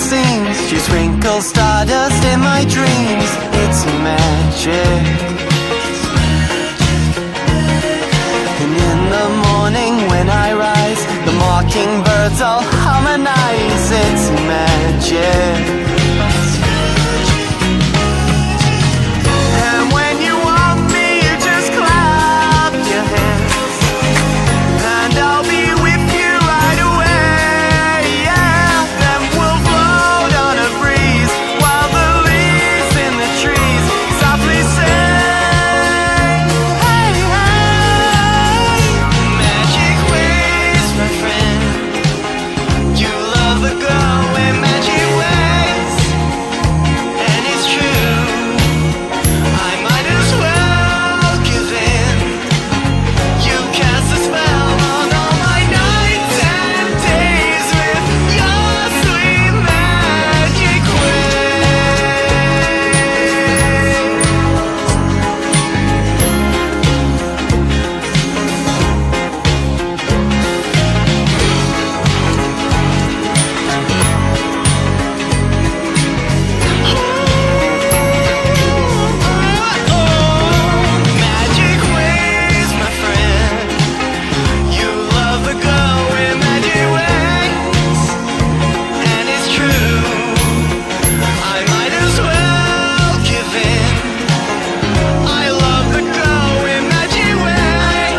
seems. She sprinkles stardust in my dreams. It's magic. And in the morning when I rise, the mockingbirds all harmonize. It's magic. And when you want me, you just clap your hands, and I'll be with you right away. Yeah, then we'll float on a breeze while the leaves in the trees softly sing. Hey, hey, magic ways, my friend. You love the girl in magic ways, and it's true. I might as well give in. You cast a spell on all my nights and days with your sweet magic magic ways, my friend. You love the girl with magic ways, and it's true. I might as well give in. I love the girl with magic ways.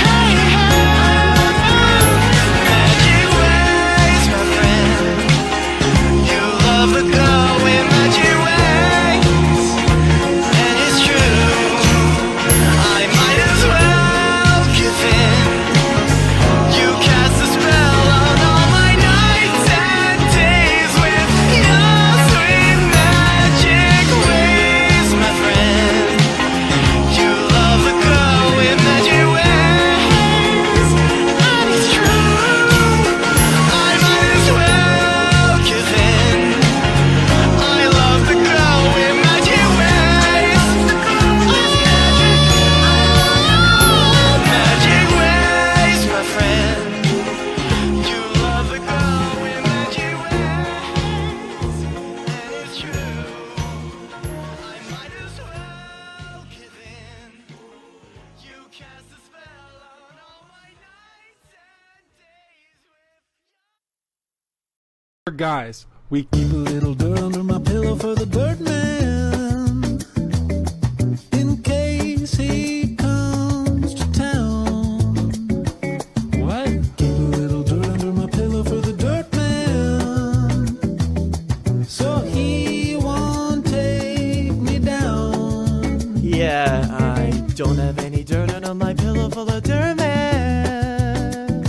Hey, hey, magic ways, my friend. You love the girl with magic ways, and it's true. I might as well give in. You cast a spell on all my nights and days with your sweet magic ways, my friend. You love the girl with magic ways, and it's true. I might as well give in. I love the girl with magic ways. Magic ways, my friend. You love the girl with magic ways, and it's true. I might as well give in. You cast a spell on all my nights and days with. Guys, we keep a little dirt under my pillow for the dirt man, in case he comes to town. What? Keep a little dirt under my pillow for the dirt man, so he won't take me down. Yeah, I don't have any dirt under my pillow full of dirt, man.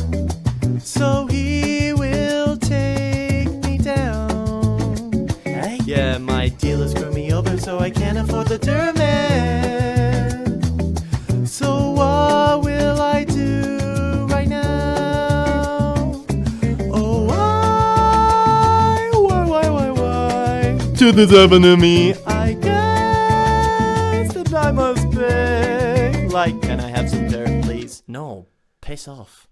So he will take me down. Hey? Yeah, my dealer screwed me over, so I can't afford the dirt, man. So what will I do right now? Oh, why should this happen to me? I guess that I must pay. Like, can I have some dirt, please? No, piss off.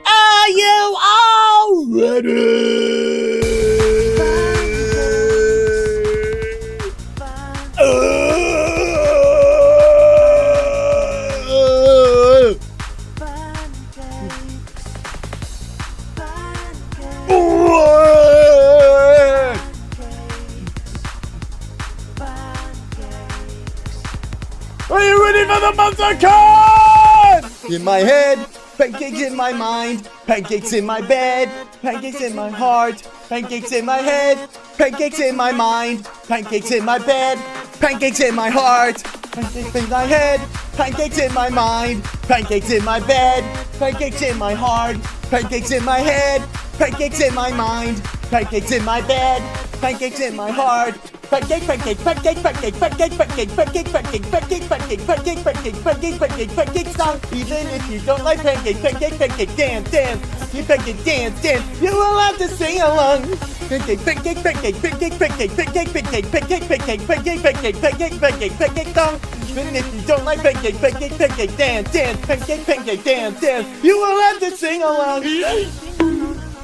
Are you all ready? Are you ready for the monster card? In my head, pancakes in my mind, pancakes in my bed, pancakes in my heart, pancakes in my head, pancakes in my mind, pancakes in my bed, pancakes in my heart, pancakes in my head, pancakes in my mind, pancakes in my bed, pancakes in my heart, pancakes in my head, pancakes in my mind, pancakes in my bed, pancakes in my heart, Pancake, pancake, pancake, pancake, pancake, pancake, pancake, pancake, pancake, pancake, pancake, pancake, pancake, pancake, pancake song. Even if you don't like pancake, pancake, pancake, dance, dance. You pancake, dance, dance. You will have to sing along. Pancake, pancake, pancake, pancake, pancake, pancake, pancake, pancake, pancake, pancake, pancake, pancake, pancake, pancake song. Even if you don't like pancake, pancake, pancake, dance, dance. Pancake, pancake, dance, dance. You will have to sing along.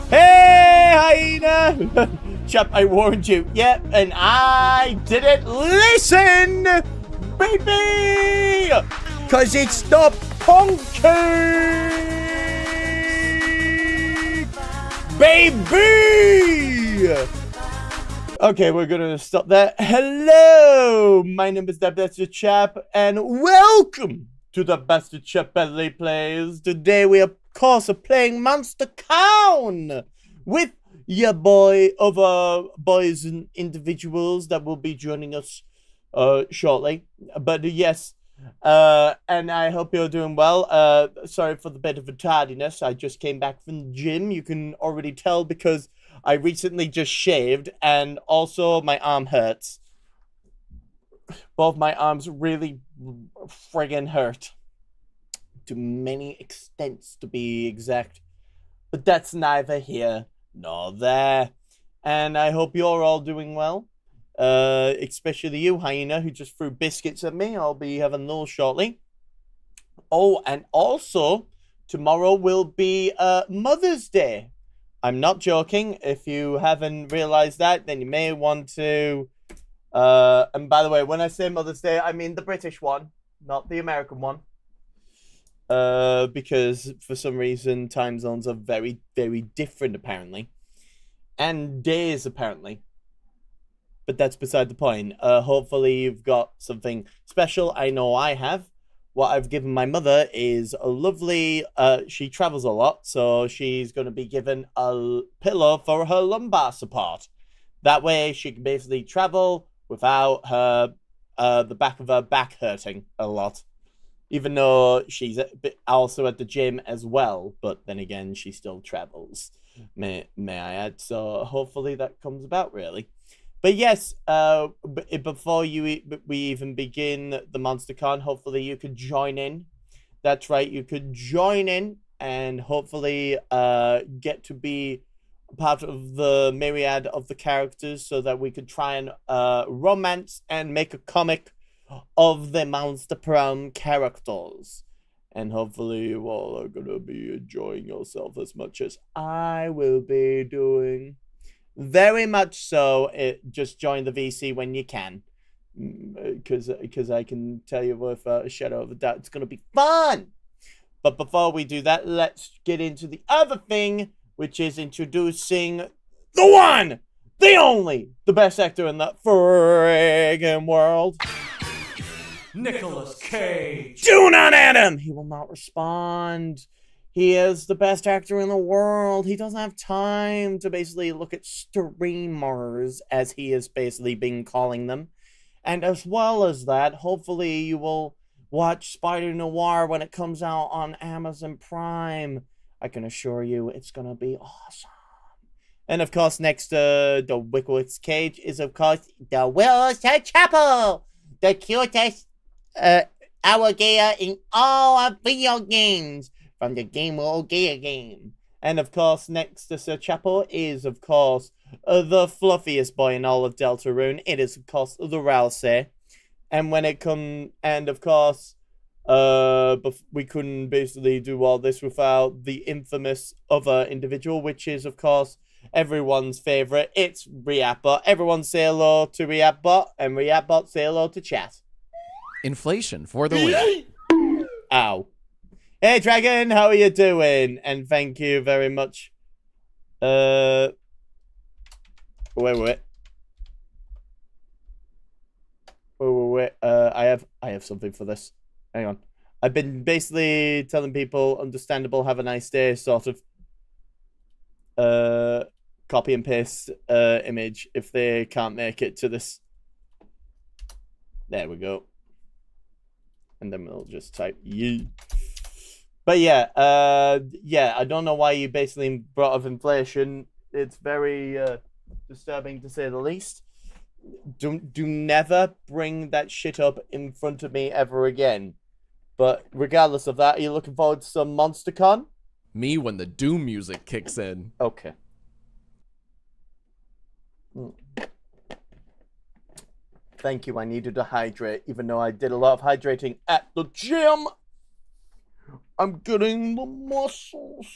Hey, hyena! Chap, I warned you. Yep, and I didn't listen, baby! Cause it's the pancake! Baby! Okay, we're gonna stop there. Hello! My name is the Bastard Chap, and welcome to the Bastard Chap REPEADLY Plays. Today we, of course, are playing Monster Count with your boys and individuals that will be joining us shortly. But yes, and I hope you're doing well. Sorry for the bit of a tardiness. I just came back from the gym. You can already tell because I recently just shaved, and also my arm hurts. Both my arms really friggin' hurt. To many extents, to be exact. But that's neither here nor there. And I hope you're all doing well. Especially you, hyena, who just threw biscuits at me. I'll be having those shortly. Oh, and also, tomorrow will be Mother's Day. I'm not joking. If you haven't realized that, then you may want to... and by the way, when I say Mother's Day, I mean the British one, not the American one. Because for some reason time zones are very, very different apparently. And days apparently. But that's beside the point. Hopefully you've got something special. I know I have. What I've given my mother is a lovely, she travels a lot, so she's going to be given a pillow for her lumbar support. That way she can basically travel without her, the back of her back hurting a lot. Even though she's also at the gym as well, but then again, she still travels, may I add. So hopefully that comes about, really. But yes, before we even begin the Monster Con, hopefully you could join in. That's right, you could join in and hopefully get to be part of the myriad of the characters so that we could try and romance and make a comic of the Monster Prom characters. And hopefully you all are gonna be enjoying yourself as much as I will be doing. Very much so. Just join the VC when you can. Because I can tell you without a shadow of a doubt, it's gonna be fun! But before we do that, let's get into the other thing, which is introducing the one, the only, the best actor in the friggin' world. Nicolas Cage. Do not at him! He will not respond. He is the best actor in the world. He doesn't have time to basically look at streamers, as he has basically been calling them. And as well as that, hopefully you will watch Spider Noir when it comes out on Amazon Prime. I can assure you it's gonna be awesome. And of course, next to the Nicolas Cage is of course the Wilson Chapel, the cutest alligator in all of video games from the Game World Gator game. And of course, next to Sir Chapel is of course the fluffiest boy in all of Deltarune. It is of course the Rousey. And when it and of course, we couldn't basically do all this without the infamous other individual, which is of course everyone's favorite. It's Reapbot. Everyone say hello to Reapbot, and Reapbot say hello to chat. Inflation for the win. Ow. Hey Dragon, how are you doing? And thank you very much. Wait. I have something for this. Hang on. I've been basically telling people understandable, have a nice day, sort of copy and paste image if they can't make it to this. There we go. And then we'll just type yee. But yeah, I don't know why you basically brought up inflation. It's very disturbing to say the least. do never bring that shit up in front of me ever again. But regardless of that, are you looking forward to some MonsterCon? Me when the Doom music kicks in. Okay. Thank you, I needed to hydrate, even though I did a lot of hydrating at the gym. I'm getting the muscles.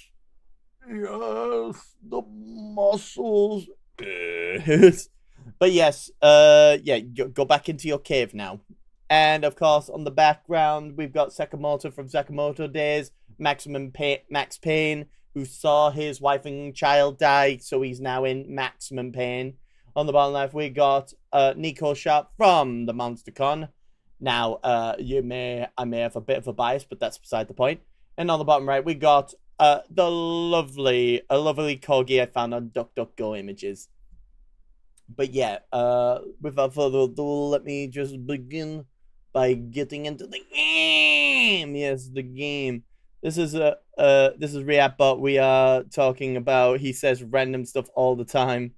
Yes, the muscles. But yes, yeah, go back into your cave now. And of course, on the background, we've got Sakamoto from Sakamoto Days, Max Payne, who saw his wife and child die, so he's now in maximum pain. On the bottom left, we got Nico Chap from the MonsterCon. Now, I may have a bit of a bias, but that's beside the point. And on the bottom right, we got a lovely corgi I found on DuckDuckGo images. But yeah, without further ado, let me just begin by getting into the game. Yes, the game. This is REPEADLY. We are talking about. He says random stuff all the time.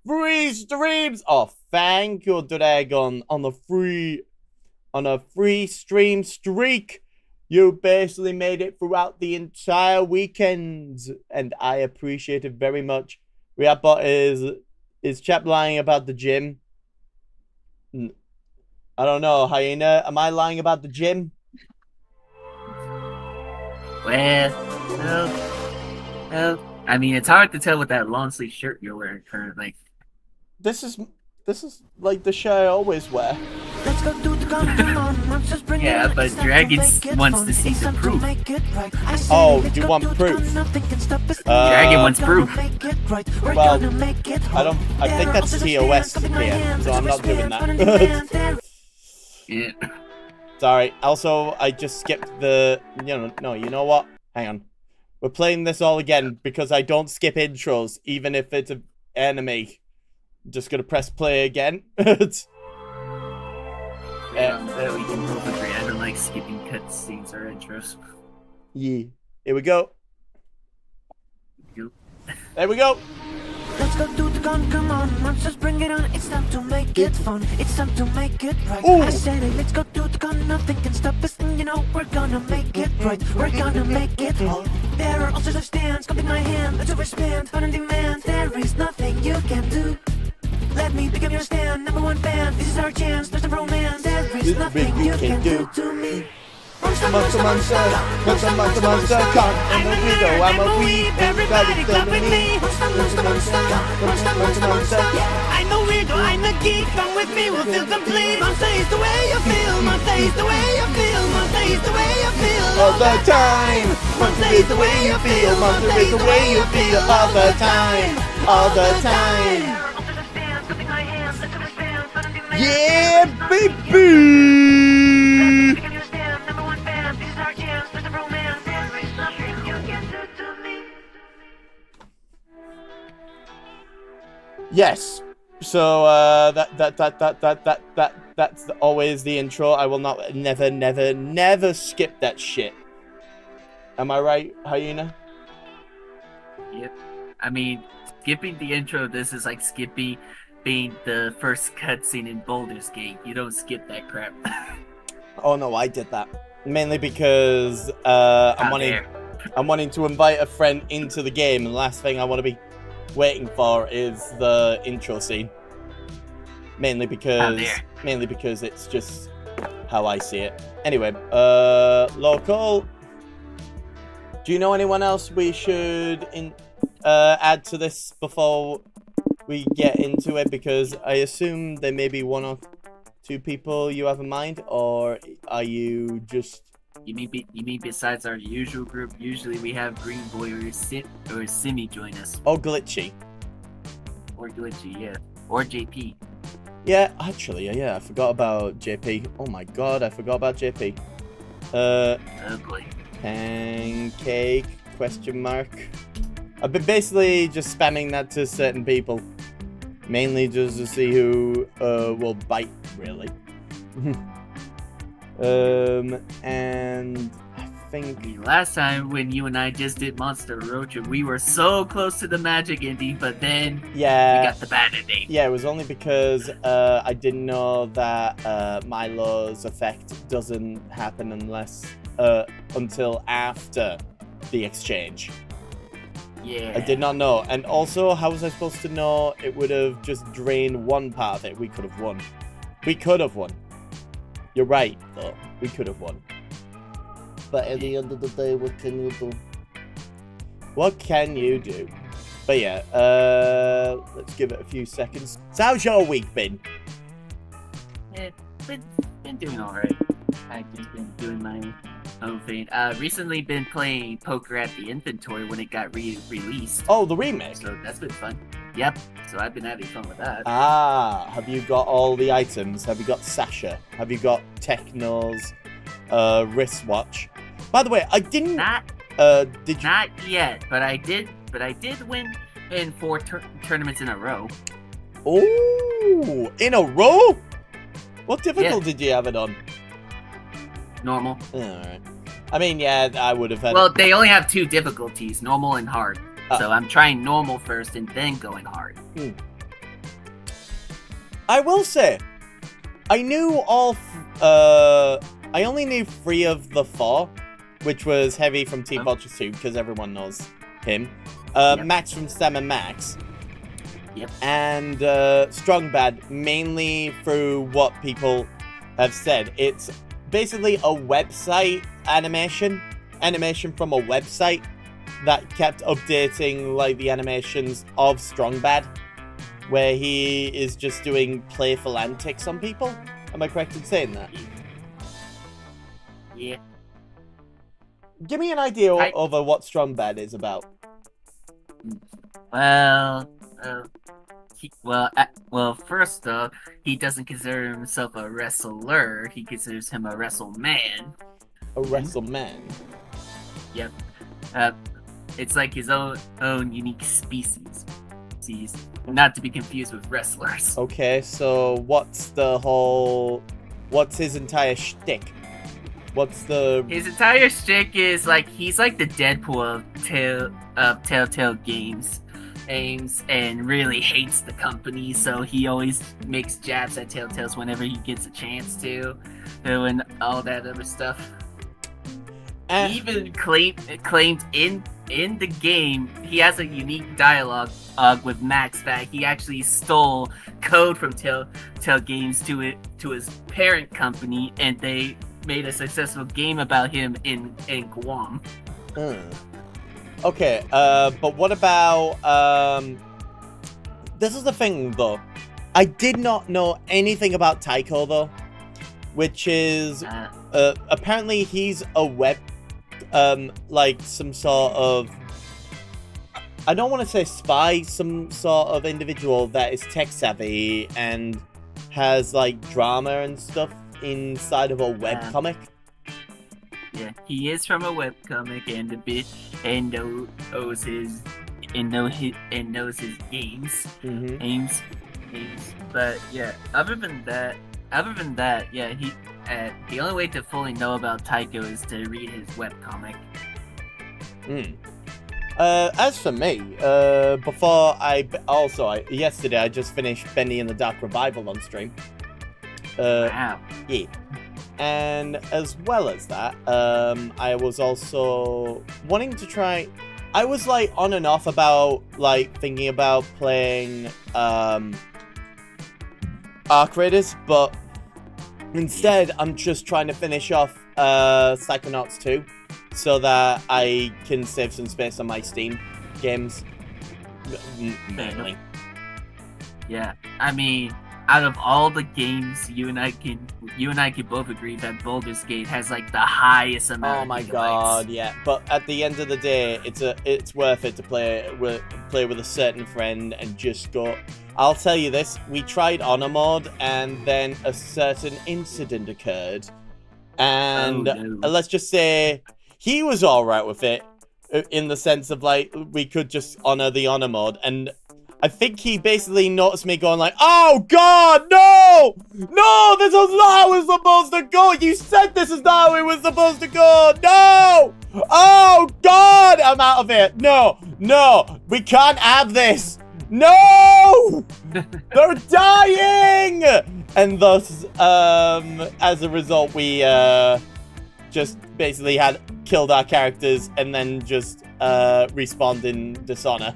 Free streams. Oh, thank you, Dragon, on a free stream streak. You basically made it throughout the entire weekend, and I appreciate it very much. REPEADLY is Chap lying about the gym? I don't know, Hyena. Am I lying about the gym? Well, I mean, it's hard to tell with that long sleeve shirt you're wearing currently. This is like the shirt I always wear. Yeah, but Dragon wants to see the proof. Oh, you want proof? Dragon wants proof. Well, I think that's TOS here, so I'm not doing that. Yeah. Sorry. Also, I just skipped the. No. You know what? Hang on. We're playing this all again because I don't skip intros, even if it's an anime. Just gonna press play again. Yeah, so we can both agree. I don't like skipping cutscenes or intros. Yeah. Here we go. There we go. Let's go do the gun, come on, monsters, bring it on. It's time to make it fun, it's time to make it right. Ooh. I said it, let's go do the gun, nothing can stop us. And you know, we're gonna make it right, we're gonna make it all. There are altars of stands, come take my hand, let's overspend, on demand. There is nothing you can do. Let me pick up your stand, #1 fan. This is our chance, there's no romance. There is nothing you can do to me. Monster, come and the widow, I'm a weep, everybody clap with me. Monster. I'm the weirdo, I'm the geek, come with me, we'll feel complete. Monster is the way you feel, monster is the way you feel, monster is the way you feel All the time. Monster is the way you feel, monster is the way you feel all the time. All the time. Yeah, baby! Yes. So that's always the intro. I will never skip that shit. Am I right, Hyena? Yep. I mean, skipping the intro, this is like skipping being the first cutscene in Baldur's Gate. You don't skip that crap. Oh no, I did that. Mainly because I'm wanting to invite a friend into the game, and the last thing I want to be waiting for is the intro scene. Mainly because it's just how I see it. Anyway, local. Do you know anyone else we should add to this before we get into it? Because I assume there may be one or two people you have in mind, or are you just... You mean besides our usual group? Usually we have Green Boy or Simi join us. Or Glitchy. Or Glitchy, yeah. Or JP. Yeah, actually, yeah, I forgot about JP. Oh my god, I forgot about JP. Ugly. Pancake, question mark. I've been basically just spamming that to certain people. Mainly just to see who will bite, really. And I think. mean, last time when you and I just did Monster Road Trip, we were so close to the magic ending, but then we Yeah. got the bad ending. Yeah, it was only because I didn't know that Milo's effect doesn't happen until after the exchange. Yeah. I did not know. And also, how was I supposed to know it would have just drained one part of it? We could have won. We could have won. You're right, though. We could have won. But at the end of the day, what can you do? What can you do? But yeah, let's give it a few seconds. So how's your week been? Yeah, been doing alright. I've just been doing my own thing. Recently been playing Poker at the Inventory when it got released. Oh, the remake. So that's been fun. Yep. So I've been having fun with that. Ah, have you got all the items? Have you got Sasha? Have you got Techno's wristwatch? By the way, I didn't. Did you? Not yet, but I did win in 4 tournaments in a row. Oh, in a row? What difficulty did you have it on? Normal. Alright. I mean, yeah, I would have had. Well, they only have 2 difficulties, normal and hard. Oh. So I'm trying normal first and then going hard. I will say, I knew I only knew 3 of the 4, which was Heavy from Team Fortress 2, because everyone knows him. Yep. Max from Sam and Max. Yep. And Strong Bad, mainly through what people have said. It's basically a website animation from a website that kept updating like the animations of Strong Bad, where he is just doing playful antics on people. Am I correct in saying that? Yeah. Give me an idea of what Strong Bad is about. Well, first off, he doesn't consider himself a wrestler. He considers him a wrestleman. A wrestleman. Yep. It's like his own unique species. Not to be confused with wrestlers. Okay, so what's his entire shtick? His entire shtick is like he's like the Deadpool of Telltale Games. And really hates the company, so he always makes jabs at Telltales whenever he gets a chance to, and all that other stuff. He even claimed in the game he has a unique dialogue with Max that he actually stole code from Telltale Games to his parent company, and they made a successful game about him in Guam. Okay, but what about, this is the thing, though. I did not know anything about Tycho, though, which is, apparently he's a web, like, some sort of, I don't want to say spy, some sort of individual that is tech-savvy and has, like, drama and stuff inside of a webcomic. Yeah, he is from a webcomic and knows his games. But yeah, other than that, yeah, the only way to fully know about Tycho is to read his webcomic. As for me, yesterday I just finished Bendy and the Dark Revival on stream. Wow. Yeah. And as well as that, I was also wanting to try. I was like on and off about like thinking about playing Arc Raiders, but instead I'm just trying to finish off Psychonauts 2 so that I can save some space on my Steam games. Mainly. Yeah, I mean, out of all the games, you and I can both agree that Baldur's Gate has like the highest amount. Oh my god, yeah. But at the end of the day, it's worth it to play with a certain friend and just go. I'll tell you this: we tried honor mode, and then a certain incident occurred, and let's just say he was all right with it, in the sense of like we could just honor the honor mode, and I think he basically noticed me going like, oh God, no! No, this is not how it's supposed to go! You said this is not how it was supposed to go! No! Oh God, I'm out of it! No, we can't have this! No! They're dying! And thus, as a result, we just basically had killed our characters and then just respawned in dishonor.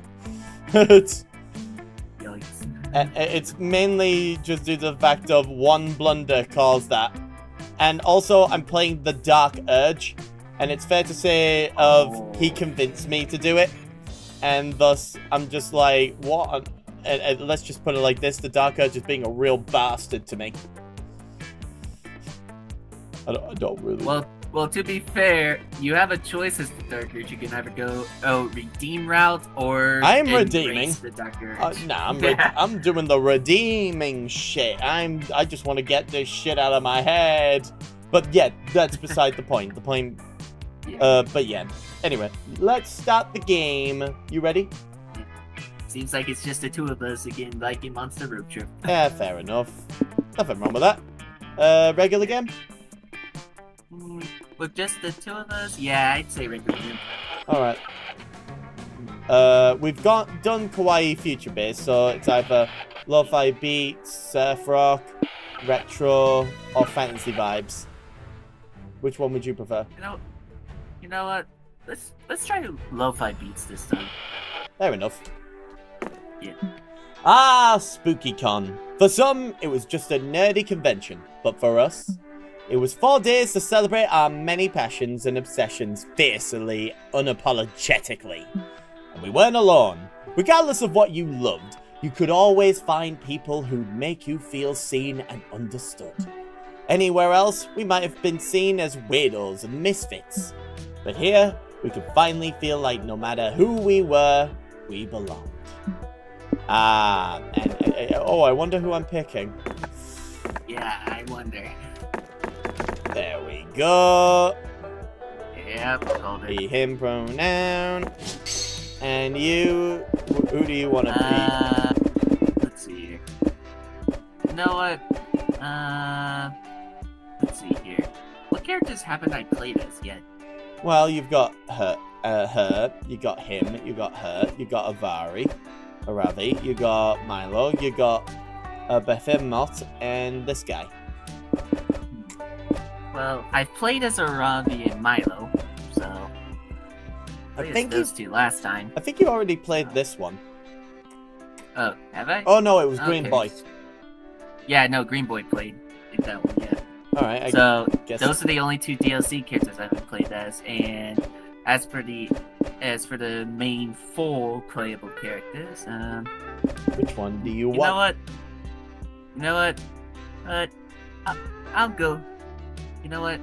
It's mainly just due to the fact of one blunder caused that. And also, I'm playing the Dark Urge, and it's fair to say he convinced me to do it. And thus, I'm just like, what? And let's just put it like this, the Dark Urge is being a real bastard to me. I don't really... Well, to be fair, you have a choice as the Dark Urge. You can either go redeem route or I'm redeeming the Dark Urge. Nah, I'm doing the redeeming shit. I just want to get this shit out of my head. But yeah, that's beside the point. The point. But yeah. Anyway, let's start the game. You ready? Seems like it's just the two of us again, like in Monster Road Trip. Yeah, fair enough. Nothing wrong with that. Regular game? With just the two of us? Yeah, I'd say regular game. Alright. We've done Kawaii Future Bass, so it's either lo-fi beats, surf rock, retro, or fantasy vibes. Which one would you prefer? You know what? Let's try lo-fi beats this time. Fair enough. Yeah. Ah, SpookyCon. For some, it was just a nerdy convention, but for us, it was 4 days to celebrate our many passions and obsessions fiercely, unapologetically. And we weren't alone. Regardless of what you loved, you could always find people who'd make you feel seen and understood. Anywhere else, we might have been seen as weirdos and misfits. But here, we could finally feel like no matter who we were, we belonged. I wonder who I'm picking. Yeah, I wonder. There we go. Yep, called it. He, him pronoun. And you, who do you want to be? Let's see here. You know what? Let's see here. What characters haven't I played as yet? Well, you've got her, you got him, you got her, you got Aravi, you got Milo, you got Behemoth, and this guy. Well, I've played as Aravi and Milo, so I think those two last time. I think you already played this one. Oh, have I? Oh no, it was Green Boy. Yeah, no, Green Boy played that one. Yeah. All right. So those are the only two DLC characters I've played as, and as for the main 4 playable characters, which one do you want? You know what? I'll go. You know what?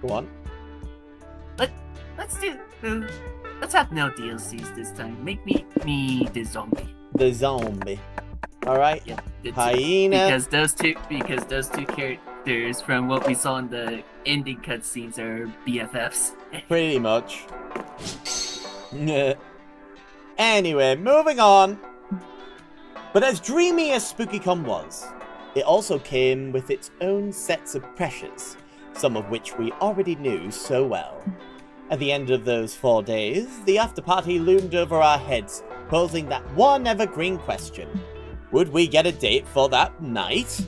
Go on. Let's have no DLCs this time. Make me the zombie. The zombie. All right. Yeah. Hyena. Because those two characters from what we saw in the ending cutscenes are BFFs. Pretty much. Anyway, moving on. But as dreamy as SpookyCon was, it also came with its own sets of pressures, some of which we already knew so well. At the end of those 4 days, the after-party loomed over our heads, posing that one evergreen question. Would we get a date for that night?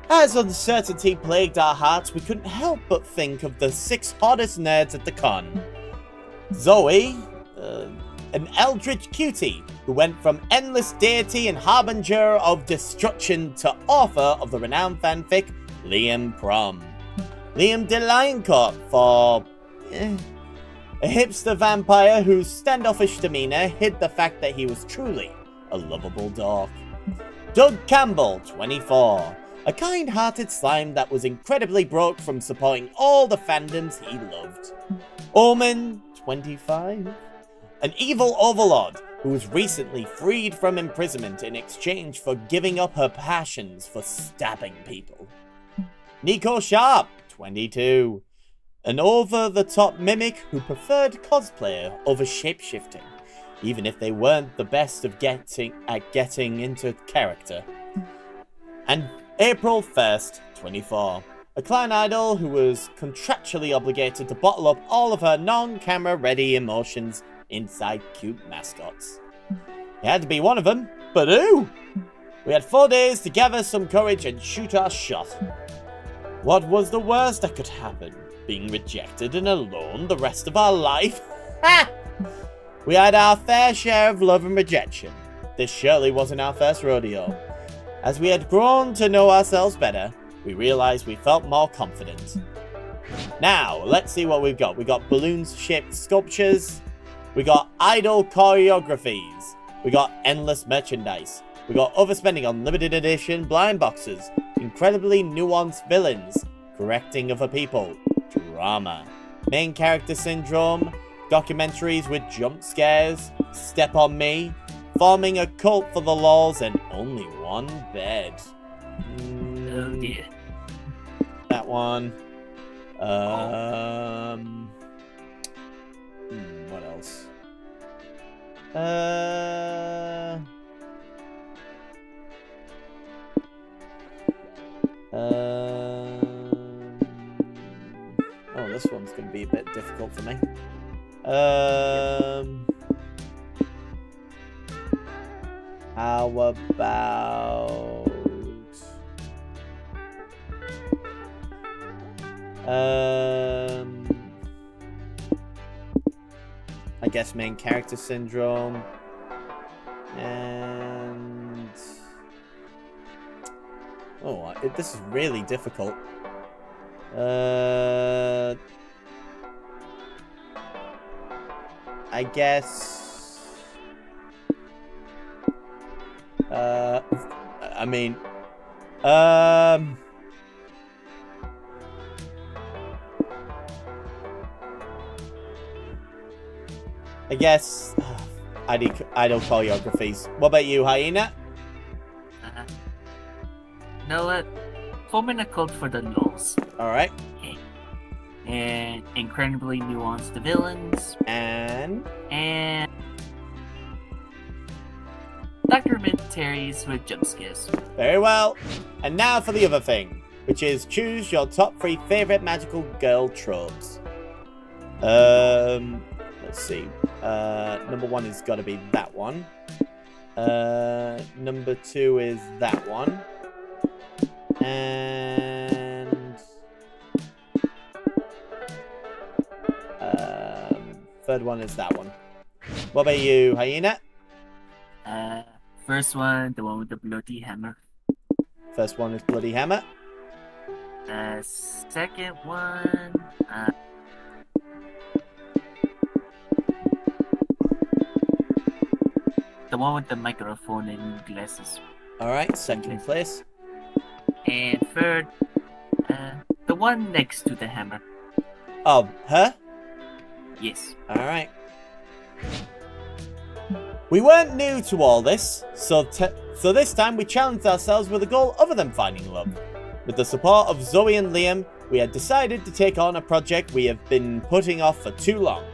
As uncertainty plagued our hearts, we couldn't help but think of the 6 hottest nerds at the con. Zoe, an eldritch cutie who went from endless deity and harbinger of destruction to author of the renowned fanfic Liam Prom. Liam de Lioncourt for a hipster vampire whose standoffish demeanor hid the fact that he was truly a lovable dog. Doug Campbell, 24, a kind-hearted slime that was incredibly broke from supporting all the fandoms he loved. Omen, 25, an evil overlord who was recently freed from imprisonment in exchange for giving up her passions for stabbing people. Nico Sharp, 22, an over-the-top mimic who preferred cosplay over shapeshifting. even if they weren't the best at getting into character. And April 1st, 24. A Klein idol who was contractually obligated to bottle up all of her non-camera ready emotions inside cute mascots. It had to be one of them, but who? We had 4 days to gather some courage and shoot our shot. What was the worst that could happen? Being rejected and alone the rest of our life? Ha! We had our fair share of love and rejection. This surely wasn't our first rodeo. As we had grown to know ourselves better, we realized we felt more confident. Now, let's see what we've got. We got balloon-shaped sculptures. We got idol choreographies. We got endless merchandise. We got overspending on limited edition blind boxes. Incredibly nuanced villains. Correcting other people. Drama. Main character syndrome. Documentaries with jump scares. Step on me. Forming a cult for the lols and only one bed. Oh dear. That one. What else? Oh, this one's going to be a bit difficult for me. How about... I guess main character syndrome. And... Oh, this is really difficult. I guess... I mean... I guess... idol choreographies. What about you, Hyena? You know what? Forming a cult for the lols. Alright. Okay. And incredibly nuanced the villains. And documentaries with jump scares. very well. And now for the other thing, which is choose your top 3 favorite magical girl tropes. Let's see. Number 1 has got to be that one. Number 2 is that one. And third one is that one. What about you, Hyena? First one, the one with the bloody hammer. First one is Bloody Hammer. Second one, the one with the microphone and glasses. Alright, second place. And third, the one next to the hammer. Oh, her? Yes. Alright. We weren't new to all this, so this time we challenged ourselves with a goal other than finding love. With the support of Zoe and Liam, we had decided to take on a project we have been putting off for too long.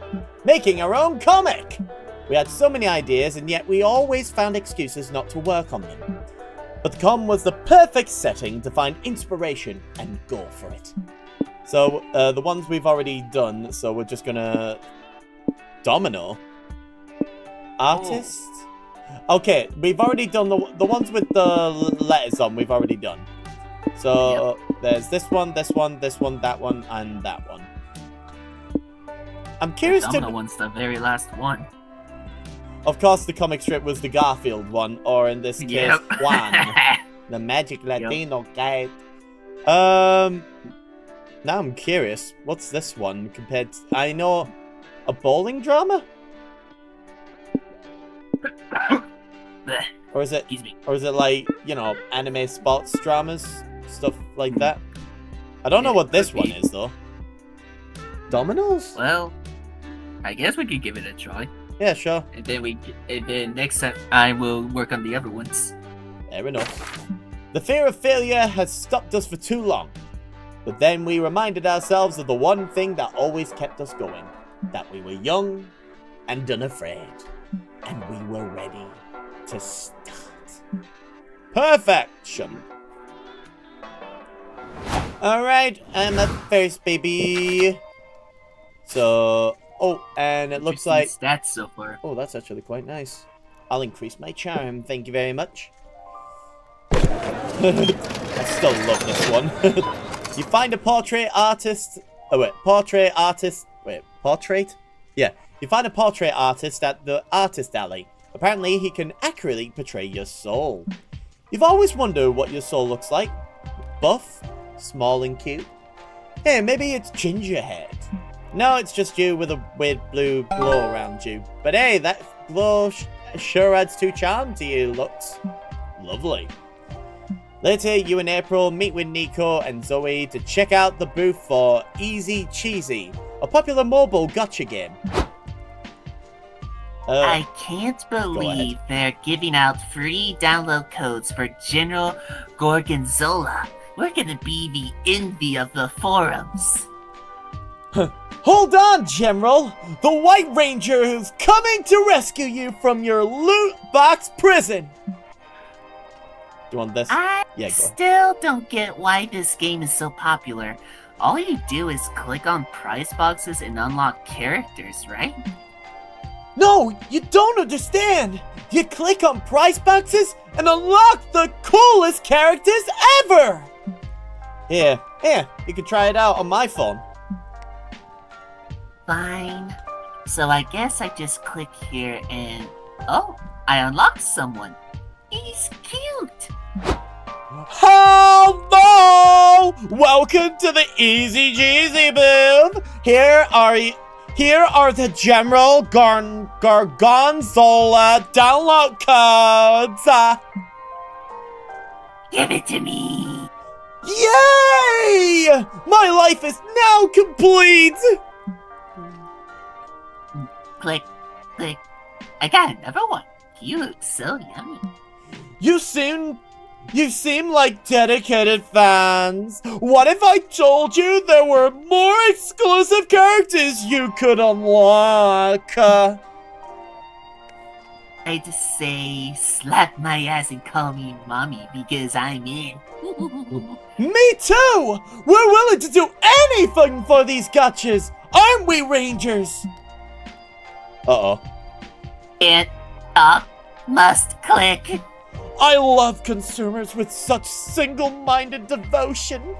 Making our own comic! We had so many ideas, and yet we always found excuses not to work on them. But the con was the perfect setting to find inspiration and go for it. So, the ones we've already done, so we're just gonna... Domino? Artist? Okay, we've already done the ones with the letters on, we've already done. So, there's this one, this one, this one, that one, and that one. I'm curious the Domino one's the very last one. Of course, the comic strip was the Garfield one, or in this case, Juan, the magic Latino cat. Now I'm curious. What's this one compared to... I know a bowling drama? Or is it... Excuse me. Or is it like, you know, anime sports dramas? Stuff like that? I don't know what this one is, though. Dominoes? Well, I guess we could give it a try. Yeah, sure. And then next time I will work on the other ones. Fair enough. The fear of failure has stopped us for too long. But then we reminded ourselves of the one thing that always kept us going. That we were young and unafraid. and we were ready to start. Perfection. Alright, I'm up first, baby. So, and it looks like... stats so far. Oh, that's actually quite nice. I'll increase my charm, thank you very much. I still love this one. You find a portrait artist... portrait? Yeah. You find a portrait artist at the artist alley. Apparently, he can accurately portray your soul. You've always wondered what your soul looks like. Buff, small and cute. Hey, maybe it's gingerhead. No, it's just you with a weird blue glow around you. But hey, that glow sure adds 2 charm to your looks. Lovely. Later, you and April meet with Nico and Zoe to check out the booth for Easy Cheesy, a popular mobile gacha game. I can't believe they're giving out free download codes for General Gorgonzola. We're gonna be the envy of the forums. Hold on, General! The White Ranger is coming to rescue you from your loot box prison! Do you want this? I Yeah, go. still don't get why this game is so popular. All you do is click on prize boxes and unlock characters, right? No, you don't understand! You click on prize boxes and unlock the coolest characters ever! Here, you can try it out on my phone. Fine. So I guess I just click here and... Oh, I unlocked someone. He's cute. Hello! Welcome to the Easy Jeezy booth! Here are the General Gorgonzola download codes! Give it to me. Yay! My life is now complete! Click, click. I got another one. You look so yummy. You seem like dedicated fans. What if I told you there were more exclusive characters you could unlock? I just say, slap my ass and call me mommy because I'm in. Me too! We're willing to do anything for these gachas, aren't we, Rangers? Uh-oh. It up must click. I love consumers with such single-minded devotion.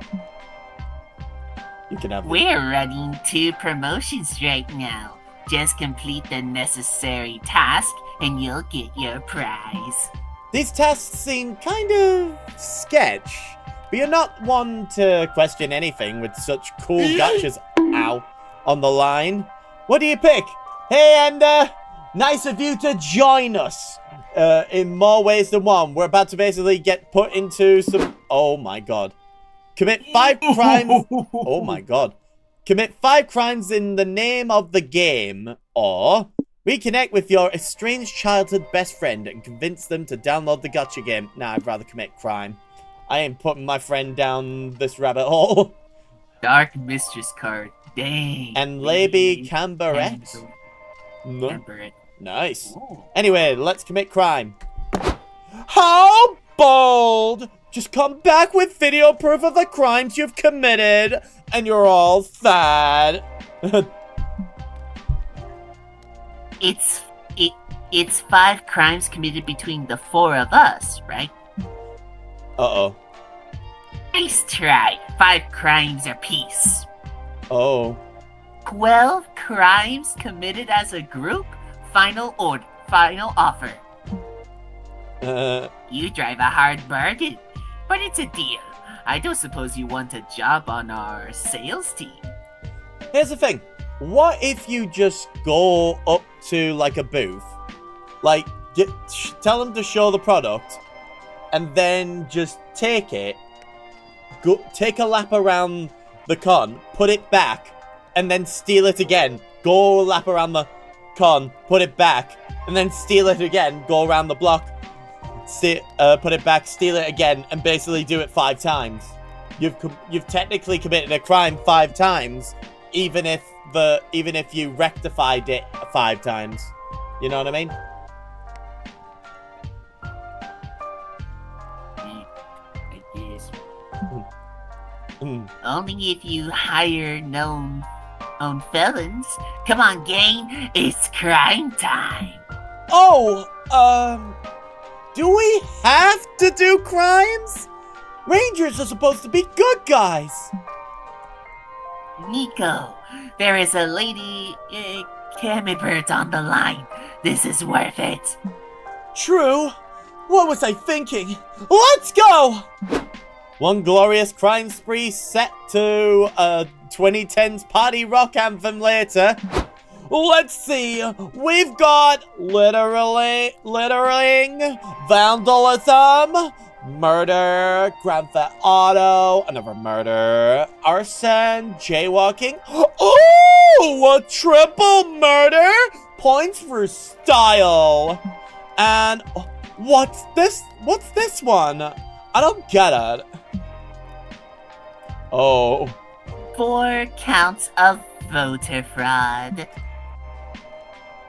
You can have We're running 2 promotions right now. Just complete the necessary task and you'll get your prize. These tasks seem kind of sketch, but you're not one to question anything with such cool gachas on the line. What do you pick? Hey, and nice of you to join us in more ways than one. We're about to basically get put into some... Oh my god. Commit 5 crimes... Oh my god. Commit 5 crimes in the name of the game, or reconnect with your estranged childhood best friend and convince them to download the gacha game. Nah, I'd rather commit crime. I ain't putting my friend down this rabbit hole. Dark Mistress card. Dang. And Laby Cambaret. No. Cambaret. Nice. Ooh. Anyway, let's commit crime. How bold! Just come back with video proof of the crimes you've committed, and you're all sad. It's 5 crimes committed between the 4 of us, right? Uh-oh. Nice try. 5 crimes apiece. Oh. 12 crimes committed as a group. Final order. Final offer. You drive a hard bargain, but it's a deal. I don't suppose you want a job on our sales team. Here's the thing. What if you just go up to, like, a booth, like, tell them to show the product, and then just take it, take a lap around the con, put it back, and then steal it again. Go a lap around the con, put it back, and then steal it again, go around the block, put it back, steal it again, and basically do it 5 times. You've technically committed a crime 5 times, even if you rectified it 5 times. You know what I mean? I guess. Mm. Only if you hire known felons. Come on, gang. It's crime time. Oh, do we have to do crimes? Rangers are supposed to be good guys. Nico, there is a lady Camembert on the line. This is worth it. True. What was I thinking? Let's go! One glorious crime spree set to 2010's party rock anthem later. Let's see. We've got littering, vandalism, murder, Grand Theft Auto, another murder, arson, jaywalking. Oh, a triple murder? Points for style. And what's this? What's this one? I don't get it. Oh. 4 counts of voter fraud.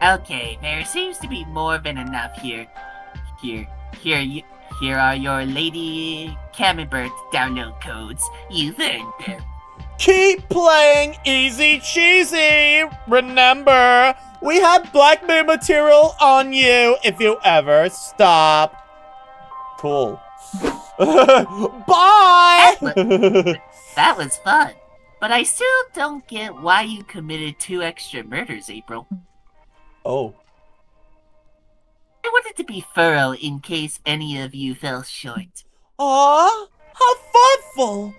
Okay, there seems to be more than enough here. Here are your Lady Camembert download codes. You've earned them. Keep playing easy cheesy. Remember, we have blackmail material on you if you ever stop. Cool. Bye! That was fun. But I still don't get why you committed 2 extra murders, April. Oh. I wanted to be thorough in case any of you fell short. Aw, how thoughtful!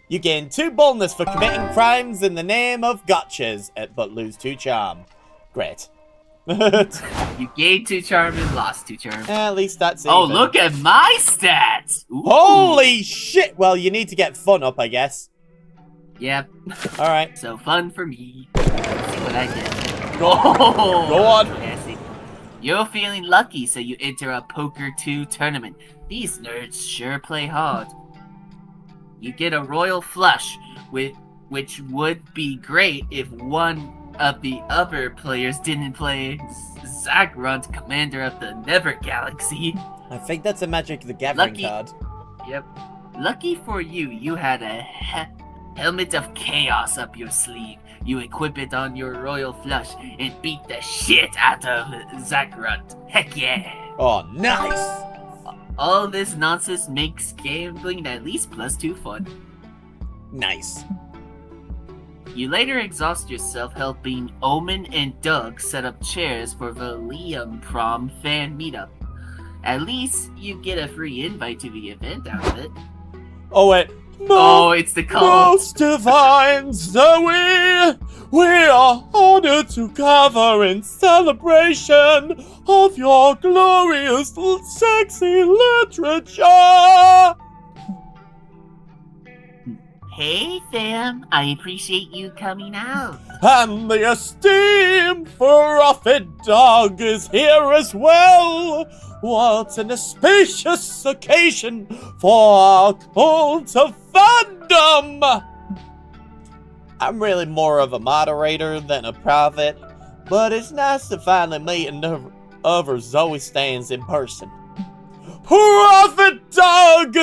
You gain 2 boldness for committing crimes in the name of gotchas, but lose 2 charm. Great. You gained 2 charm and lost 2 charm. At least that's Oh, even. look at my stats! Ooh. Holy shit! Well, you need to get fun up, I guess. Yep. Alright. So fun for me. Let's see what I get. Oh, Go on. Classic. You're feeling lucky, so you enter a Poker 2 tournament. These nerds sure play hard. You get a royal flush, which would be great if one of the other players didn't play Zagrunt, commander of the Never Galaxy. I think that's a Magic the Gathering Lucky. card. Yep. Lucky for you, you had a helmet of chaos up your sleeve. You equip it on your royal flush and beat the shit out of Zagrunt. Heck yeah! Oh, nice! All this nonsense makes gambling at least +2 fun. Nice. You later exhaust yourself helping Omen and Doug set up chairs for the Liam Prom fan meetup. At least you get a free invite to the event out of it. Oh, wait. Oh, it's the cult. Most divine Zoe, we are honored to gather in celebration of your glorious, sexy literature. Hey, fam. I appreciate you coming out. And the esteemed Prophet Dog is here as well. What an auspicious occasion for our cult of fandom! I'm really more of a moderator than a prophet, but it's nice to finally meet another Zoe Stans in person. Prophet Dog,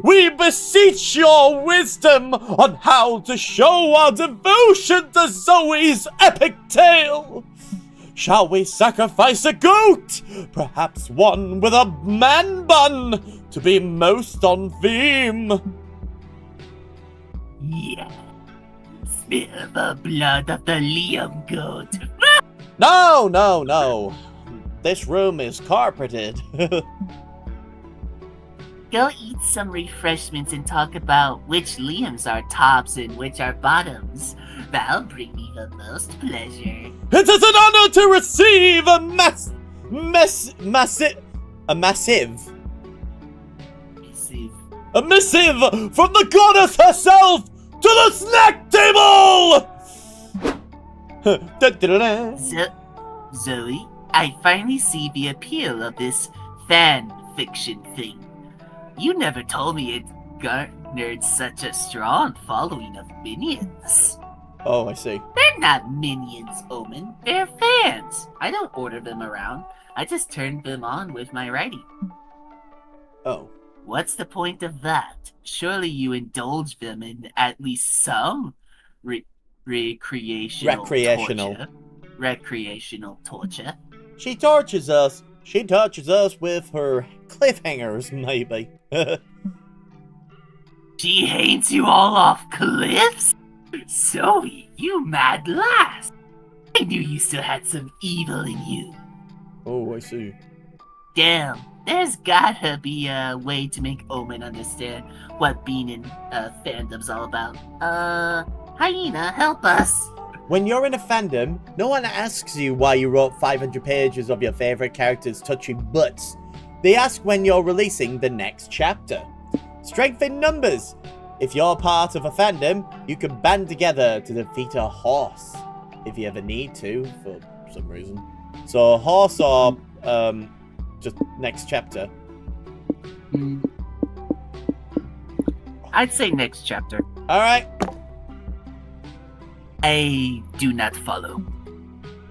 we beseech your wisdom on how to show our devotion to Zoe's epic tale. Shall we sacrifice a goat? Perhaps one with a man bun to be most on theme. Yeah. Smell the blood of the Liam goat. No. This room is carpeted. Go eat some refreshments and talk about which Liams are tops and which are bottoms. That'll bring me the most pleasure. It is an honor to receive a massive from the goddess herself to the snack table. Zoe, I finally see the appeal of this fan fiction thing. You never told me it garnered such a strong following of minions. Oh, I see. They're not minions, Omen. They're fans. I don't order them around. I just turn them on with my writing. Oh. What's the point of that? Surely you indulge them in at least some recreational torture. Recreational torture. She tortures us. She tortures us with her cliffhangers, maybe. She hates you all off cliffs? Zoe, you mad lass. I knew you still had some evil in you. Oh, I see. Damn, there's gotta be a way to make Omen understand what being in fandom's all about. Hyena, help us. When you're in a fandom, no one asks you why you wrote 500 pages of your favorite characters touching butts. They ask when you're releasing the next chapter. Strength in numbers. If you're part of a fandom, you can band together to defeat a horse. If you ever need to, for some reason. So, horse or, just next chapter. I'd say next chapter. Alright. I do not follow.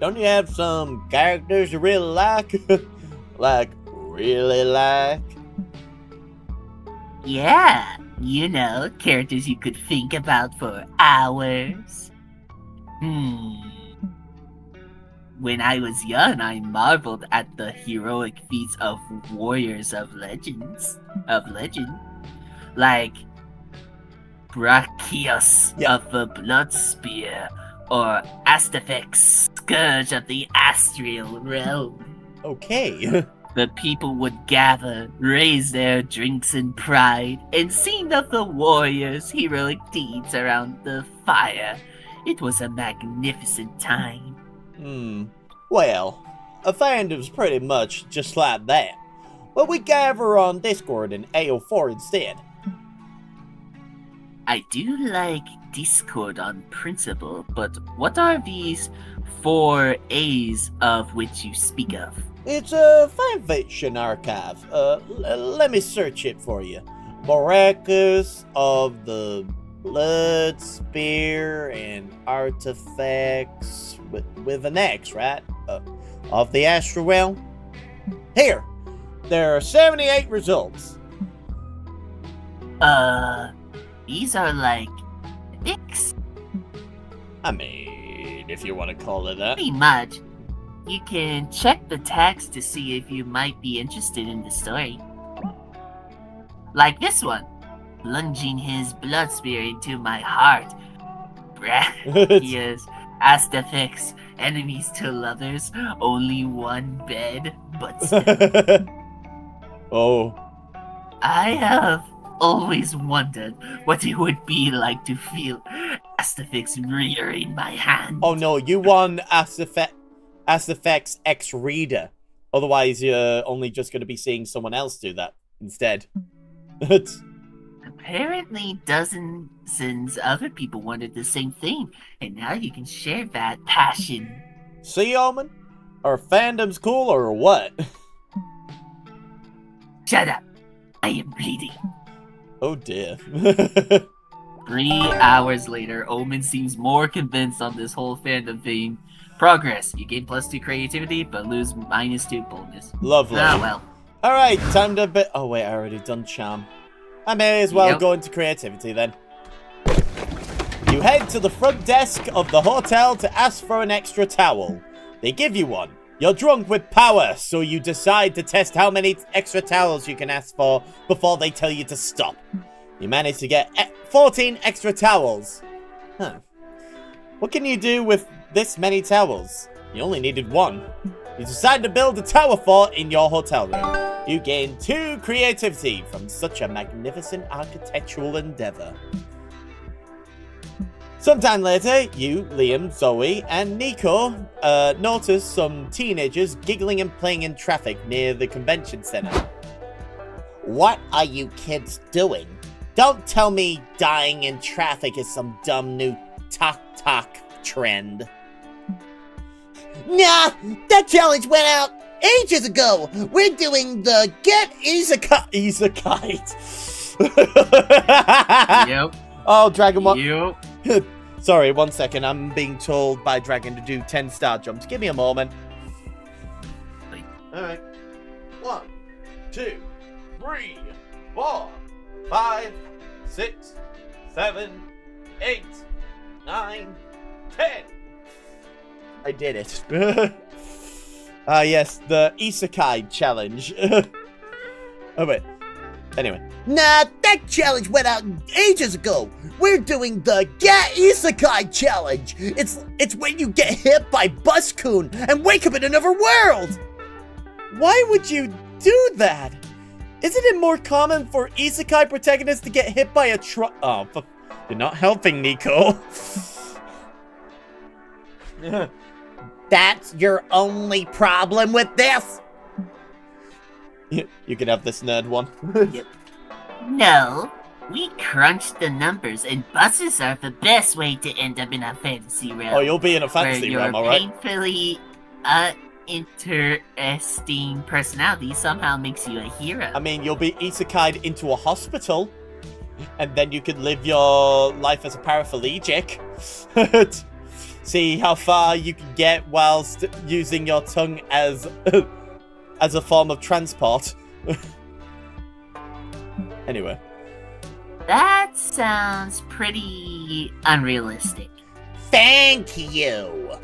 Don't you have some characters you really like? Like, really like? Yeah, you know, characters you could think about for hours. When I was young, I marveled at the heroic feats of warriors of legend. Like Brachio's of the Blood Spear, or Astafex, Scourge of the Astral Realm. Okay. The people would gather, raise their drinks in pride, and sing of the warriors' heroic deeds around the fire. It was a magnificent time. Well, a fandom's pretty much just like that. But we gather on Discord and AO4 instead. I do like Discord on principle, but what are these 4 A's of which you speak of? It's a fanfiction archive. Let me search it for you. Baracus of the Blood Spear and Artifacts with an X, right? Of the Astral Realm. Here, there are 78 results. These are like pics? I mean, if you want to call it that. Pretty much. You can check the text to see if you might be interested in the story. Like this one. Plunging his blood spear into my heart. Yes, Astafex, enemies to lovers, only one bed, but still. Oh. I have always wondered what it would be like to feel Astafex rearing my hand. Oh no, you want Astafex X-Reader. Otherwise, you're only just going to be seeing someone else do that instead. Apparently, dozens of other people wanted the same thing, and now you can share that passion. See, Omen? Are fandoms cool or what? Shut up. I am reading. Oh dear. 3 hours later, Omen seems more convinced on this whole fandom thing. Progress. You gain +2 creativity, but lose -2 boldness. Lovely. Ah, well. Alright, time to oh wait, I already done charm. I may as well go into creativity then. You head to the front desk of the hotel to ask for an extra towel. They give you one. You're drunk with power, so you decide to test how many extra towels you can ask for before they tell you to stop. You manage to get 14 extra towels. Huh. What can you do with this many towels? You only needed 1. You decide to build a tower fort in your hotel room. You gain 2 creativity from such a magnificent architectural endeavor. Sometime later, you, Liam, Zoe, and Nico notice some teenagers giggling and playing in traffic near the convention center. What are you kids doing? Don't tell me dying in traffic is some dumb new tok-tok trend. Nah, that challenge went out ages ago. We're doing the Get Ease-a-Kite. Yep. Oh, Dragon Ball. Yep. Sorry, 1 second. I'm being told by Dragon to do 10 star jumps. Give me a moment. Wait. Alright. 1, 2, 3, 4, 5, 6, 7, 8, 9, 10. I did it. Ah, yes, the Isekai challenge. Oh, wait. Anyway. Nah, that challenge went out ages ago. We're doing the Get Isekai challenge. It's when you get hit by Bus-kun and wake up in another world. Why would you do that? Isn't it more common for Isekai protagonists to get hit by a truck? Oh, you're not helping, Nico. That's your only problem with this? You can have this nerd one. Yep. No, we crunched the numbers, and buses are the best way to end up in a fantasy realm. Oh, you'll be in a fantasy where realm, your alright? painfully interesting personality somehow makes you a hero. I mean, you'll be isekai'd into a hospital, and then you can live your life as a paraplegic. See how far you can get whilst using your tongue as a form of transport. Anyway. That sounds pretty unrealistic. Thank you.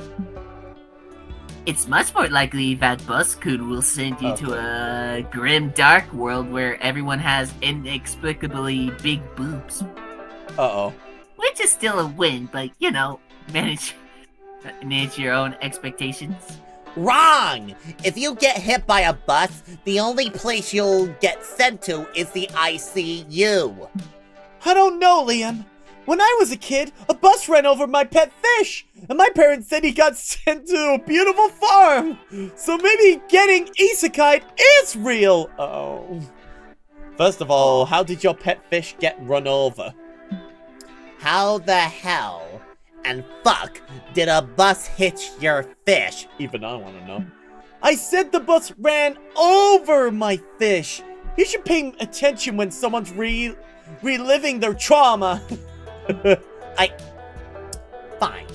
It's much more likely that Bus-kun will send you to a grim, dark world where everyone has inexplicably big boobs. Uh-oh. Which is still a win, but, you know, manage your own expectations. Wrong! If you get hit by a bus, the only place you'll get sent to is the ICU. I don't know, Liam. When I was a kid, a bus ran over my pet fish, and my parents said he got sent to a beautiful farm. So maybe getting isekai'd is real. Oh. First of all, how did your pet fish get run over? How the hell and fuck did a bus hit your fish? Even I want to know. I said the bus ran over my fish. You should pay attention when someone's reliving their trauma. Fine.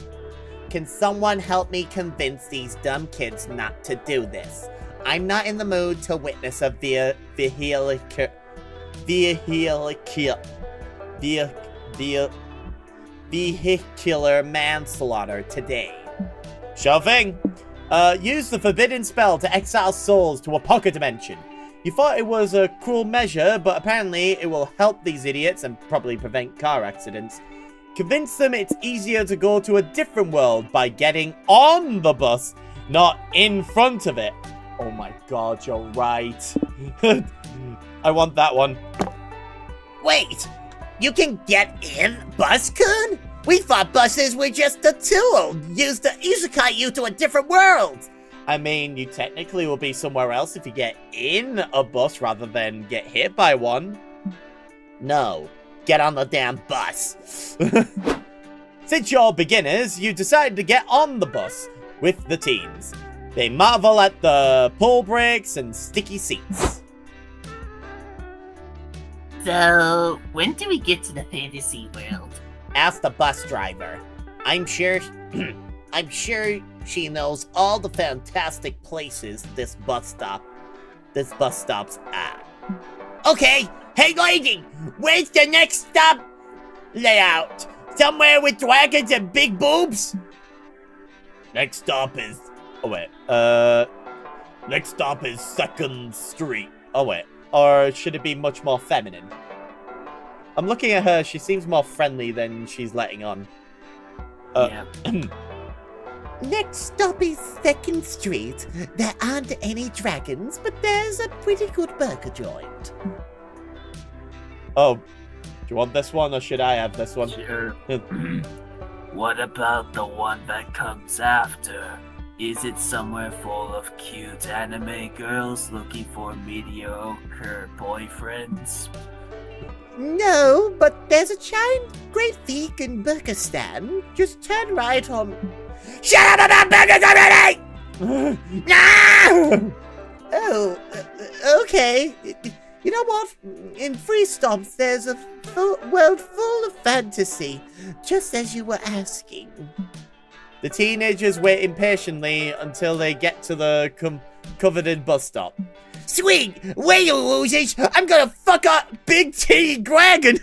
Can someone help me convince these dumb kids not to do this? I'm not in the mood to witness a vehicular manslaughter today. Sure thing. Use the forbidden spell to exile souls to a pocket dimension. You thought it was a cruel measure, but apparently it will help these idiots and probably prevent car accidents. Convince them it's easier to go to a different world by getting on the bus, not in front of it. Oh my god, you're right. I want that one. Wait! You can get in Bus-kun? We thought buses were just a tool used to isekai you to a different world! I mean, you technically will be somewhere else if you get in a bus rather than get hit by one. No. Get on the damn bus. Since you're beginners, you decided to get on the bus with the teens. They marvel at the pull brakes and sticky seats. So, when do we get to the fantasy world? Ask the bus driver. I'm sure she knows all the fantastic places this bus stop's at. Okay, hey lady, where's the next stop layout? Somewhere with dragons and big boobs? Next stop is... Oh, wait. Next stop is 2nd Street. Oh, wait. Or should it be much more feminine? I'm looking at her. She seems more friendly than she's letting on. Yeah. Next stop is 2nd Street. There aren't any dragons, but there's a pretty good burger joint. Oh. Do you want this one, or should I have this one? Sure. What about the one that comes after? Is it somewhere full of cute anime girls looking for mediocre boyfriends? No, but there's a giant great vegan burger stand. Just turn right on... Shut up about burgers already! No! Oh, okay. You know what? In Free Stomps, there's a world full of fantasy, just as you were asking. The teenagers wait impatiently until they get to the coveted bus stop. Sweet! Wait, you losers! I'm gonna fuck up Big T Dragon!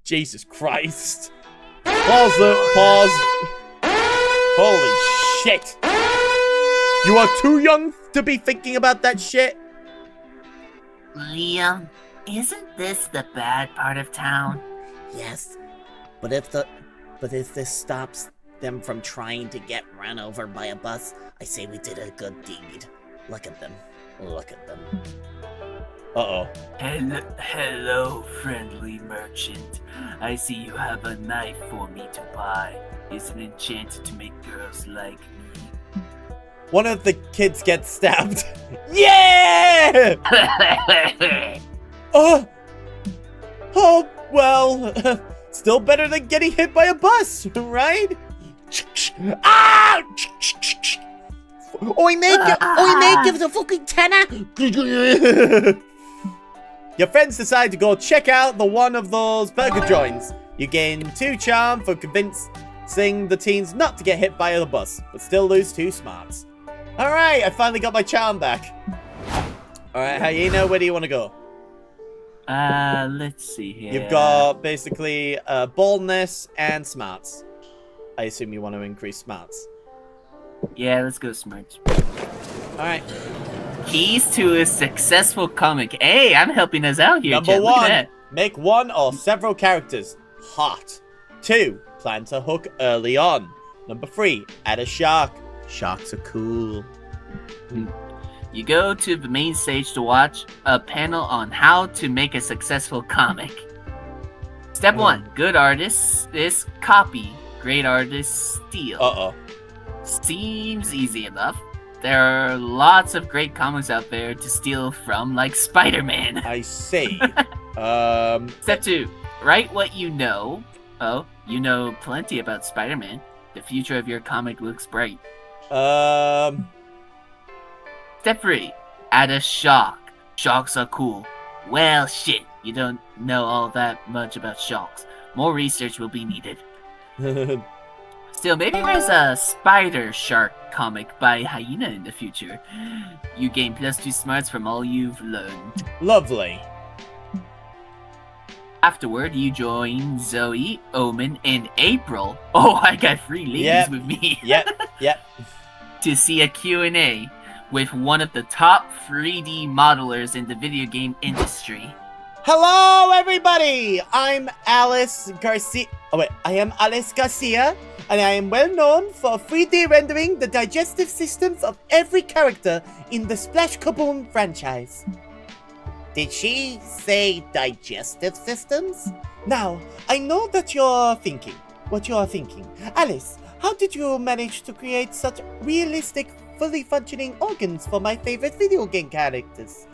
Jesus Christ. Pause. Holy shit. You are too young to be thinking about that shit. Liam, isn't this the bad part of town? Yes, but if this stops them from trying to get run over by a bus, I say we did a good deed. Look at them. Look at them. Uh-oh. Hello, friendly merchant. I see you have a knife for me to buy. Is it enchanted to make girls like me? One of the kids gets stabbed. Yeah! Oh, well, still better than getting hit by a bus, right? Ah! Oi, mate, give us a fucking tenner. Your friends decide to go check out the one of those burger joints. You gain 2 charm for convincing the teens not to get hit by the bus, but still lose 2 smarts. Alright, I finally got my charm back. Alright, Hyena, where do you want to go? Let's see here. You've got basically boldness and smarts. I assume you want to increase smarts. Yeah, let's go smarts. Alright. Keys to a successful comic. Hey, I'm helping us out here, Number Chap. Look at 1, that. make 1 or several characters hot. 2, plan to hook early on. Number 3, add a shark. Sharks are cool. You go to the main stage to watch a panel on how to make a successful comic. Step 1, good artists copy, great artists steal. Uh-oh. Seems easy enough. There are lots of great comics out there to steal from, like Spider-Man. I see. Step 2, write what you know. Oh, you know plenty about Spider-Man. The future of your comic looks bright. Step 3, add a shock. Sharks are cool. Well, shit, you don't know all that much about sharks. More research will be needed. Still, maybe there's a spider shark comic by Hyena in the future. You gain +2 smarts from all you've learned. Lovely. Afterward, you join Zoe, Omen, and April. Oh, I got 3 ladies with me. Yep. To see a Q&A with one of the top 3D modelers in the video game industry. Hello, everybody! I'm Alice Garcia. I am Alice Garcia, and I am well known for 3D rendering the digestive systems of every character in the Splash Kaboom franchise. Did she say digestive systems? Now, I know that you're thinking what you are thinking. Alice, how did you manage to create such realistic, fully functioning organs for my favorite video game characters?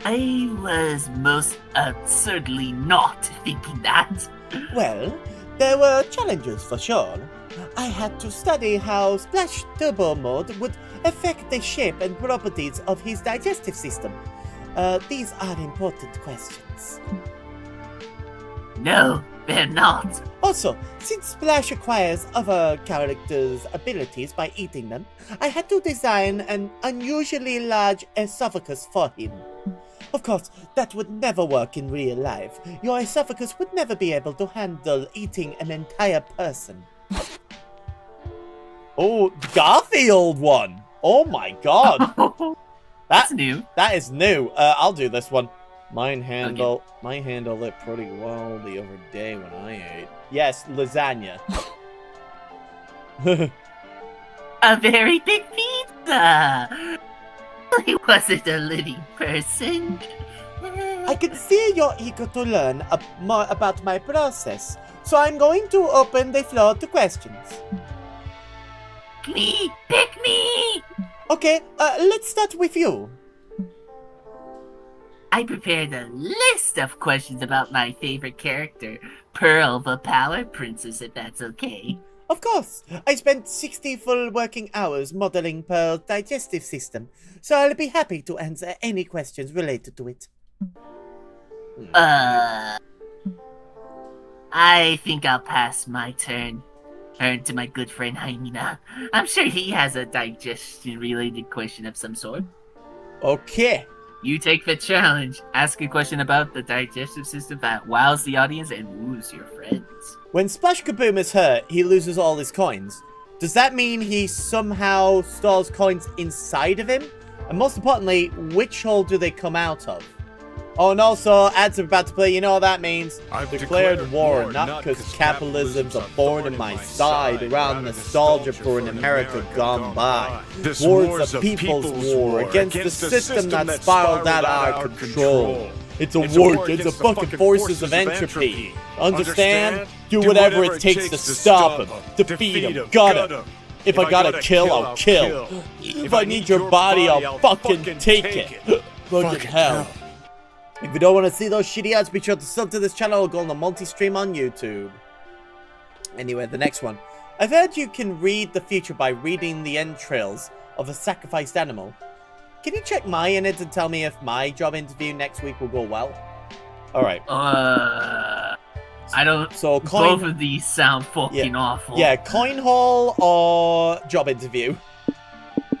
I was most absurdly not thinking that. Well, there were challenges for sure. I had to study how Splash Turbo Mode would affect the shape and properties of his digestive system. These are important questions. No, they're not. Also, since Splash acquires other characters' abilities by eating them, I had to design an unusually large esophagus for him. Of course, that would never work in real life. Your esophagus would never be able to handle eating an entire person. Oh, Garfield one! Oh my god! That's new. That is new. I'll do this one. Mine handled it pretty well the other day when I ate. Yes, lasagna. A very big pizza! Was it a living person? I can see you're eager to learn more about my process, so I'm going to open the floor to questions. Me! Pick me! Okay, let's start with you. I prepared a list of questions about my favorite character, Pearl the Power Princess, if that's okay. Of course. I spent 60 full working hours modeling Pearl's digestive system, so I'll be happy to answer any questions related to it. I think I'll pass my turn to my good friend Hyena. I'm sure he has a digestion-related question of some sort. Okay. You take the challenge. Ask a question about the digestive system that wows the audience and woos your friends. When Splash Kaboom is hurt, he loses all his coins. Does that mean he somehow stores coins inside of him? And most importantly, which hole do they come out of? Oh, and also, ads are about to play, you know what that means. I've declared war, not because capitalism's a thorn in my side, around nostalgia for an America gone by. War's a people's war against the system that spiraled out our control. It's a war against the fucking forces of entropy. Understand? Do whatever it takes to stop him, defeat him, gut him. If I gotta kill, I'll kill. If I need your body, I'll fucking take it. Fucking hell. If you don't want to see those shitty ads, be sure to sub to this channel or go on the multi-stream on YouTube. Anyway, the next one. I've heard you can read the future by reading the entrails of a sacrificed animal. Can you check my innards and tell me if my job interview next week will go well? Alright. I don't... So, both of these sound fucking awful. Yeah, coin haul or job interview?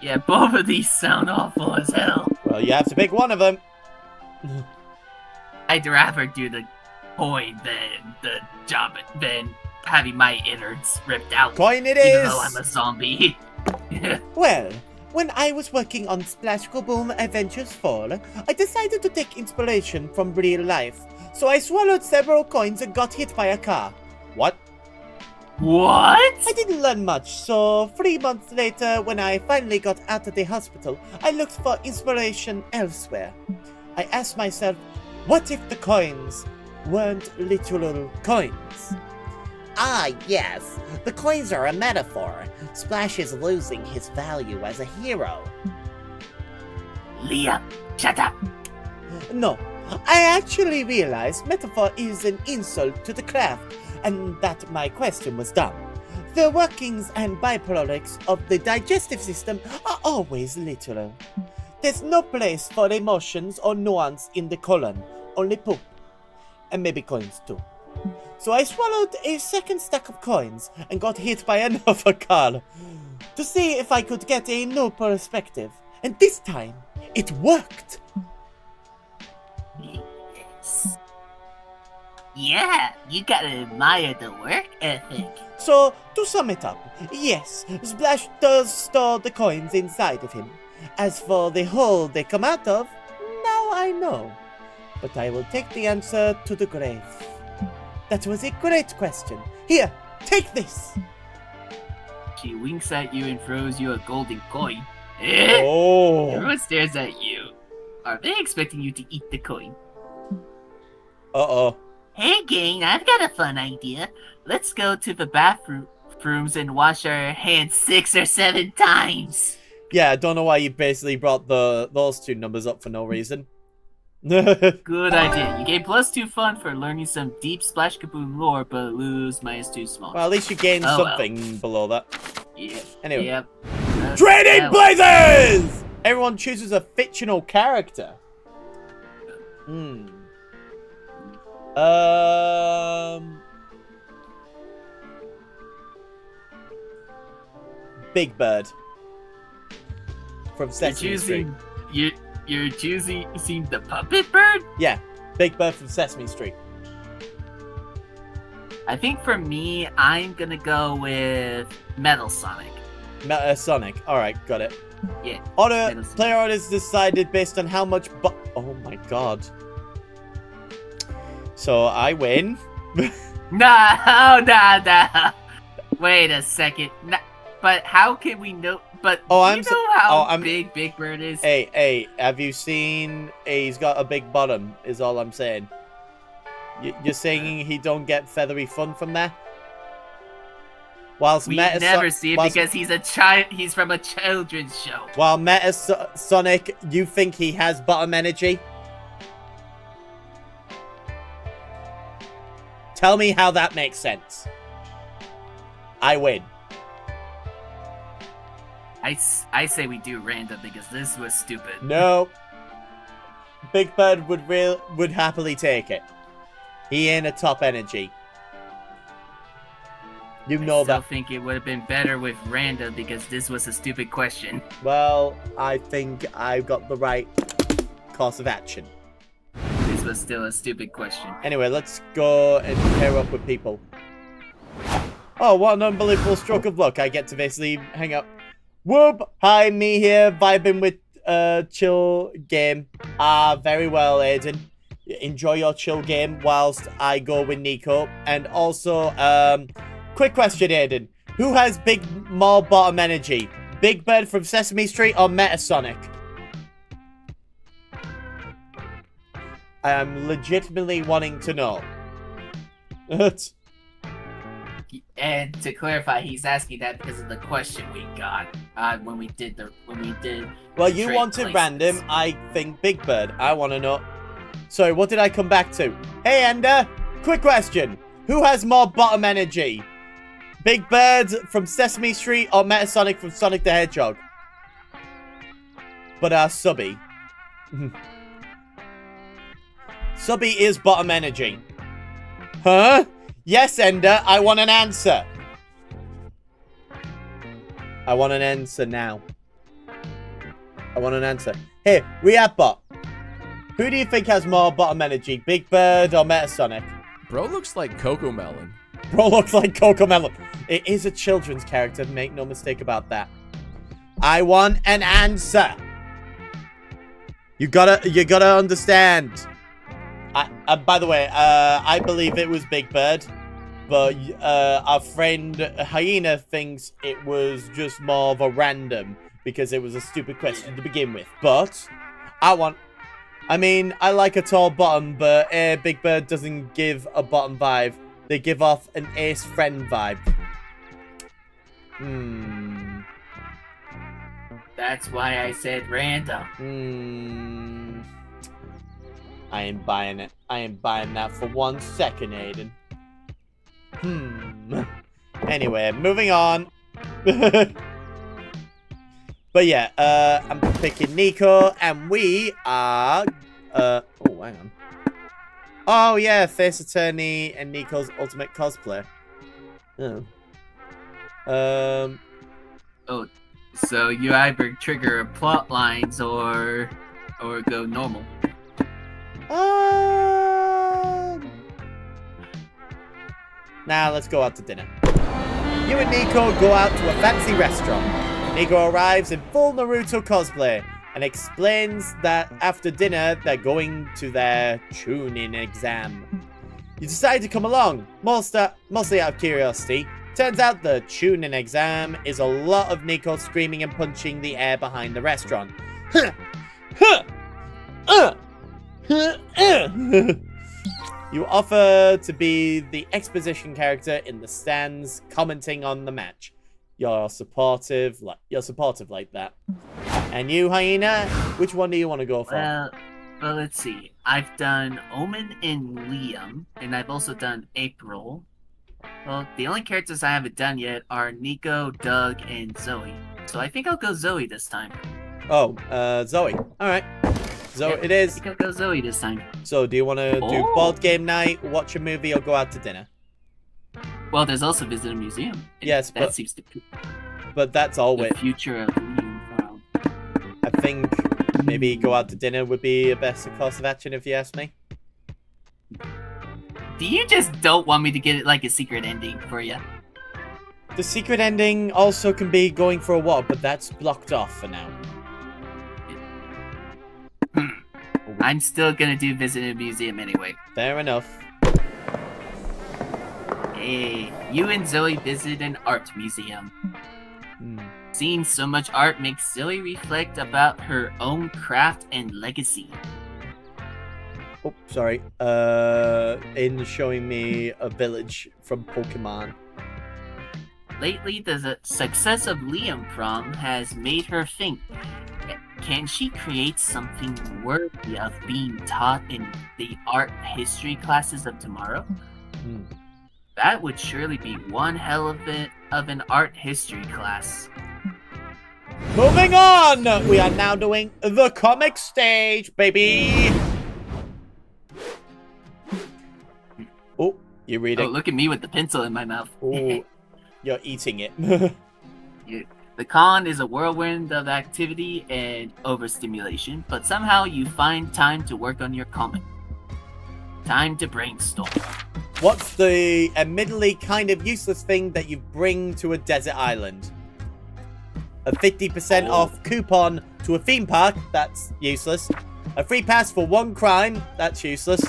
Yeah, both of these sound awful as hell. Well, you have to pick one of them. I'd rather do the coin than the job, than having my innards ripped out. Coin it even is! though I'm a zombie. Well, when I was working on Splash Kaboom Adventures 4, I decided to take inspiration from real life. So I swallowed several coins and got hit by a car. What? What? I didn't learn much, so 3 months later, when I finally got out of the hospital, I looked for inspiration elsewhere. I asked myself, what if the coins weren't literal coins? Ah, yes. The coins are a metaphor. Splash is losing his value as a hero. Liam, shut up. No, I actually realized metaphor is an insult to the craft, and that my question was dumb. The workings and byproducts of the digestive system are always literal. There's no place for emotions or nuance in the colon, only poop. And maybe coins too. So I swallowed a second stack of coins and got hit by another car to see if I could get a new perspective. And this time, it worked! Yes. Yeah, you gotta admire the work ethic. So, to sum it up, yes, Splash does store the coins inside of him. As for the hole they come out of, now I know. But I will take the answer to the grave. That was a great question. Here, take this! She winks at you and throws you a golden coin. Oh! Everyone stares at you. Are they expecting you to eat the coin? Uh-oh. Hey gang, I've got a fun idea. Let's go to the bathrooms and wash our hands 6 or 7 times. Yeah, I don't know why you basically brought those two numbers up for no reason. Good idea. You gain +2 fun for learning some deep Splash Kaboom lore, but lose -2 small. Well, at least you gained something below that. Yeah. Anyway. Yep. Trading Places! Everyone chooses a fictional character. Big Bird. From Sesame Street. You're choosing the puppet bird? Yeah, Big Bird from Sesame Street. I think for me, I'm gonna go with Metal Sonic. Sonic. Alright, got it. Yeah. Player orders decided based on how much oh my god. So I win. No. Wait a second. No, but how can we know? But do you know how big Big Bird is? Hey, have you seen? He's got a big bottom. Is all I'm saying. You're saying he don't get feathery fun from there? Whilst we never see it because he's a child. He's from a children's show. While Sonic, you think he has bottom energy? Tell me how that makes sense. I win. I say we do random because this was stupid. No. Big Bird would happily take it. He ain't a top energy. You know I still that. think it would have been better with random because this was a stupid question. Well, I think I've got the right course of action. This was still a stupid question. Anyway, let's go and pair up with people. Oh, what an unbelievable stroke of luck. I get to basically hang up. Whoop! Hi, me here, vibing with chill game. Very well, Aiden. Enjoy your chill game whilst I go with Nico. And also, quick question, Aiden. Who has more bottom energy? Big Bird from Sesame Street or Metasonic? I am legitimately wanting to know. And to clarify, he's asking that because of the question we got when we did. Well, you trade wanted places. random. I think Big Bird. I want to know. Sorry, what did I come back to? Hey, Ender. Quick question. Who has more bottom energy? Big Bird from Sesame Street or Metasonic from Sonic the Hedgehog? But Subby. Subby is bottom energy. Huh? Yes, Ender. I want an answer. I want an answer now. I want an answer. Hey, Rehabot. Who do you think has more bottom energy? Big Bird or Metasonic? Bro looks like Coco Melon. Bro looks like Coco Melon. It is a children's character. Make no mistake about that. I want an answer. You gotta understand. By the way, I believe it was Big Bird, but our friend Hyena thinks it was just more of a random because it was a stupid question to begin with. But I like a tall bottom, but Big Bird doesn't give a bottom vibe. They give off an ace friend vibe. That's why I said random. I ain't buying it. I ain't buying that for 1 second, Aiden. Anyway, moving on. But yeah, I'm picking Nico, and we are... oh, hang on. Oh, yeah, Face Attorney and Nico's ultimate cosplay. Oh. Oh, so you either trigger plot lines or go normal. Now let's go out to dinner. You and Nico go out to a fancy restaurant. Nico arrives in full Naruto cosplay and explains that after dinner they're going to their tuning exam. You decide to come along, mostly out of curiosity. Turns out the tuning exam is a lot of Nico screaming and punching the air behind the restaurant. You offer to be the exposition character in the stands, commenting on the match. You're supportive like that. And you, Hyena, which one do you want to go for? Well, let's see. I've done Omen and Liam, and I've also done April. Well, the only characters I haven't done yet are Nico, Doug, and Zoe. So I think I'll go Zoe this time. Oh, Zoe. Alright. Zoe it is. I think I'll go Zoe this time. So, do you want to do board game night, watch a movie, or go out to dinner? Well, there's also visit a museum. Yes, that seems to be but that's all the with. future of Liam World. I think maybe go out to dinner would be a better course of action if you ask me. Do you just don't want me to get it like a secret ending for you? The secret ending also can be going for a walk, but that's blocked off for now. I'm still gonna do visit a museum anyway. Fair enough. Hey, you and Zoe visit an art museum. Seeing so much art makes Zoe reflect about her own craft and legacy. Oh, sorry. In showing me a village from Pokemon. Lately, the success of Liam Prom has made her think, can she create something worthy of being taught in the art history classes of tomorrow? That would surely be one hell of an art history class. Moving on! We are now doing the comic stage, baby! Oh, you're reading. Oh, look at me with the pencil in my mouth. Oh, you're eating it. The con is a whirlwind of activity and overstimulation, but somehow you find time to work on your comic. Time to brainstorm. What's the admittedly kind of useless thing that you bring to a desert island? A 50% off coupon to a theme park? That's useless. A free pass for one crime? That's useless.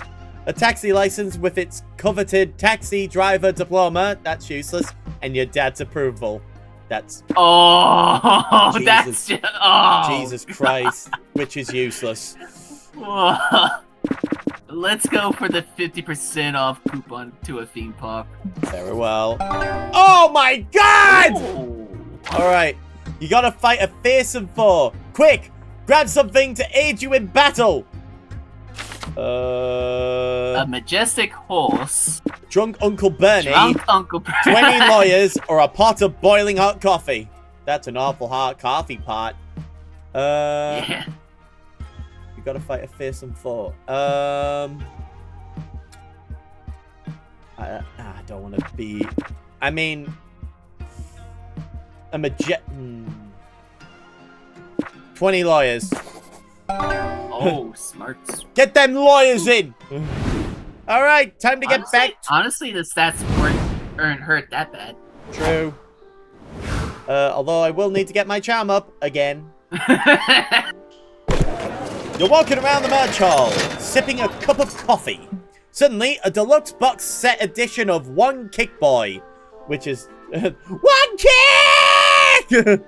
A taxi license with its coveted taxi driver diploma? That's useless. And your dad's approval? That's... Oh, Jesus. that's just... Oh. Jesus Christ. Which is useless. Let's go for the 50% off coupon to a theme park. Very well. Oh my God! Oh. Alright. You gotta fight a fearsome foe. Quick! Grab something to aid you in battle! A majestic horse. Drunk Uncle Bernie. Drunk Uncle Bernie. 20 lawyers or a pot of boiling hot coffee. That's an awful hot coffee pot. Yeah. You gotta fight a fearsome foe. I don't want to be... I mean... a 20 lawyers. Oh, smarts. Get them lawyers in! Alright, time to get back. Honestly, the stats aren't hurt that bad. True. Although I will need to get my charm up again. You're walking around the merch hall, sipping a cup of coffee. Suddenly, a deluxe box set edition of One Kick Boy, which is... One Kick!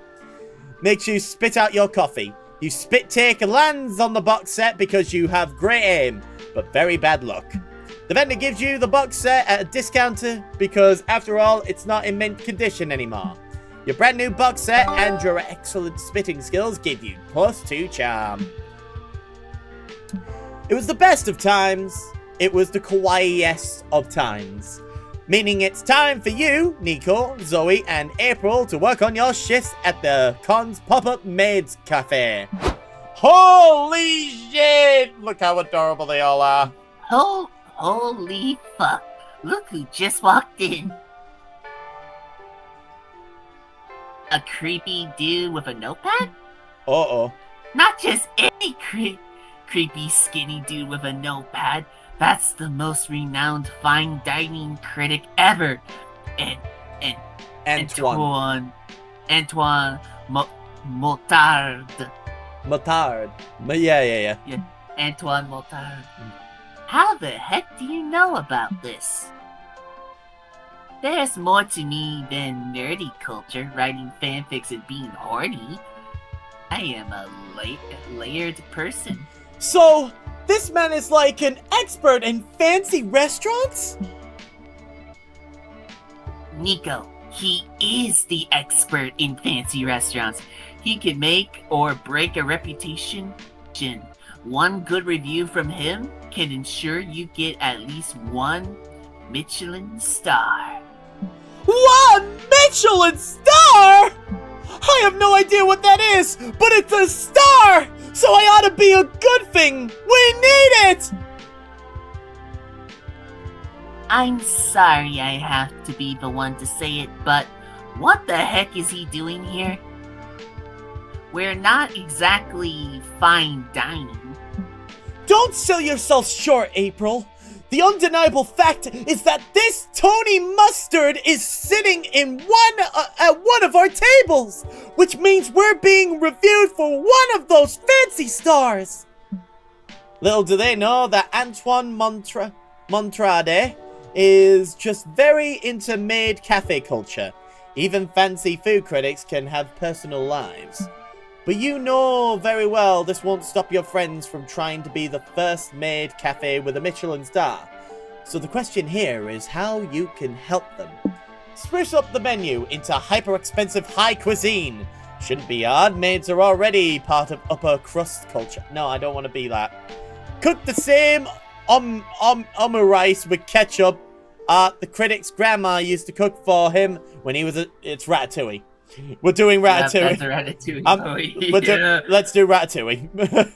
Makes you spit out your coffee. You spit take lands on the box set because you have great aim, but very bad luck. The vendor gives you the box set at a discounter because, after all, it's not in mint condition anymore. Your brand new box set and your excellent spitting skills give you +2 charm. It was the best of times. It was the kawaiiest of times. Meaning it's time for you, Nico, Zoe, and April to work on your shifts at the Con's Pop-Up Maids Cafe. Holy shit! Look how adorable they all are. Holy fuck. Look who just walked in. A creepy dude with a notepad? Uh-oh. Not just any creepy skinny dude with a notepad. That's the most renowned fine dining critic ever. Antoine Motard. Motard. Yeah. Yeah, Antoine Motard. How the heck do you know about this? There's more to me than nerdy culture, writing fanfics and being horny. I am a layered person. So, this man is like an expert in fancy restaurants? Nico, he is the expert in fancy restaurants. He can make or break a reputation. One good review from him can ensure you get at least 1 Michelin star. 1 Michelin star?! I have no idea what that is, but it's a star! So I ought to be a good thing! We need it! I'm sorry I have to be the one to say it, but what the heck is he doing here? We're not exactly fine dining. Don't sell yourself short, April. The undeniable fact is that this Tony Mustard is sitting in at one of our tables, which means we're being reviewed for one of those fancy stars. Little do they know that Antoine Montrade is just very into maid cafe culture. Even fancy food critics can have personal lives. But you know very well this won't stop your friends from trying to be the first maid cafe with a Michelin star. So the question here is how you can help them. Spruce up the menu into hyper-expensive high cuisine. Shouldn't be hard, maids are already part of upper crust culture. No, I don't want to be that. Cook the same rice with ketchup the critic's grandma used to cook for him when he was it's Ratatouille. We're doing Ratatouille. Yeah, that's Ratatouille. Let's do Ratatouille.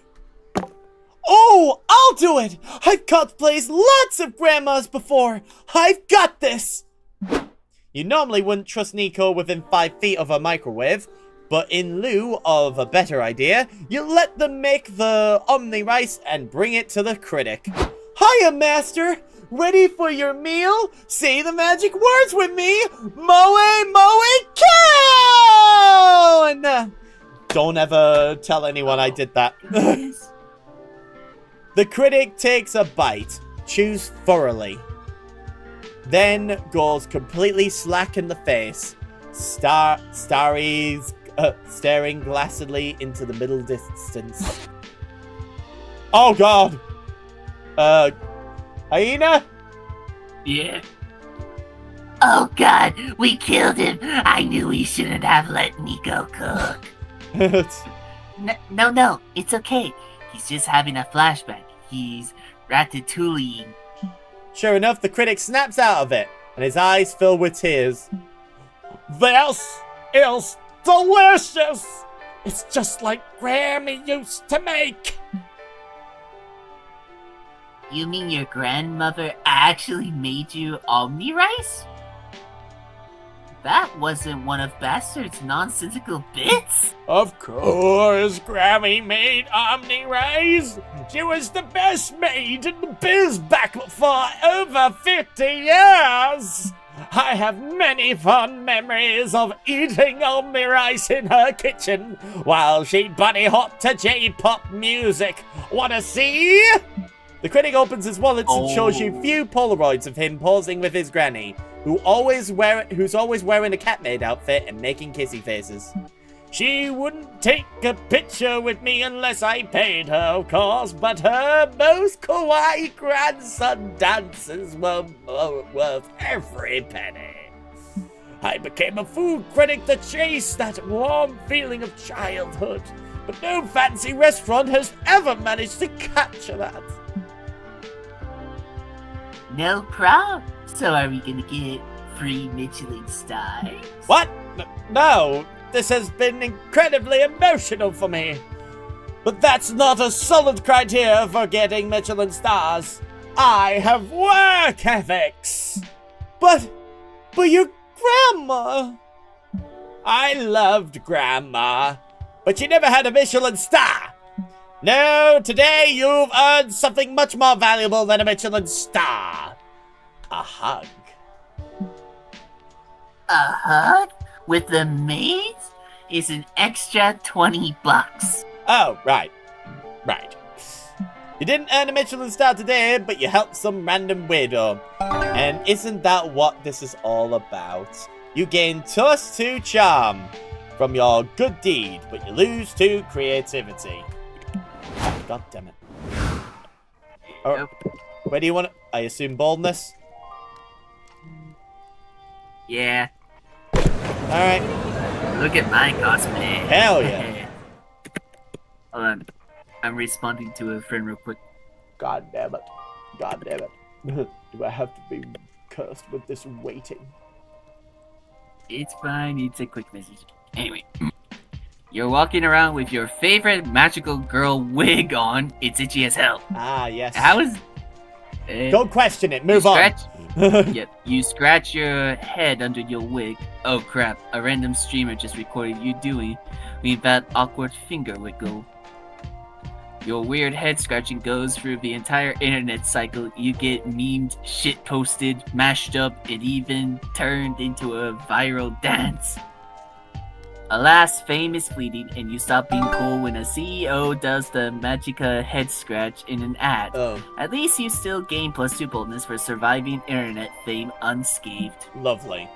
Oh, I'll do it! I've cosplayed lots of grandmas before! I've got this! You normally wouldn't trust Nico within 5 feet of a microwave, but in lieu of a better idea, you let them make the omni rice and bring it to the critic. Hiya, master! Ready for your meal? Say the magic words with me! Moe, moe, cow! And don't ever tell anyone I did that. The critic takes a bite, chews thoroughly, then goes completely slack in the face, staring glacidly into the middle distance. Oh god! Hyena? Yeah. Oh god, we killed him. I knew we shouldn't have let Nico cook. No, it's okay. He's just having a flashback. He's ratatouilleing. Sure enough, the critic snaps out of it, and his eyes fill with tears. This is delicious! It's just like Grammy used to make. You mean your grandmother actually made you omni rice? That wasn't one of Bastard's nonsensical bits. Of course, Grammy made Omni Rice. She was the best maid in the biz back for over 50 years. I have many fond memories of eating Omni Rice in her kitchen while she bunny hopped to J-pop music. Wanna see? The critic opens his wallet and shows you few Polaroids of him posing with his granny, who's always wearing a cat maid outfit and making kissy faces. She wouldn't take a picture with me unless I paid her, of course, but her most kawaii grandson dances were worth every penny. I became a food critic to chase that warm feeling of childhood, but no fancy restaurant has ever managed to capture that. No problem. So are we gonna get free Michelin stars? What? No, this has been incredibly emotional for me. But that's not a solid criteria for getting Michelin stars. I have work ethics. But your grandma. I loved grandma, but she never had a Michelin star. No, today you've earned something much more valuable than a Michelin star. A hug. A hug? With the maid? Is an extra $20. Oh, right. You didn't earn a Michelin star today, but you helped some random weirdo. And isn't that what this is all about? You gain +2 charm from your good deed, but you lose 2 creativity. God damn it. Oh, where do you want to... I assume boldness? Yeah. Alright. Look at my cosplay. Hell yeah. Hold on. I'm responding to a friend real quick. God damn it. Do I have to be cursed with this waiting? It's fine. It's a quick message. Anyway. You're walking around with your favorite magical girl wig on. It's itchy as hell. Ah, yes. How is... Don't question it. Move on. Yep. You scratch your head under your wig. Oh crap. A random streamer just recorded you doing that awkward finger wiggle. Your weird head scratching goes through the entire internet cycle. You get memed, shit posted, mashed up, and even turned into a viral dance. Alas, fame is fleeting, and you stop being cool when a CEO does the Magica head scratch in an ad. Oh. At least you still gain +2 boldness for surviving internet fame unscathed. Lovely.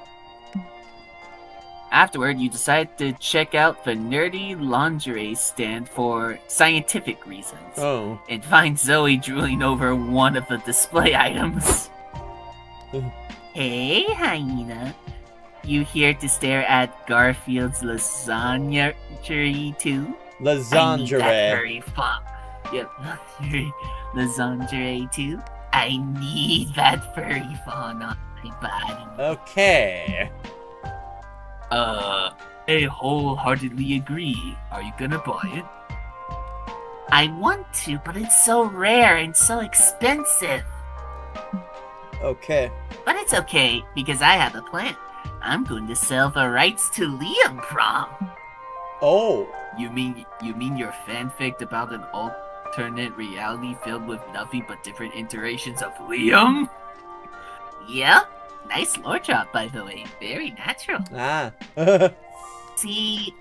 Afterward, you decide to check out the nerdy lingerie stand for scientific reasons. Oh. And find Zoe drooling over one of the display items. Hey, hyena. You here to stare at Garfield's lasagna too? I need that Lasagna. very fun. Yep, lasagna too. I need that furry fawn on my body. Okay. I wholeheartedly agree. Are you gonna buy it? I want to, but it's so rare and so expensive. Okay. But it's okay, because I have a plan. I'm going to sell the rights to Liam Prom. Oh. You mean your fanfic about an alternate reality filled with nothing but different iterations of Liam? Yep. Nice lore drop, by the way. Very natural. Ah. See,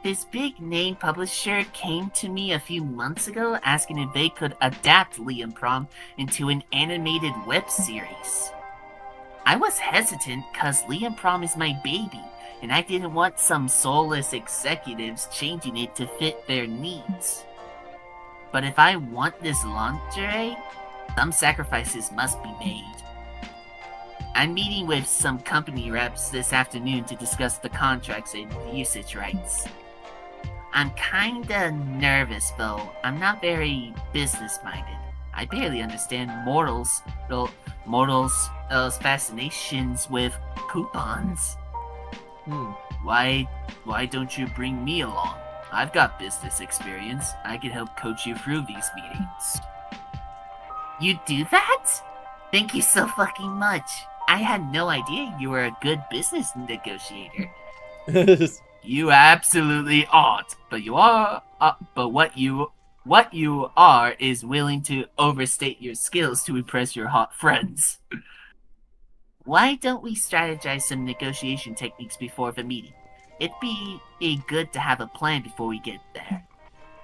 this big name publisher came to me a few months ago asking if they could adapt Liam Prom into an animated web series. I was hesitant because Liam Prom is my baby, and I didn't want some soulless executives changing it to fit their needs. But if I want this lingerie, some sacrifices must be made. I'm meeting with some company reps this afternoon to discuss the contracts and usage rights. I'm kinda nervous though. I'm not very business-minded. I barely understand mortals' fascinations with coupons. Why don't you bring me along? I've got business experience. I can help coach you through these meetings. You do that? Thank you so fucking much. I had no idea you were a good business negotiator. You absolutely aren't, but you are. But what you are is willing to overstate your skills to impress your hot friends. Why don't we strategize some negotiation techniques before the meeting? It'd be good to have a plan before we get there.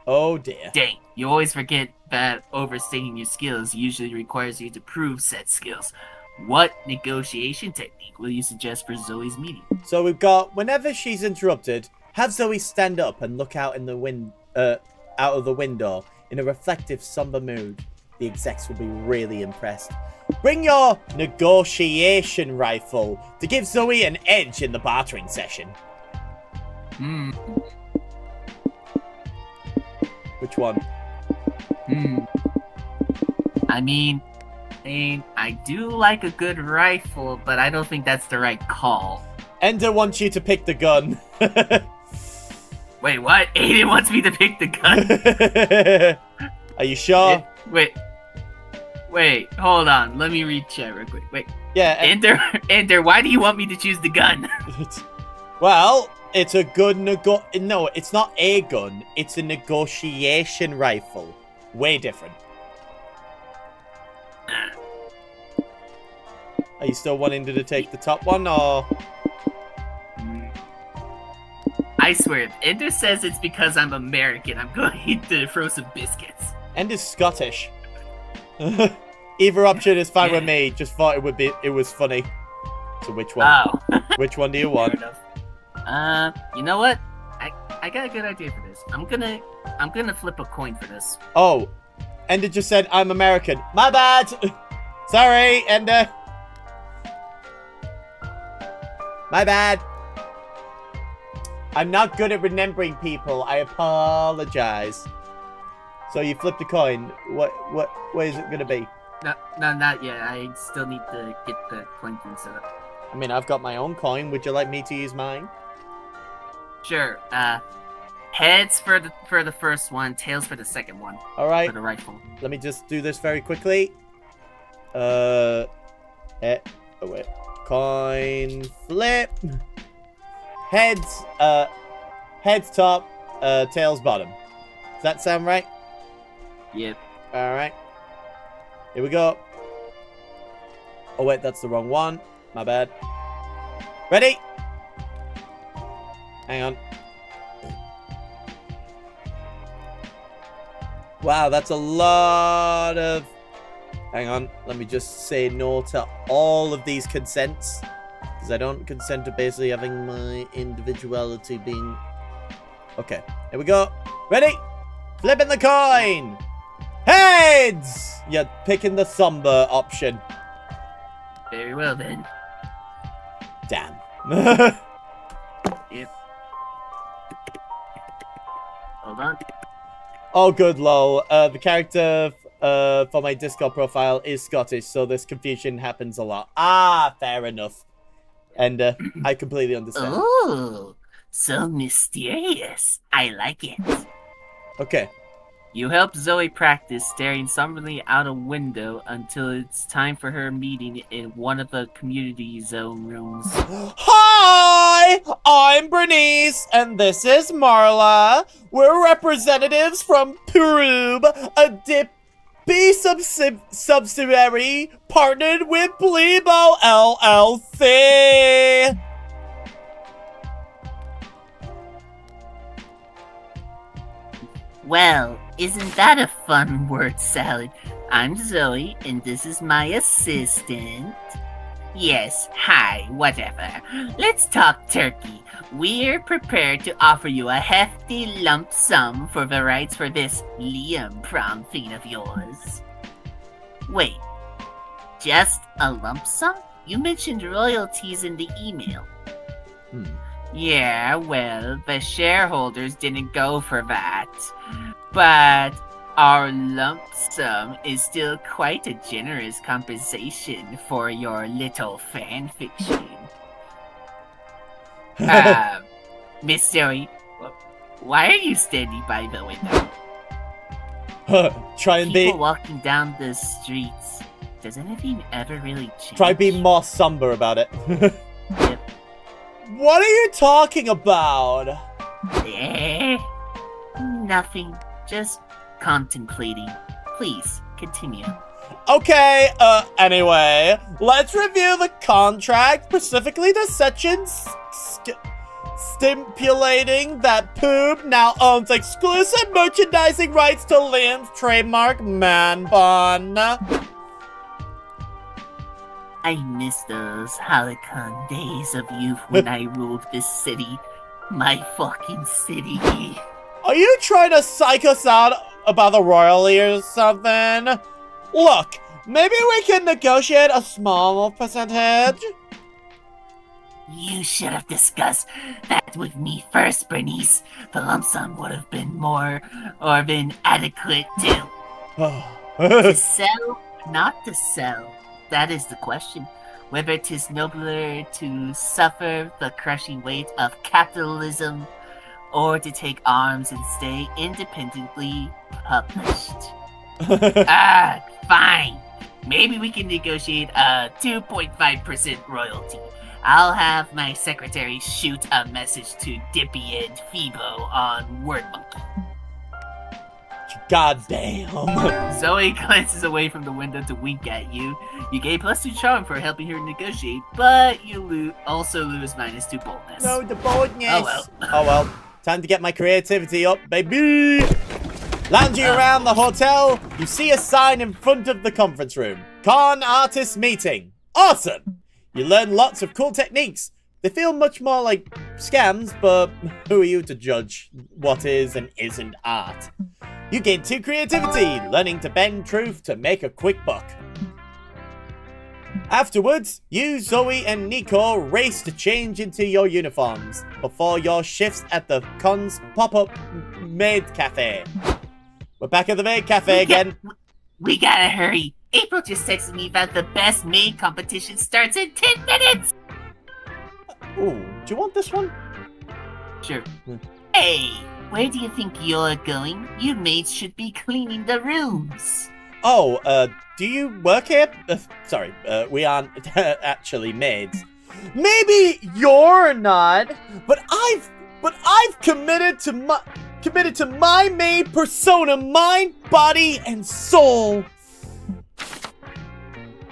Oh dear. Dang, you always forget that overstating your skills usually requires you to prove said skills. What negotiation technique will you suggest for Zoe's meeting? So we've got, whenever she's interrupted, have Zoe stand up and look out in the out of the window in a reflective, somber mood. The execs will be really impressed. Bring your negotiation rifle to give Zoe an edge in the bartering session. Which one? I mean, I do like a good rifle, but I don't think that's the right call. Ender wants you to pick the gun. Wait, what? Aiden wants me to pick the gun? Are you sure? Wait, hold on. Let me read chat real quick. Wait. Yeah. Ender, why do you want me to choose the gun? Well, it's a good No, it's not a gun. It's a negotiation rifle. Way different. Are you still wanting to take the top one, or...? I swear, if Ender says it's because I'm American, I'm going to throw some biscuits. Ender's Scottish. Either option is fine with me. Just thought it was funny. So which one? Oh. Which one do you want? Fair enough. You know what? I got a good idea for this. I'm gonna flip a coin for this. Oh, Ender just said I'm American. My bad. Sorry, Ender. My bad. I'm not good at remembering people. I apologize. So you flipped a coin. What is it gonna be? No, not yet. I still need to get the coin thing set up. I mean, I've got my own coin. Would you like me to use mine? Sure. Heads for the first one, tails for the second one. All right. For the rifle. Let me just do this very quickly. Oh wait. Coin flip. Heads top, tails bottom. Does that sound right? Yep. All right. Here we go. Oh wait, that's the wrong one. My bad. Ready? Hang on. Wow, that's a lot of... Hang on. Let me just say no to all of these consents. Because I don't consent to basically having my individuality being... Okay. Here we go. Ready? Flipping the coin. Heads! You're picking the somber option. Very well then. Damn. Yep. Hold on. Oh, good lol. The character for my Discord profile is Scottish, so this confusion happens a lot. Ah, fair enough. And I completely understand. Oh, so mysterious. I like it. Okay. You help Zoe practice staring somberly out a window until it's time for her meeting in one of the community zone rooms. Hi, I'm Bernice, and this is Marla. We're representatives from Perub, a B subsidiary partnered with Plebo LLC. Well, isn't that a fun word salad? I'm Zoe, and this is my assistant. Yes, hi, whatever. Let's talk turkey. We're prepared to offer you a hefty lump sum for the rights for this Liam prom thing of yours. Wait, just a lump sum? You mentioned royalties in the email. Yeah, well, the shareholders didn't go for that. But our lump sum is still quite a generous compensation for your little fan fiction. Miss Zoe, why are you standing by the window? Try and People be walking down the streets. Does anything ever really change? try being more somber about it. Yep. What are you talking about? Nothing. Just contemplating. Please, continue. Okay, anyway, let's review the contract, specifically the sections stipulating that Poob now owns exclusive merchandising rights to Liam's trademark man bun. I miss those Halicon days of youth when I ruled this city. My fucking city. Are you trying to psych us out about the royalty or something? Look, maybe we can negotiate a small percentage? You should have discussed that with me first, Bernice. The lump sum would have been more, or been adequate to sell, not to sell. That is the question. Whether 'tis nobler to suffer the crushing weight of capitalism, or to take arms and stay independently published. Fine. Maybe we can negotiate a 2.5% royalty. I'll have my secretary shoot a message to Dippy and Phoebo on WordMonkey. God damn. Zoe glances away from the window to wink at you. You gain +2 charm for helping her negotiate, but you also lose -2 boldness. No, the boldness. Oh well. Oh well. Time to get my creativity up, baby. Lounging around the hotel, you see a sign in front of the conference room. Con artist meeting. Awesome. You learn lots of cool techniques. They feel much more like scams, but who are you to judge what is and isn't art? You gain 2 creativity, learning to bend truth to make a quick buck. Afterwards, you, Zoe, and Nico race to change into your uniforms before your shifts at the con's pop-up maid cafe. We're back at the maid cafe again. We gotta hurry. April just texted me that the best maid competition starts in 10 minutes! Ooh, do you want this one? Sure. Hey, where do you think you're going? You maids should be cleaning the rooms. Oh, do you work here? Sorry, we aren't actually maids. Maybe you're not, but I've committed to my maid persona, mind, body, and soul.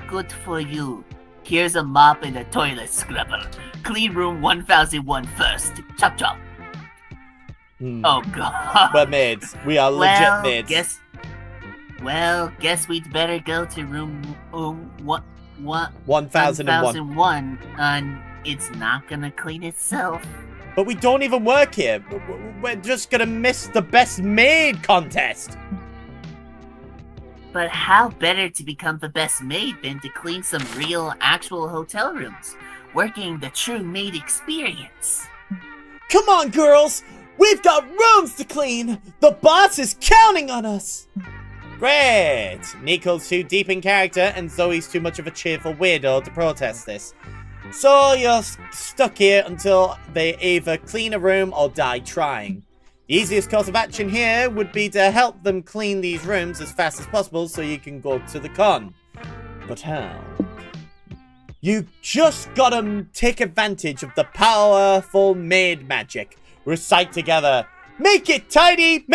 Good for you. Here's a mop and a toilet scrubber. Clean room 1001 first. Chop chop. Oh god. We're maids. We are legit maids. Guess we'd better go to room 1001. And it's not gonna clean itself. But we don't even work here. We're just gonna miss the best maid contest. But how better to become the best maid than to clean some real, actual hotel rooms? Working the true maid experience. Come on, girls! We've got rooms to clean! The boss is counting on us! Great! Nico's too deep in character, and Zoe's too much of a cheerful weirdo to protest this. So you're stuck here until they either clean a room or die trying. The easiest course of action here would be to help them clean these rooms as fast as possible so you can go to the con. But how? You just gotta take advantage of the powerful maid magic. Recite together. Make it tidy,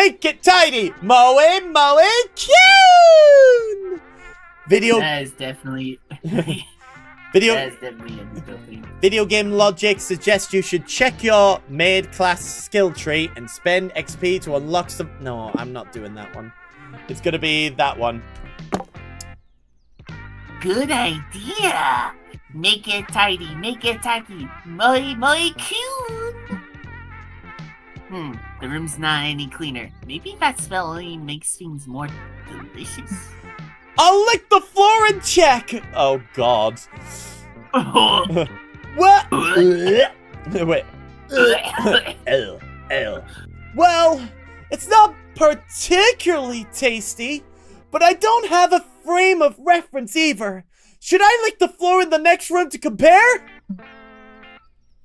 moe, moe, cute! That is definitely... That is definitely a Nico thing. Video game logic suggests you should check your maid class skill tree and spend XP to unlock some... No, I'm not doing that one. It's gonna be that one. Good idea! Make it tidy, moi cute! The room's not any cleaner. Maybe that spell only makes things more delicious? I'll lick the floor and check! Oh, God. What? Wait. Well, it's not particularly tasty, but I don't have a frame of reference either. Should I lick the floor in the next room to compare?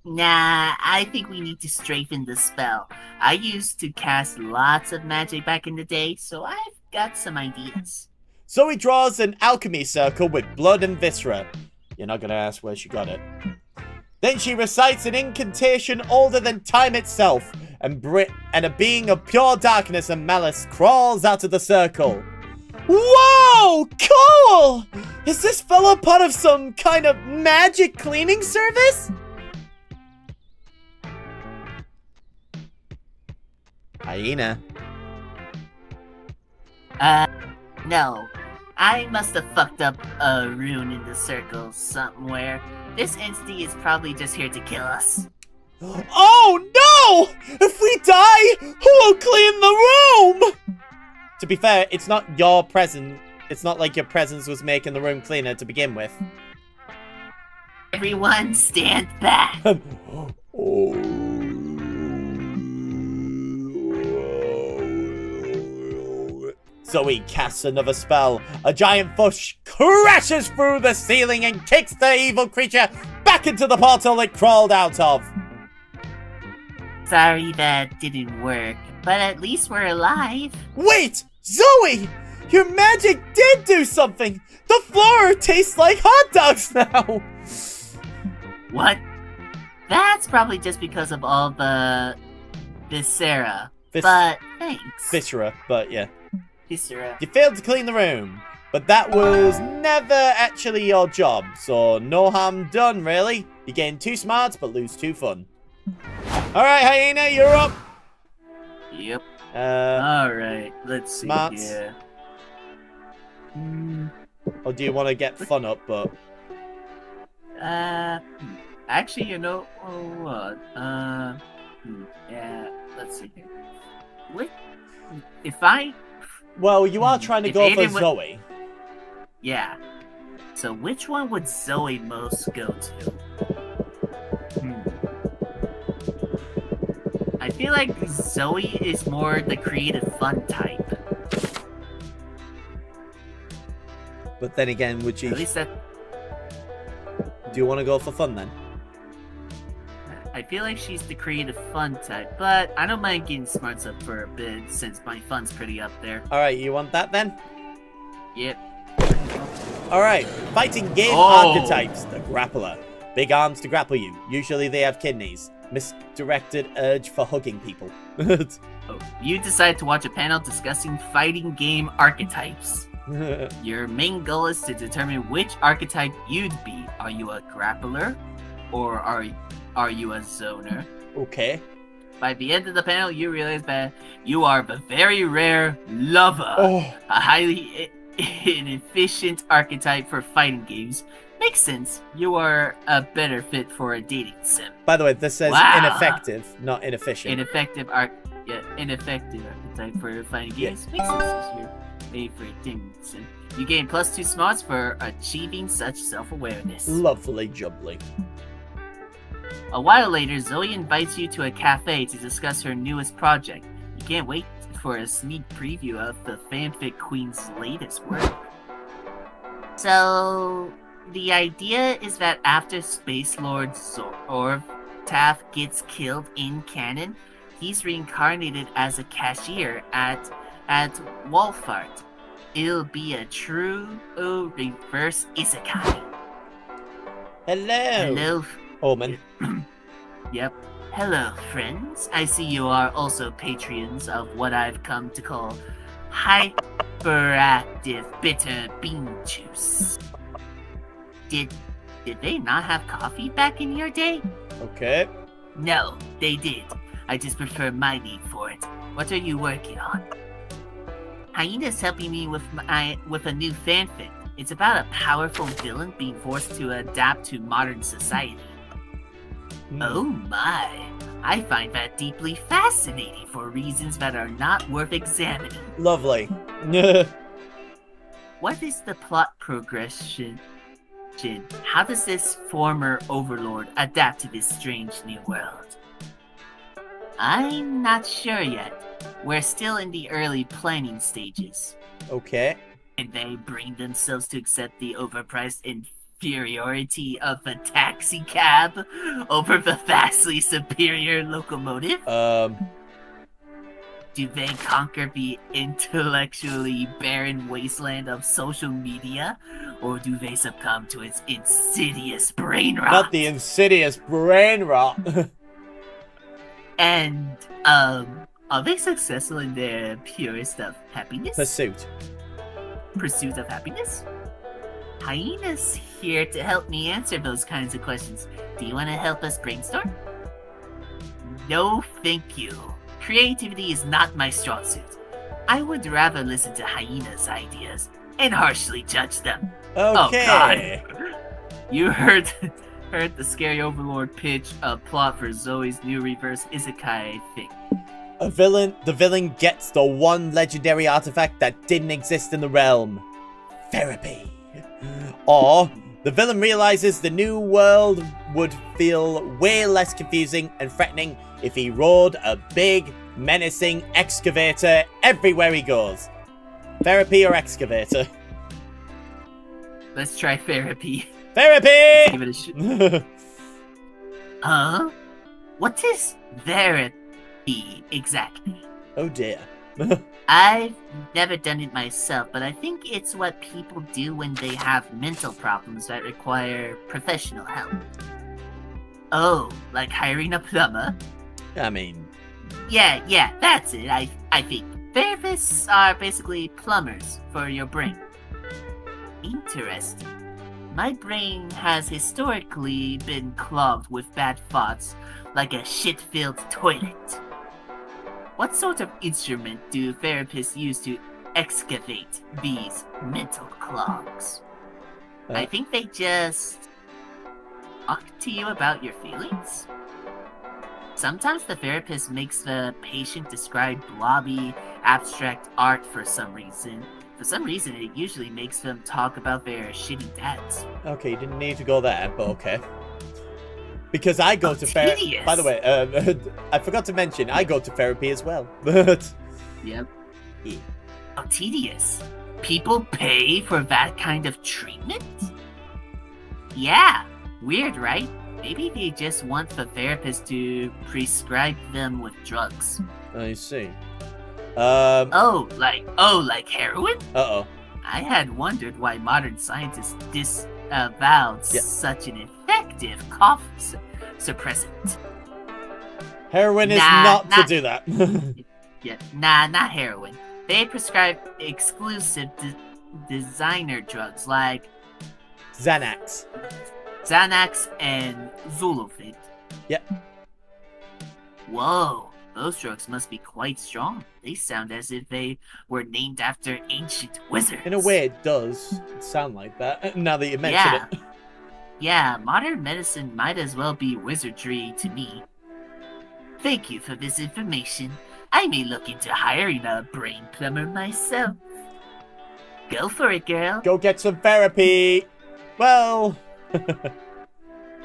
Nah, I think we need to strengthen the spell. I used to cast lots of magic back in the day, so I've got some ideas. Zoe draws an alchemy circle with blood and viscera. You're not gonna ask where she got it. Then she recites an incantation older than time itself, and a being of pure darkness and malice crawls out of the circle. Whoa! Cool! Is this fella part of some kind of magic cleaning service? Hyena. No. I must have fucked up a rune in the circle somewhere. This entity is probably just here to kill us. Oh no! If we die, who will clean the room? To be fair, it's not your presence. It's not like your presence was making the room cleaner to begin with. Everyone stand back! Zoe casts another spell. A giant bush crashes through the ceiling and kicks the evil creature back into the portal it crawled out of. Sorry that didn't work, but at least we're alive. Wait! Zoe! Your magic did do something! The floor tastes like hot dogs now! What? That's probably just because of all the... viscera. But thanks. Viscera, but yeah. Viscera. You failed to clean the room, but that was never actually your job, so no harm done, really. You gain 2 smarts, but lose 2 fun. Alright, Hyena, you're up! Yep. Alright, let's see smarts. here. Or do you want to get fun up, but... Actually, you know, yeah, let's see here. What? If I... Well, you are trying to go for Zoe. Yeah. So which one would Zoe most go to? I feel like Zoe is more the creative fun type. But then again, would you... At least that... Do you want to go for fun then? I feel like she's the creative fun type, but I don't mind getting smarts up for a bit since my fun's pretty up there. Alright, you want that then? Yep. Alright, fighting game archetypes. The grappler. Big arms to grapple you. Usually they have kidneys. Misdirected urge for hugging people. You decide to watch a panel discussing fighting game archetypes. Your main goal is to determine which archetype you'd be. Are you a grappler? Or are you a zoner? Okay. By the end of the panel, you realize that you are the very rare lover. A highly inefficient archetype for fighting games. Makes sense. You are a better fit for a dating sim. By the way, this says ineffective, not inefficient. Ineffective archetype for fighting games. Makes sense. You're made for a dating sim. You gain +2 smarts for achieving such self-awareness. Lovely jubbly. A while later, Zoe invites you to a cafe to discuss her newest project. You can't wait for a sneak preview of the fanfic queen's latest work. So, the idea is that after Space Lord Taft gets killed in canon, he's reincarnated as a cashier at Wolfart. It'll be a true reverse isekai. Hello. Omen. Yep. Hello, friends. I see you are also patrons of what I've come to call hyperactive bitter bean juice. Did they not have coffee back in your day? Okay. No, they did. I just prefer my need for it. What are you working on? Hyena's helping me with a new fanfic. It's about a powerful villain being forced to adapt to modern society. Oh my! I find that deeply fascinating for reasons that are not worth examining. Lovely. What is the plot progression? How does this former overlord adapt to this strange new world? I'm not sure yet. We're still in the early planning stages. Okay. Can they bring themselves to accept the overpriced inferiority of a taxi cab over the vastly superior locomotive? Do they conquer the intellectually barren wasteland of social media? Or do they succumb to its insidious brain rot? Not the insidious brain rot. And, are they successful in their purest of happiness? Pursuit of happiness? Hyena's here to help me answer those kinds of questions. Do you want to help us brainstorm? No, thank you. Creativity is not my strong suit. I would rather listen to Hyena's ideas and harshly judge them. Okay. Oh God! You heard the scary overlord pitch a plot for Zoe's new reverse isekai thing. The villain gets the one legendary artifact that didn't exist in the realm. Therapy. Or, the villain realizes the new world would feel way less confusing and threatening if he rode a big, menacing excavator everywhere he goes. Therapy or excavator? Let's try therapy. Therapy! Let's give it a shot. Huh? What is therapy exactly? Oh dear. I've never done it myself, but I think it's what people do when they have mental problems that require professional help. Oh, like hiring a plumber? I mean... Yeah, that's it, I think. Therapists are basically plumbers for your brain. Interesting. My brain has historically been clogged with bad thoughts, like a shit-filled toilet. What sort of instrument do therapists use to excavate these mental clogs? I think they just talk to you about your feelings. Sometimes the therapist makes the patient describe blobby, abstract art for some reason. For some reason, it usually makes them talk about their shitty dads. Okay, you didn't need to go there, but okay. Because I go to therapy. By the way, I forgot to mention, I go to therapy as well. But Yep. Yeah. How tedious. People pay for that kind of treatment? Yeah, weird, right? Maybe they just want the therapist to prescribe them with drugs. I see. Like heroin? Uh-oh. I had wondered why modern scientists disavowed such an effective cough suppressant. Heroin is not to do that. Not heroin. They prescribe exclusive designer drugs like Xanax and Zulofit. Yep. Whoa, those drugs must be quite strong. They sound as if they were named after ancient wizards. In a way, it does sound like that, now that you mention it. Yeah, modern medicine might as well be wizardry to me. Thank you for this information. I may look into hiring a brain plumber myself. Go for it, girl. Go get some therapy. Well...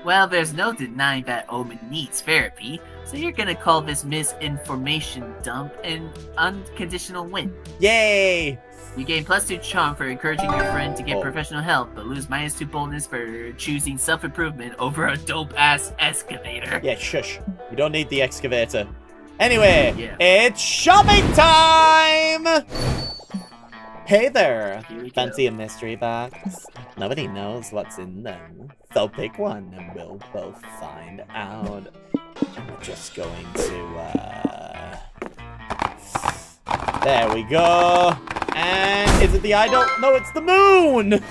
Well, there's no denying that Omen needs therapy. So you're gonna call this misinformation dump an unconditional win. Yay! You gain +2 charm for encouraging your friend to get professional help, but lose -2 boldness for choosing self-improvement over a dope-ass excavator. Yeah, shush. You don't need the excavator. Anyway, Yeah. it's shopping time! Hey there. Here we go. Fancy a mystery box? Nobody knows what's in them. So pick one and we'll both find out. And we're just going to, There we go. And is it the idol? No, it's the moon!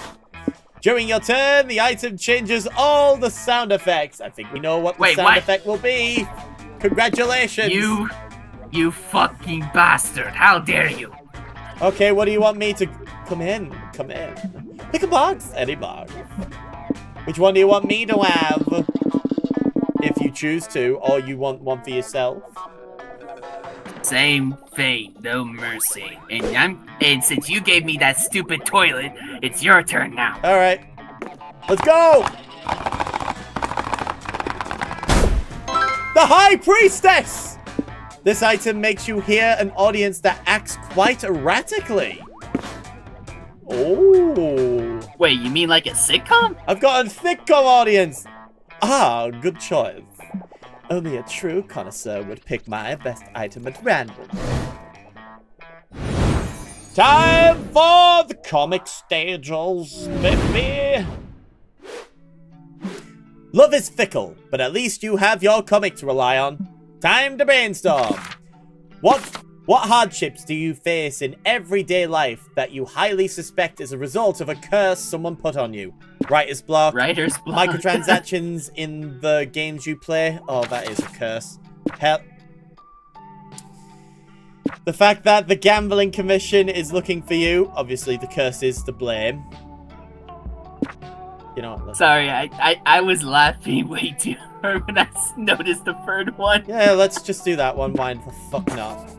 During your turn, the item changes all the sound effects. I think we know what the sound effect will be. Congratulations! You fucking bastard! How dare you! Okay, what do you want me to... Come in. Come in. Pick a box. Any box. Which one do you want me to have? If you choose to, or you want one for yourself. Same fate, no mercy. And since you gave me that stupid toilet, it's your turn now. Alright. Let's go! The High Priestess! This item makes you hear an audience that acts quite erratically. Oh. Wait, you mean like a sitcom? I've got a sitcom audience. Ah, good choice. Only a true connoisseur would pick my best item at random. Time for the comic stages, baby. Love is fickle, but at least you have your comic to rely on. Time to brainstorm. What hardships do you face in everyday life that you highly suspect is a result of a curse someone put on you? Writer's block. Writer's block. Microtransactions in the games you play. Oh, that is a curse. Hell. The fact that the Gambling Commission is looking for you. Obviously, the curse is to blame. You know what? Sorry, I was laughing way too hard when I noticed the third one. Yeah, let's just do that one. Why the fuck not?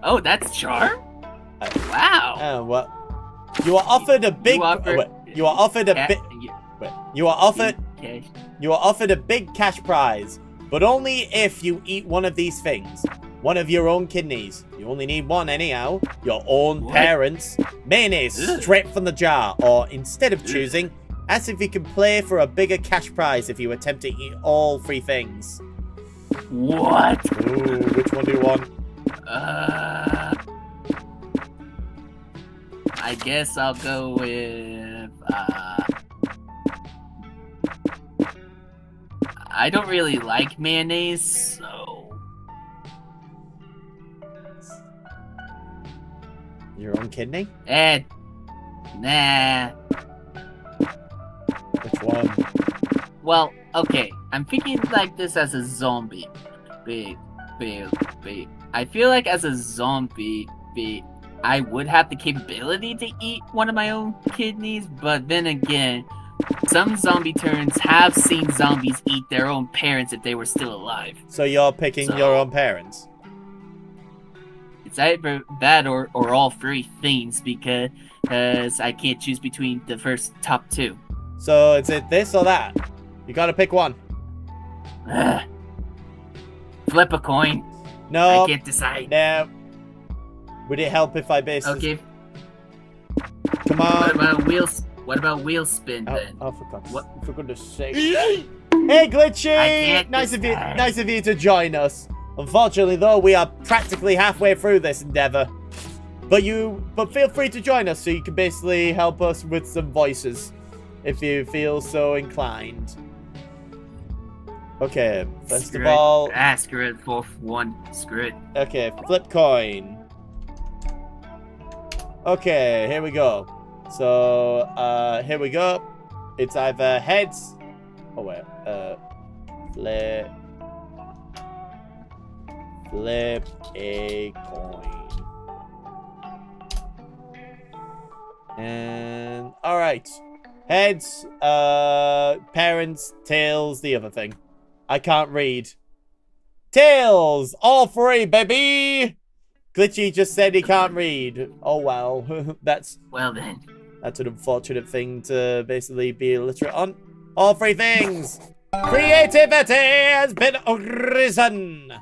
Oh, that's charm? Wow. Oh, what? You are offered a big... You are offered a big... You are offered a big cash prize, but only if you eat one of these things. One of your own kidneys. You only need one anyhow. Your own parents. Mayonnaise straight from the jar. Or instead of choosing, ask if you can play for a bigger cash prize if you attempt to eat all 3 things. What? Ooh, which one do you want? I guess I'll go with, I don't really like mayonnaise, so... Your own kidney? Nah. Which one? Well, okay, I'm thinking like this as a zombie. I feel like as a zombie, I would have the capability to eat one of my own kidneys, but then again, some zombie turns have seen zombies eat their own parents if they were still alive. So you're picking your own parents? It's either that or all 3 things, because I can't choose between the first top 2. So is it this or that? You gotta pick one. Flip a coin. No. I can't decide. No. Would it help if I basically... Okay. Come on. What about wheel spin then? Oh, for goodness sake. Hey, Glitchy! Nice of you to join us. Unfortunately, though, we are practically halfway through this endeavor. But feel free to join us so you can basically help us with some voices, if you feel so inclined. Okay, first of all... Screw it, 4th one. Screw it. Okay, flip coin. Okay, here we go. So, here we go. It's either heads... Oh, wait. Flip a coin. And... Alright. Heads, parents, tails, the other thing. I can't read. Tails! All 3, baby! Glitchy just said he can't read. Oh, well. Well, then. That's an unfortunate thing to basically be illiterate on. All 3 things! Creativity has been risen.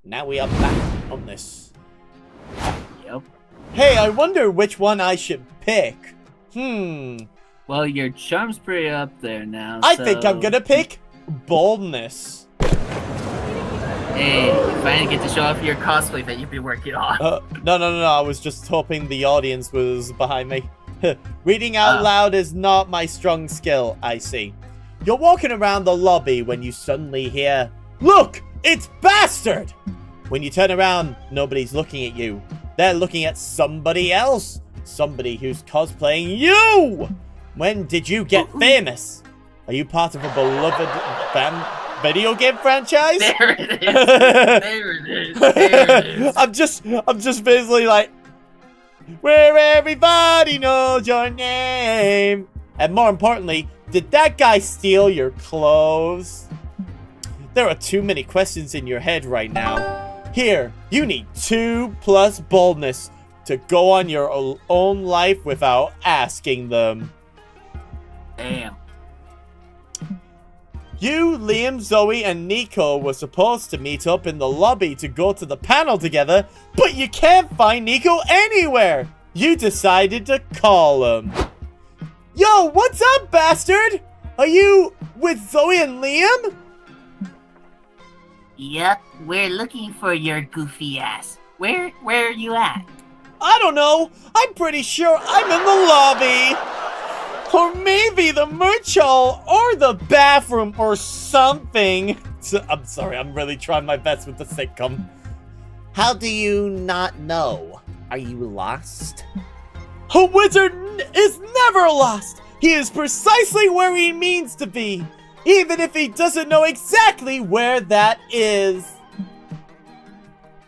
Now we are back on this. Yep. Hey, I wonder which one I should pick. Well, your charm's pretty up there now. I think I'm gonna pick boldness. Hey, you finally get to show off your cosplay that you've been working on. No. I was just hoping the audience was behind me. Reading out loud is not my strong skill, I see. You're walking around the lobby when you suddenly hear, "Look! It's Bastard!" When you turn around, nobody's looking at you. They're looking at somebody else. Somebody who's cosplaying you! When did you get famous? Are you part of a beloved video game franchise? There it is. There it is. There it is. I'm just basically like, where everybody knows your name. And more importantly, did that guy steal your clothes? There are too many questions in your head right now. Here, you need 2+ boldness to go on your own life without asking them. Damn. You, Liam, Zoe, and Nico were supposed to meet up in the lobby to go to the panel together, but you can't find Nico anywhere. You decided to call him. Yo, what's up, Bastard? Are you with Zoe and Liam? Yep, we're looking for your goofy ass. Where are you at? I don't know. I'm pretty sure I'm in the lobby. Or maybe the merch hall, or the bathroom, or something. I'm sorry, I'm really trying my best with the sitcom. How do you not know? Are you lost? A wizard is never lost. He is precisely where he means to be, even if he doesn't know exactly where that is.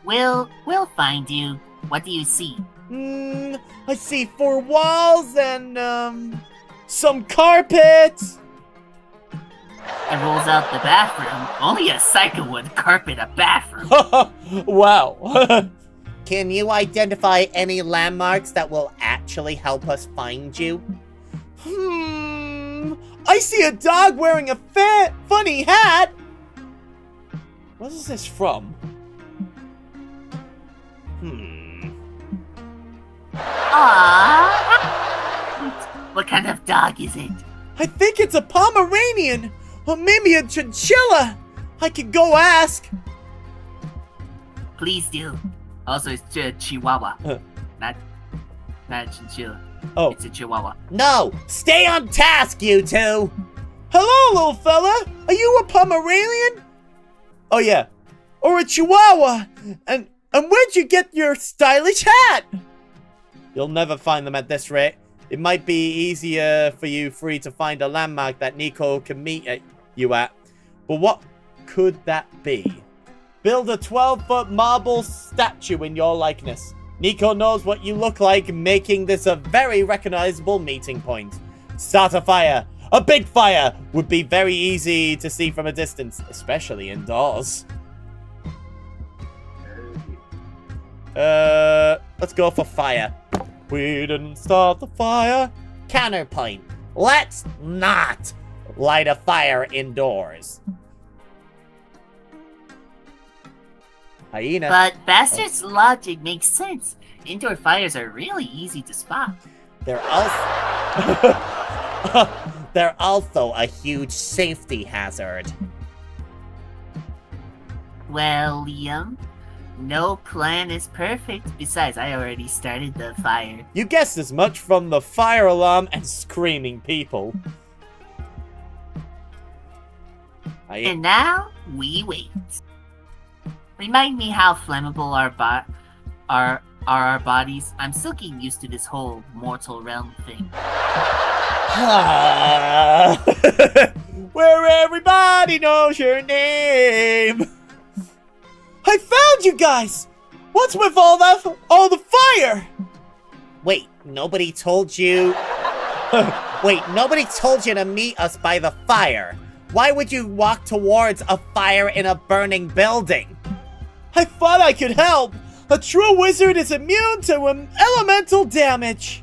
We'll find you. What do you see? I see 4 walls and, some carpets. And rolls out the bathroom. Only a psycho would carpet a bathroom. Wow. Can you identify any landmarks that will actually help us find you? I see a dog wearing a funny hat. What is this from? What kind of dog is it? I think it's a Pomeranian, or maybe a chinchilla. I could go ask. Please do. Also, it's a Chihuahua. Not a chinchilla. Oh. It's a Chihuahua. No, stay on task, you two. Hello, little fella. Are you a Pomeranian? Oh yeah, or a Chihuahua? And where'd you get your stylish hat? You'll never find them at this rate. It might be easier for you three to find a landmark that Nico can meet you at. But what could that be? Build a 12-foot marble statue in your likeness. Nico knows what you look like, making this a very recognizable meeting point. Start a fire. A big fire would be very easy to see from a distance, especially indoors. Let's go for fire. We didn't start the fire. Counterpoint. Let's not light a fire indoors. Hyena. But Bastard's logic makes sense. Indoor fires are really easy to spot. They're also a huge safety hazard. Well, Liam, no plan is perfect. Besides, I already started the fire. You guessed as much from the fire alarm and screaming people. And now, we wait. Remind me how flammable are our bodies. I'm still getting used to this whole mortal realm thing. Where everybody knows your name. I found you guys! What's with all the fire? Wait, nobody told you... Wait, nobody told you to meet us by the fire. Why would you walk towards a fire in a burning building? I thought I could help. A true wizard is immune to elemental damage.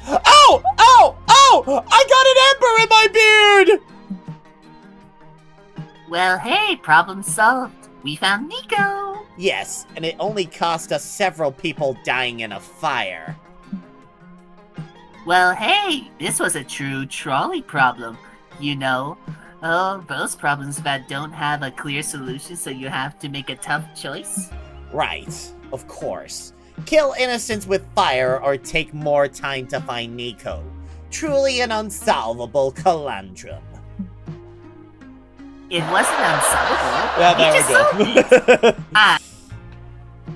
Ow! Ow! Ow! I got an ember in my beard! Well, hey, problem solved. We found Nico. Yes, and it only cost us several people dying in a fire. Well, hey, this was a true trolley problem, you know. Oh, those problems that don't have a clear solution, so you have to make a tough choice. Right, of course. Kill innocents with fire or take more time to find Nico. Truly an unsolvable conundrum. It wasn't unsolvable. Yeah, We just solved it. there we go. Ah,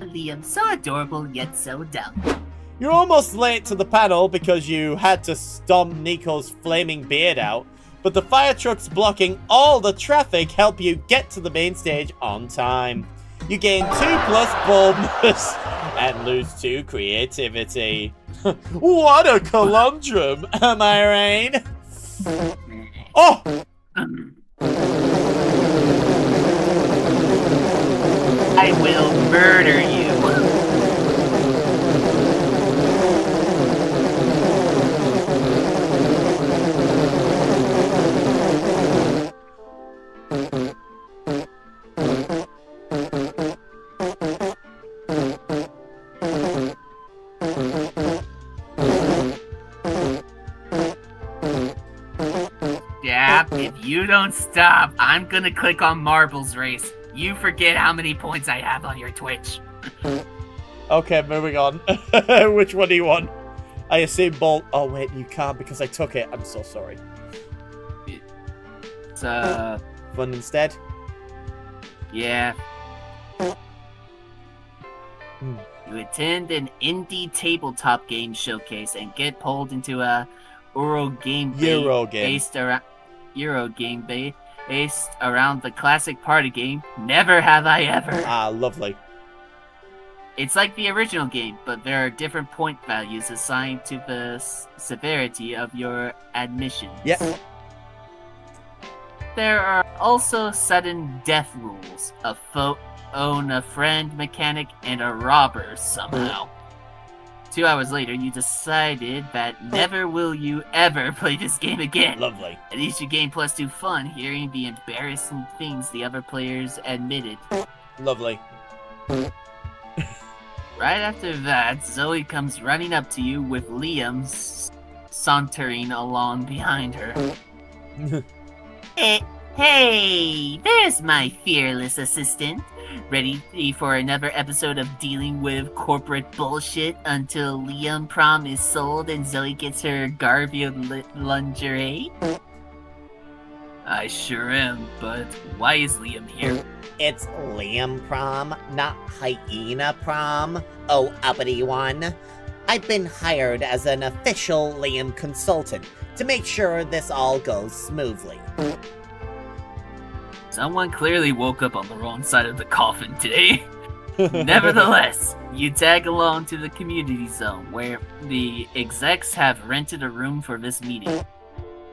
Liam, so adorable yet so dumb. You're almost late to the panel because you had to stomp Nico's flaming beard out, but the fire trucks blocking all the traffic help you get to the main stage on time. You gain 2+ boldness and lose 2 creativity. What a conundrum, am I right? Oh! I will murder you. Chap, if you don't stop, I'm gonna click on Marbles Race. You forget how many points I have on your Twitch. Okay, moving on. Which one do you want? I assume Bolt. Oh, wait, you can't because I took it. I'm so sorry. It's, Fun instead? yeah. You attend an indie tabletop game showcase and get pulled into a Euro game based around the classic party game Never Have I Ever. Ah, lovely. It's like the original game, but there are different point values assigned to the severity of your admissions. Yep. There are also sudden death rules. A own a friend mechanic and a robber somehow. 2 hours later, you decided that never will you ever play this game again. Lovely. At least you gain +2 fun hearing the embarrassing things the other players admitted. Lovely. Right after that, Zoe comes running up to you with Liam sauntering along behind her. Hey, there's my fearless assistant. Ready for another episode of dealing with corporate bullshit until Liam prom is sold and Zoe gets her garfield lingerie? I sure am, but why is Liam here? It's Liam prom, not hyena prom. Oh, uppity one. I've been hired as an official Liam consultant to make sure this all goes smoothly. Someone clearly woke up on the wrong side of the coffin today. Nevertheless, you tag along to the community zone where the execs have rented a room for this meeting.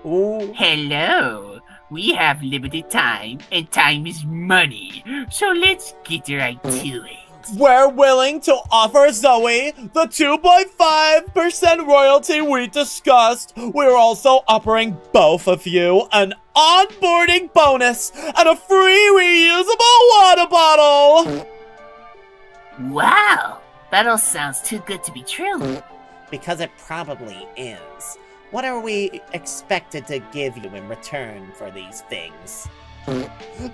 Ooh. Hello! We have limited time, and time is money, so let's get right to it. We're willing to offer Zoe the 2.5% royalty we discussed. We're also offering both of you an onboarding bonus and a free reusable water bottle. Wow! That all sounds too good to be true. Because it probably is. What are we expected to give you in return for these things?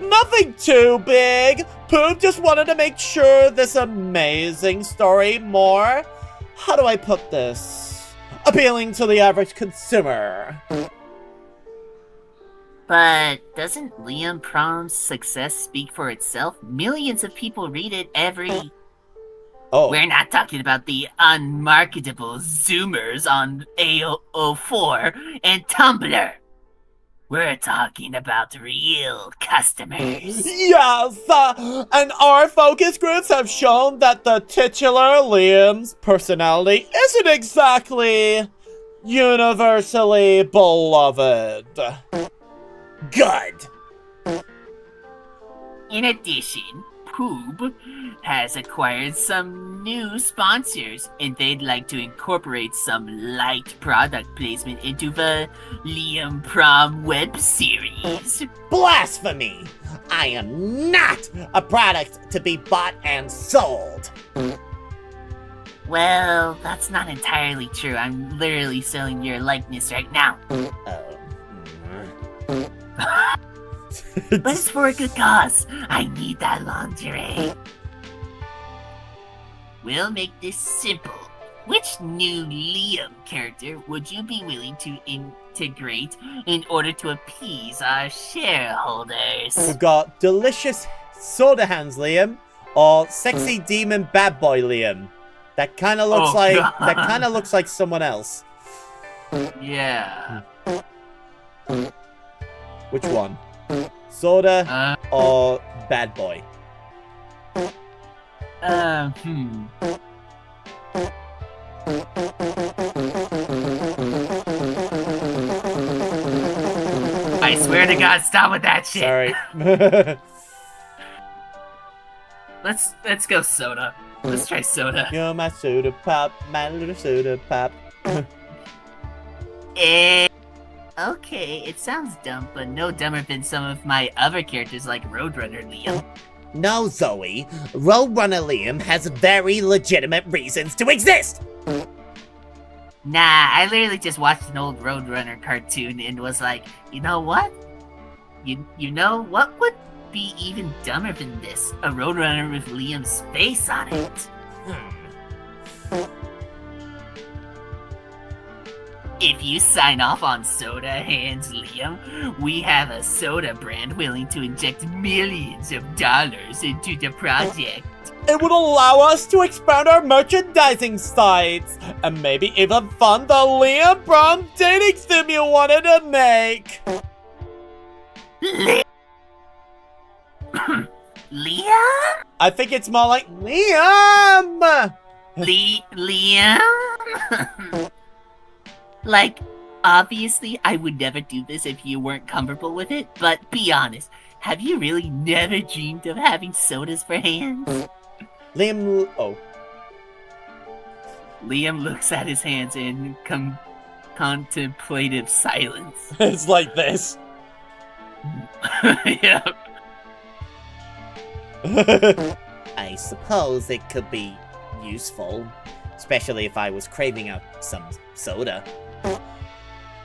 Nothing too big. Poop just wanted to make sure this amazing story more, how do I put this? Appealing to the average consumer. But doesn't Liam Prom's success speak for itself? Millions of people read it every... Oh. We're not talking about the unmarketable Zoomers on AO4 and Tumblr. We're talking about real customers. Yes, and our focus groups have shown that the titular Liam's personality isn't exactly universally beloved. Good! In addition, Poob has acquired some new sponsors, and they'd like to incorporate some light product placement into the Liam Prom web series. Blasphemy! I am not a product to be bought and sold. Well, that's not entirely true. I'm literally selling your likeness right now. But it's for a good cause. I need that lingerie. We'll make this simple. Which new Liam character would you be willing to integrate in order to appease our shareholders? We've got delicious soda hands Liam or sexy demon bad boy Liam. That kind of looks like someone else. Yeah. Which one? Soda or bad boy? I swear to God, stop with that shit. Sorry. Let's go soda. Let's try soda. You're my soda pop, my little soda pop. Okay, it sounds dumb, but no dumber than some of my other characters like Roadrunner Liam. No, Zoe. Roadrunner Liam has very legitimate reasons to exist. Nah, I literally just watched an old Roadrunner cartoon and was like, you know what? You know what would be even dumber than this? A Roadrunner with Liam's face on it. If you sign off on Soda Hands Liam, we have a soda brand willing to inject millions of dollars into the project. It would allow us to expand our merchandising sites and maybe even fund the Liam Prom dating sim you wanted to make. Liam? I think it's more like Liam. Liam? Like, obviously, I would never do this if you weren't comfortable with it, but be honest, have you really never dreamed of having sodas for hands? Liam looks at his hands in contemplative silence. It's like this. Yeah. I suppose it could be useful, especially if I was craving some soda.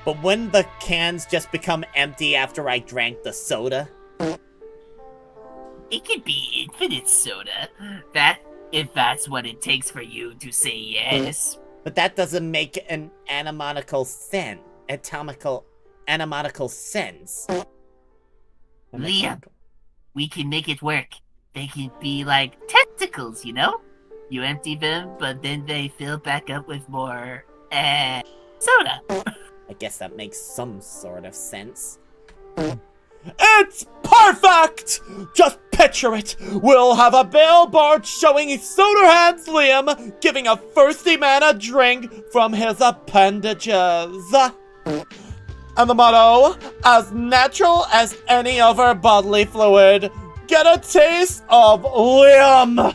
But wouldn't the cans just become empty after I drank the soda? It could be infinite soda. If that's what it takes for you to say yes. But that doesn't make an anatomical sense. Liam, we can make it work. They can be like testicles, you know? You empty them, but then they fill back up with more, soda. I guess that makes some sort of sense. It's perfect! Just picture it. We'll have a billboard showing Soda Hands Liam giving a thirsty man a drink from his appendages. And the motto, as natural as any other bodily fluid, get a taste of Liam.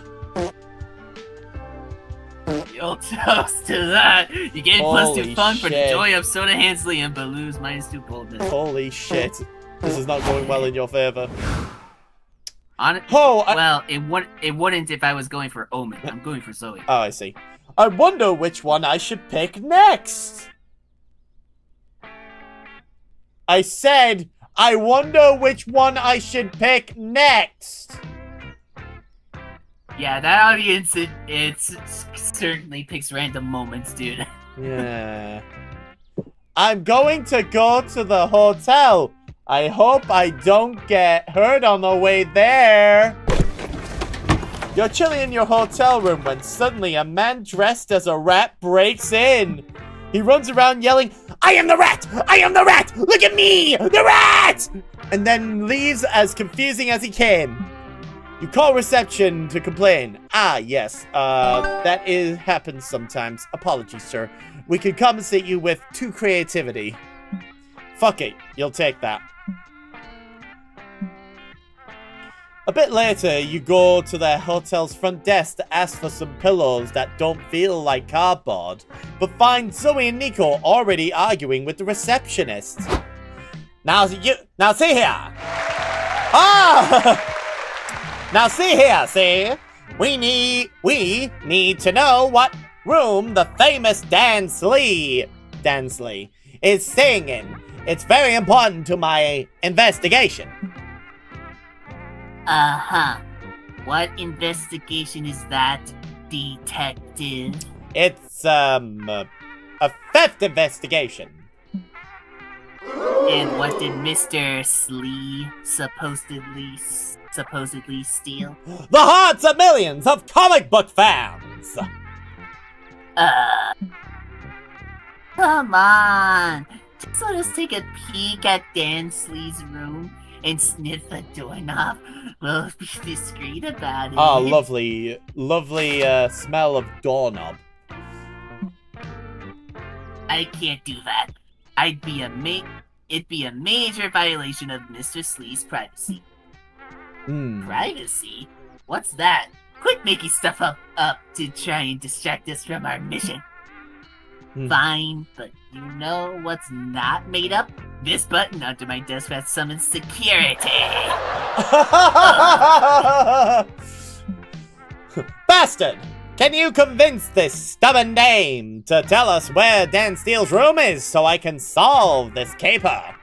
You'll toast to that. You gain Holy +2 fun for the shit. joy of Soda Hands Liam, but lose -2 boldness. Holy shit. This is not going well in your favor. Well, it wouldn't if I was going for Omen. I'm going for Zoe. Oh, I see. I wonder which one I should pick next. I said, I wonder which one I should pick next. Yeah, that audience, it certainly picks random moments, dude. Yeah. I'm going to go to the hotel. I hope I don't get hurt on the way there. You're chilling in your hotel room when suddenly a man dressed as a rat breaks in. He runs around yelling, I am the rat! I am the rat! Look at me! The rat! And then leaves as confusing as he came. You call reception to complain. Ah, yes. That happens sometimes. Apologies, sir. We can compensate you with 2 creativity. Fuck it. You'll take that. A bit later, you go to their hotel's front desk to ask for some pillows that don't feel like cardboard, but find Zoe and Nico already arguing with the receptionist. Now see here. Now see here, see? We need to know what room the famous Dan Slee is staying in. It's very important to my investigation. Uh-huh. What investigation is that, detective? It's, a theft investigation. And what did Mr. Slee supposedly steal? The hearts of millions of comic book fans! Come on! Just let us take a peek at Dan Slee's room and sniff the doorknob. We'll be discreet about it. Oh, lovely smell of doorknob. I can't do that. It'd be a major violation of Mr. Slee's privacy. Privacy? What's that? Quit making stuff up to try and distract us from our mission. Fine, but you know what's not made up? This button under my desk that summons security. Bastard! Can you convince this stubborn dame to tell us where Dan Steele's room is so I can solve this caper?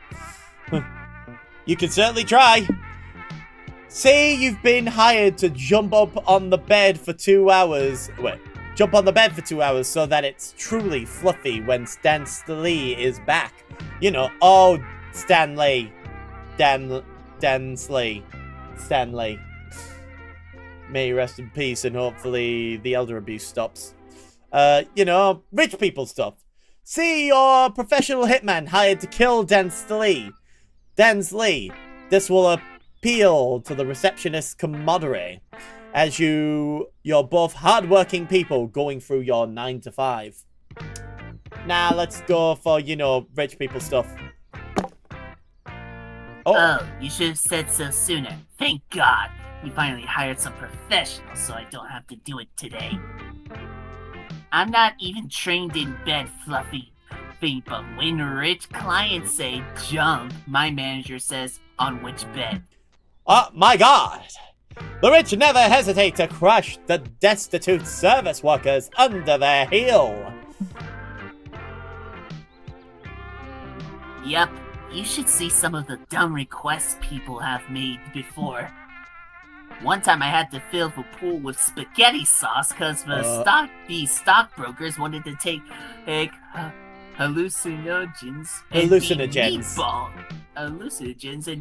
You can certainly try. Say you've been hired to jump up on the bed for 2 hours. Jump on the bed for 2 hours so that it's truly fluffy when Dan Slee is back. You know, oh, Stanley. Stanley. May he rest in peace and hopefully the elder abuse stops. You know, rich people stuff. See your professional hitman hired to kill Dan Slee. This will appeal to the receptionist's camaraderie, as you're both hardworking people going through your 9 to 5. Now let's go for, you know, rich people stuff. Oh, you should have said so sooner. Thank God. We finally hired some professionals so I don't have to do it today. I'm not even trained in bed fluffy thing, but when rich clients say jump, my manager says on which bed. Oh my God! The rich never hesitate to crush the destitute service workers under their heel. Yep, you should see some of the dumb requests people have made before. One time I had to fill the pool with spaghetti sauce because these stockbrokers wanted to take hallucinogens and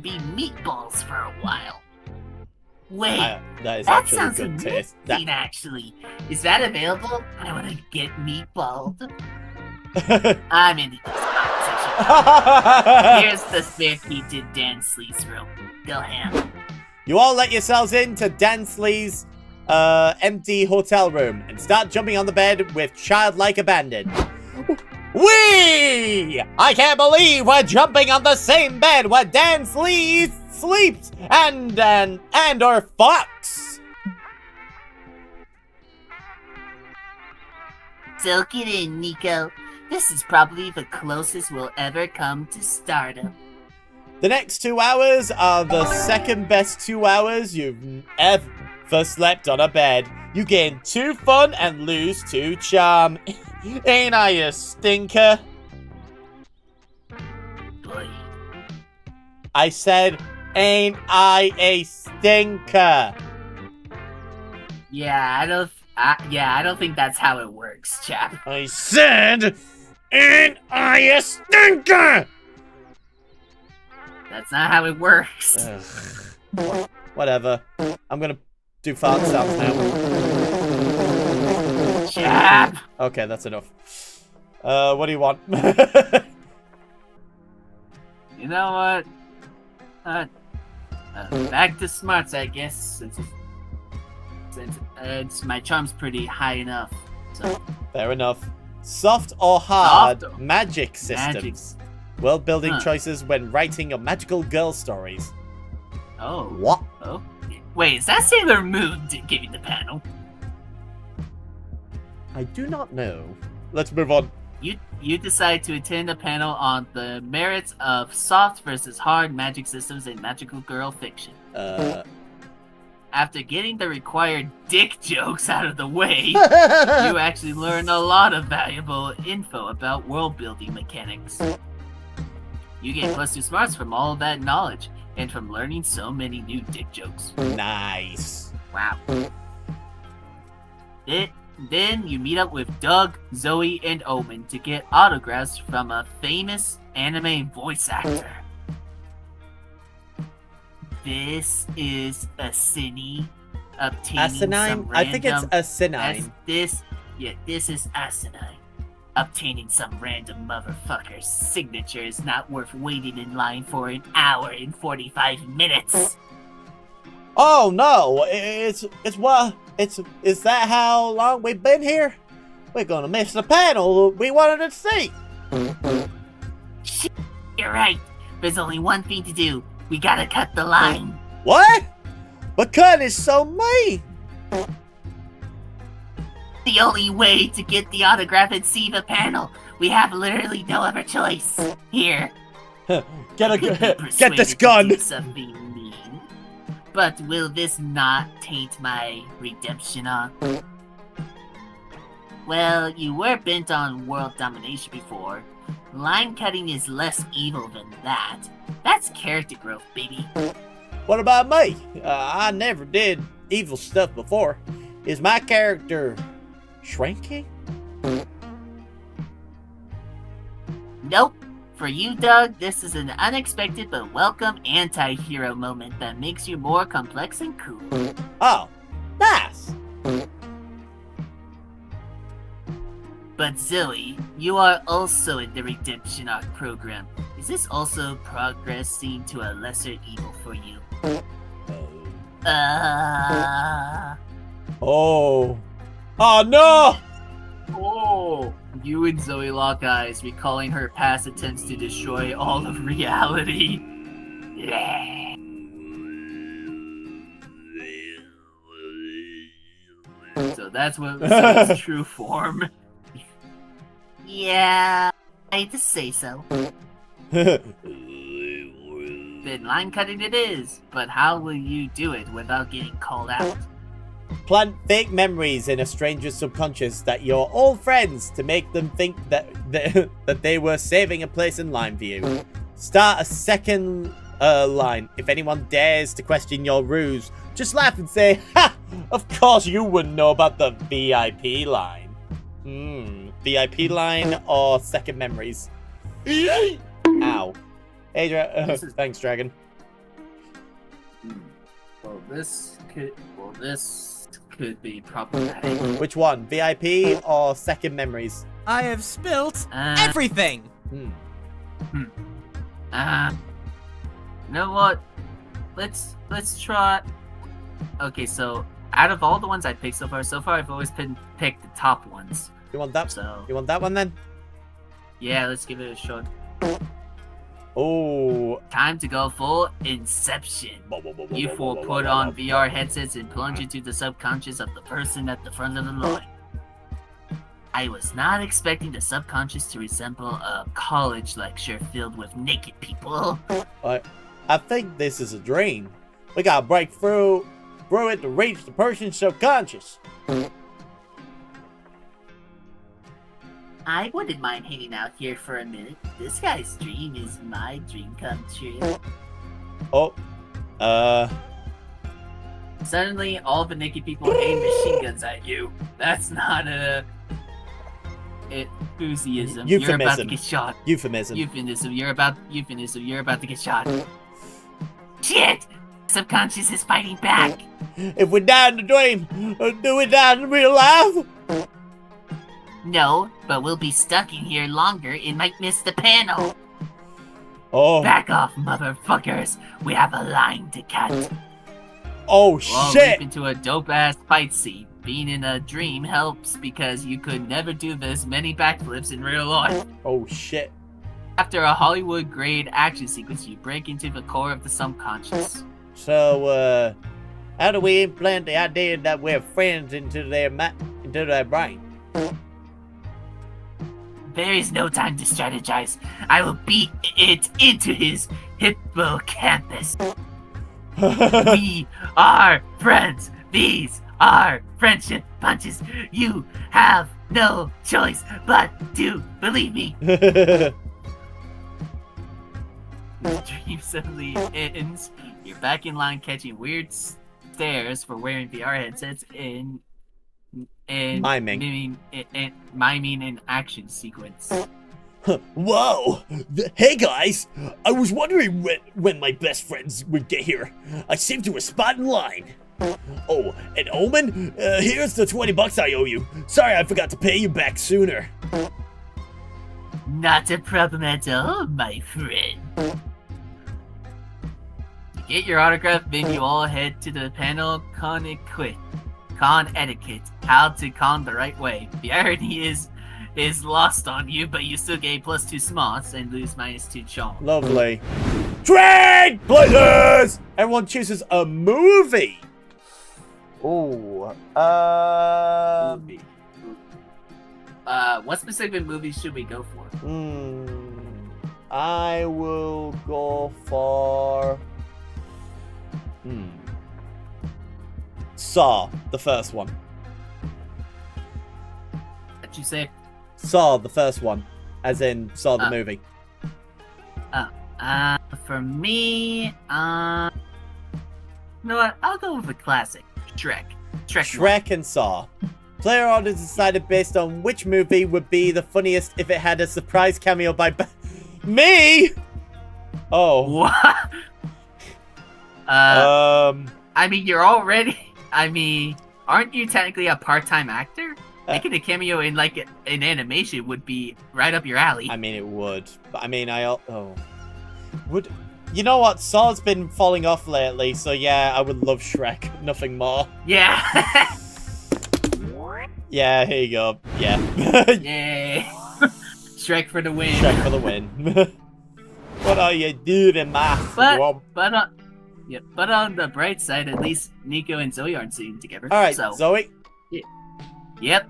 be meatballs for a while. Wait, that is that actually sounds good taste. amazing, actually. Is that available? I want to get meatballed. I'm into this conversation. Here's the spare key to Dan Slee's room. Go ham. You all let yourselves into Dan Slee's empty hotel room and start jumping on the bed with childlike abandon. Whee! I can't believe we're jumping on the same bed where Dan Slee sleeps and or fucks. Soak it in, Nico. This is probably the closest we'll ever come to stardom. The next 2 hours are the second best 2 hours you've ever slept on a bed. You gain 2 fun and lose 2 charm. Ain't I a stinker? Boy. I said, ain't I a stinker? Yeah, I don't think that's how it works, Chap. I said, ain't I a stinker? That's not how it works. Whatever. I'm gonna do fart sounds now. Chap! Okay, that's enough. What do you want? You know what? Back to smarts, I guess. Since my charm's pretty high enough. So. Fair enough. Soft or hard Soft. magic systems. World-building choices when writing your magical girl stories. Oh. What? Oh. Wait, is that Sailor Moon giving the panel? I do not know. Let's move on. You decide to attend a panel on the merits of soft versus hard magic systems in magical girl fiction. After getting the required dick jokes out of the way, you actually learn a lot of valuable info about world-building mechanics. You get +2 smarts from all of that knowledge, and from learning so many new dick jokes. Nice. Wow. Then you meet up with Doug, Zoe, and Omen to get autographs from a famous anime voice actor. This is Asini obtaining Asinine? some random... I think it's asinine. This is asinine. Obtaining some random motherfucker's signature is not worth waiting in line for an hour and 45 minutes. Oh no! Is that how long we've been here? We're gonna miss the panel we wanted to see. Shit, you're right. There's only one thing to do. We gotta cut the line. What? But cut is so mean. The only way to get the autograph and see the panel. We have literally no other choice. Here. Get this gun. Do something mean. But will this not taint my redemption arc? Well, you were bent on world domination before. Line cutting is less evil than that. That's character growth, baby. What about me? I never did evil stuff before. Is my character shrinking? Nope. For you, Doug, this is an unexpected but welcome anti-hero moment that makes you more complex and cool. Oh, nice. But Zoe, you are also in the Redemption Arc program. Is this also progressing to a lesser evil for you? Oh. Oh no! Oh! You and Zoe lock eyes, recalling her past attempts to destroy all of reality. Yeah. So that's what Zoe's true form. Yeah, I hate to say so. Then line cutting it is, but how will you do it without getting called out? Plant fake memories in a stranger's subconscious that you're old friends to make them think that they were saving a place in line for you. Start a second line. If anyone dares to question your ruse, just laugh and say, "Ha! Of course you wouldn't know about the VIP line." VIP line or second memories? Ow. Hey, thanks, Dragon. Well, this could be problematic. Which one? VIP or second memories? I have spilt everything. You know what? Let's try. Okay, so out of all the ones I picked so far I've always picked the top ones. You want that? So You want that one then? yeah, let's give it a shot. Oh. Time to go full Inception. You four put on VR headsets and plunge into the subconscious of the person at the front of the line. I was not expecting the subconscious to resemble a college lecture filled with naked people. I think this is a dream. We gotta break through it to reach the person's subconscious. I wouldn't mind hanging out here for a minute. This guy's dream is my dream come true. Oh. Suddenly, all the naked people aim machine guns at you. That's not a... enthusiasm. You're about to get shot. Euphemism. Euphemism. You're about to get shot. Shit! Subconscious is fighting back. If we die in the dream, do we die in real life? No, but we'll be stuck in here longer and might miss the panel. Oh. Back off, motherfuckers. We have a line to cut. Oh, Well, shit. leap into a dope-ass fight scene. Being in a dream helps because you could never do this many backflips in real life. Oh, shit. After a Hollywood-grade action sequence, you break into the core of the subconscious. So, How do we implant the idea that we're friends into their brain? There is no time to strategize. I will beat it into his hippocampus. We are friends. These are friendship punches. You have no choice but to believe me. The dream suddenly ends. You're back in line catching weird stares for wearing VR headsets and Miming an action sequence. Whoa! Hey guys! I was wondering when my best friends would get here. I saved you a spot in line. Oh, and Omen, here's the $20 I owe you. Sorry I forgot to pay you back sooner. Not a problem at all, my friend. To get your autograph, then you all head to the panel Con etiquette. How to con the right way. The irony is lost on you, but you still get +2 smarts and lose -2 charm. Lovely. Trade places! Everyone chooses a movie. Ooh. What specific movies should we go for? I will go for... Saw, the first one. What'd you say? Saw, the first one. As in, Saw the movie. For me, you know what? I'll go with a classic. Shrek And Saw. Player order decided based on which movie would be the funniest if it had a surprise cameo by me! Oh. What? I mean, you're already... I mean, aren't you technically a part-time actor? Making a cameo in, like, an animation would be right up your alley. I mean, it would. But, I mean, would... You know what? Saw's been falling off lately, so yeah, I would love Shrek. Nothing more. Yeah. Yeah, here you go. Yeah. Yay. Shrek for the win. Shrek for the win. What are you doing, my swamp? But on the bright side, at least Nico and Zoe aren't sitting together. Alright, so, Zoe? Yep.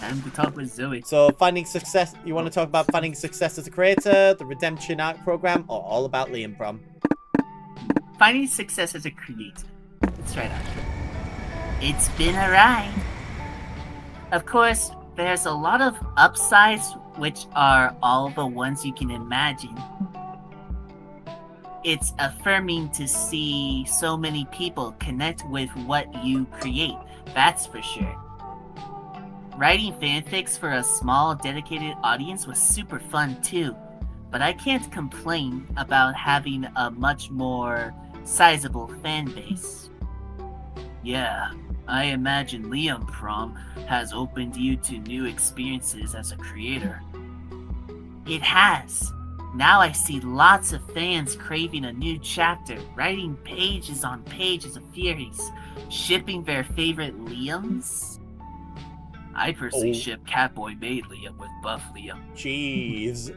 Time to talk with Zoe. So, finding success, you want to talk about finding success as a creator, the redemption arc program, or all about Liam Prom? Finding success as a creator. Let's try that. It's been a ride. Of course, there's a lot of upsides, which are all the ones you can imagine. It's affirming to see so many people connect with what you create, that's for sure. Writing fanfics for a small, dedicated audience was super fun too, but I can't complain about having a much more sizable fan base. Yeah, I imagine Liam Prom has opened you to new experiences as a creator. It has. Now I see lots of fans craving a new chapter, writing pages on pages of theories, shipping their favorite Liams. I personally ship Catboy Maid Liam with Buff Liam. Jeez.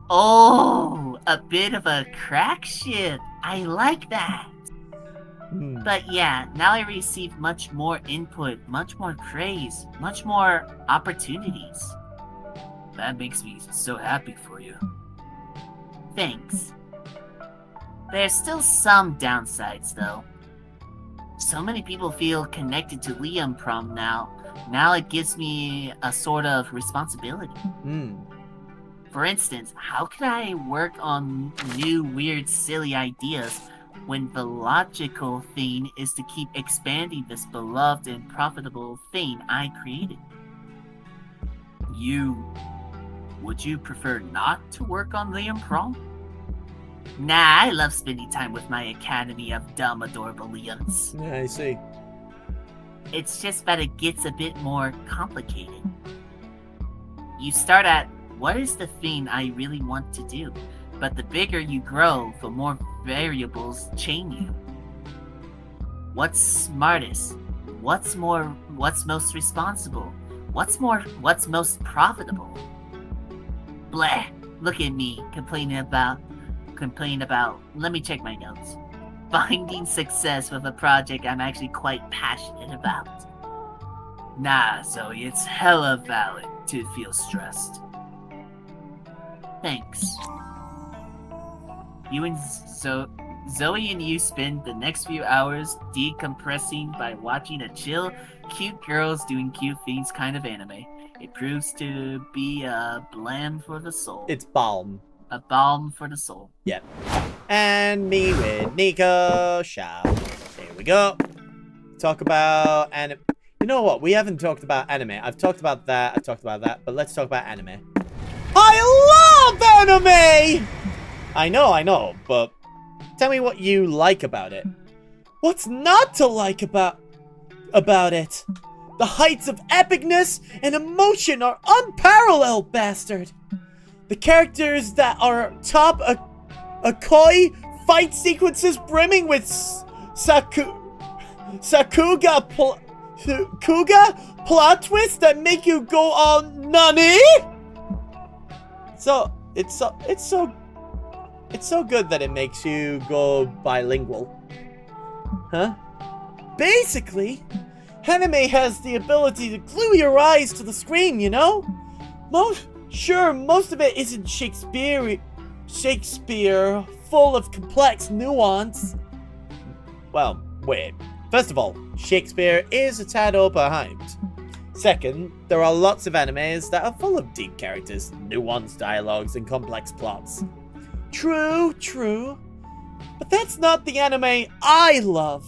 Oh, a bit of a crack ship. I like that. But yeah, now I receive much more input, much more praise, much more opportunities. That makes me so happy for you. Thanks. There's still some downsides though. So many people feel connected to Liam Prom now. Now it gives me a sort of responsibility. For instance, how could I work on new, weird, silly ideas when the logical thing is to keep expanding this beloved and profitable thing I created? Would you prefer not to work on Liam Prom? Nah, I love spending time with my academy of dumb, adorable Liams. Yeah, I see. It's just that it gets a bit more complicated. You start at, what is the thing I really want to do? But the bigger you grow, the more variables chain you. What's smartest? What's most responsible? What's most profitable? Bleh, look at me complaining about, let me check my notes. finding success with a project I'm actually quite passionate about. Nah, Zoe, it's hella valid to feel stressed. Thanks. You and Zoe and you spend the next few hours decompressing by watching a chill, cute girls doing cute things kind of anime. It proves to be a balm for the soul. It's balm. A balm for the soul. Yep. And me with Nico Chap. Here we go. Talk about anime. You know what? We haven't talked about anime. I've talked about that. But let's talk about anime. I love anime! I know, but tell me what you like about it. What's not to like about it? The heights of epicness and emotion are unparalleled, bastard. The characters that are top Akoi fight sequences brimming with Sakuga plot twists that make you go on NANI? So it's so good that it makes you go bilingual. Huh? Basically, anime has the ability to glue your eyes to the screen, you know? Most of it isn't Shakespeare full of complex nuance. Well, wait. First of all, Shakespeare is a tad overhyped. Second, there are lots of animes that are full of deep characters, nuanced dialogues, and complex plots. True. But that's not the anime I love.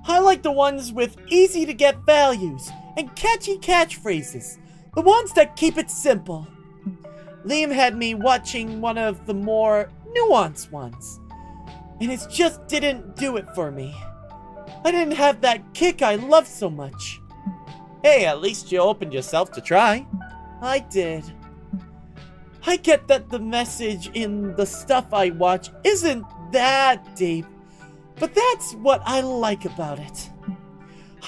I like the ones with easy-to-get values and catchy catchphrases. The ones that keep it simple. Liam had me watching one of the more nuanced ones, and it just didn't do it for me. I didn't have that kick I loved so much. Hey, at least you opened yourself to try. I did. I get that the message in the stuff I watch isn't that deep, but that's what I like about it.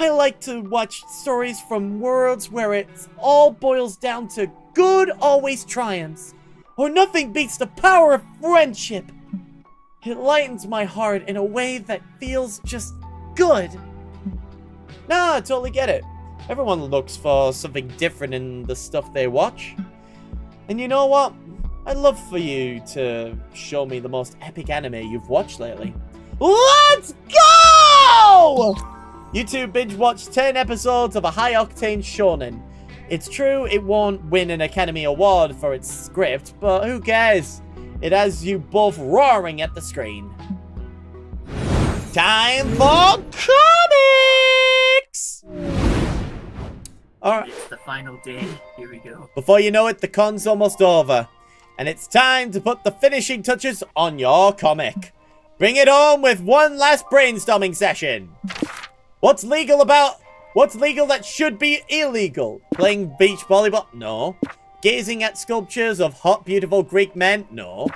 I like to watch stories from worlds where it all boils down to good always triumphs, or nothing beats the power of friendship. It lightens my heart in a way that feels just good. Nah, I totally get it. Everyone looks for something different in the stuff they watch. And you know what? I'd love for you to show me the most epic anime you've watched lately. Let's go! You two binge-watched 10 episodes of a high-octane shonen. It's true it won't win an Academy Award for its script, but who cares? It has you both roaring at the screen. Time for comics! Alright. It's the final day. Here we go. Before you know it, the con's almost over. And it's time to put the finishing touches on your comic. Bring it home with one last brainstorming session. What's legal that should be illegal? Playing beach volleyball? No. Gazing at sculptures of hot, beautiful Greek men? No.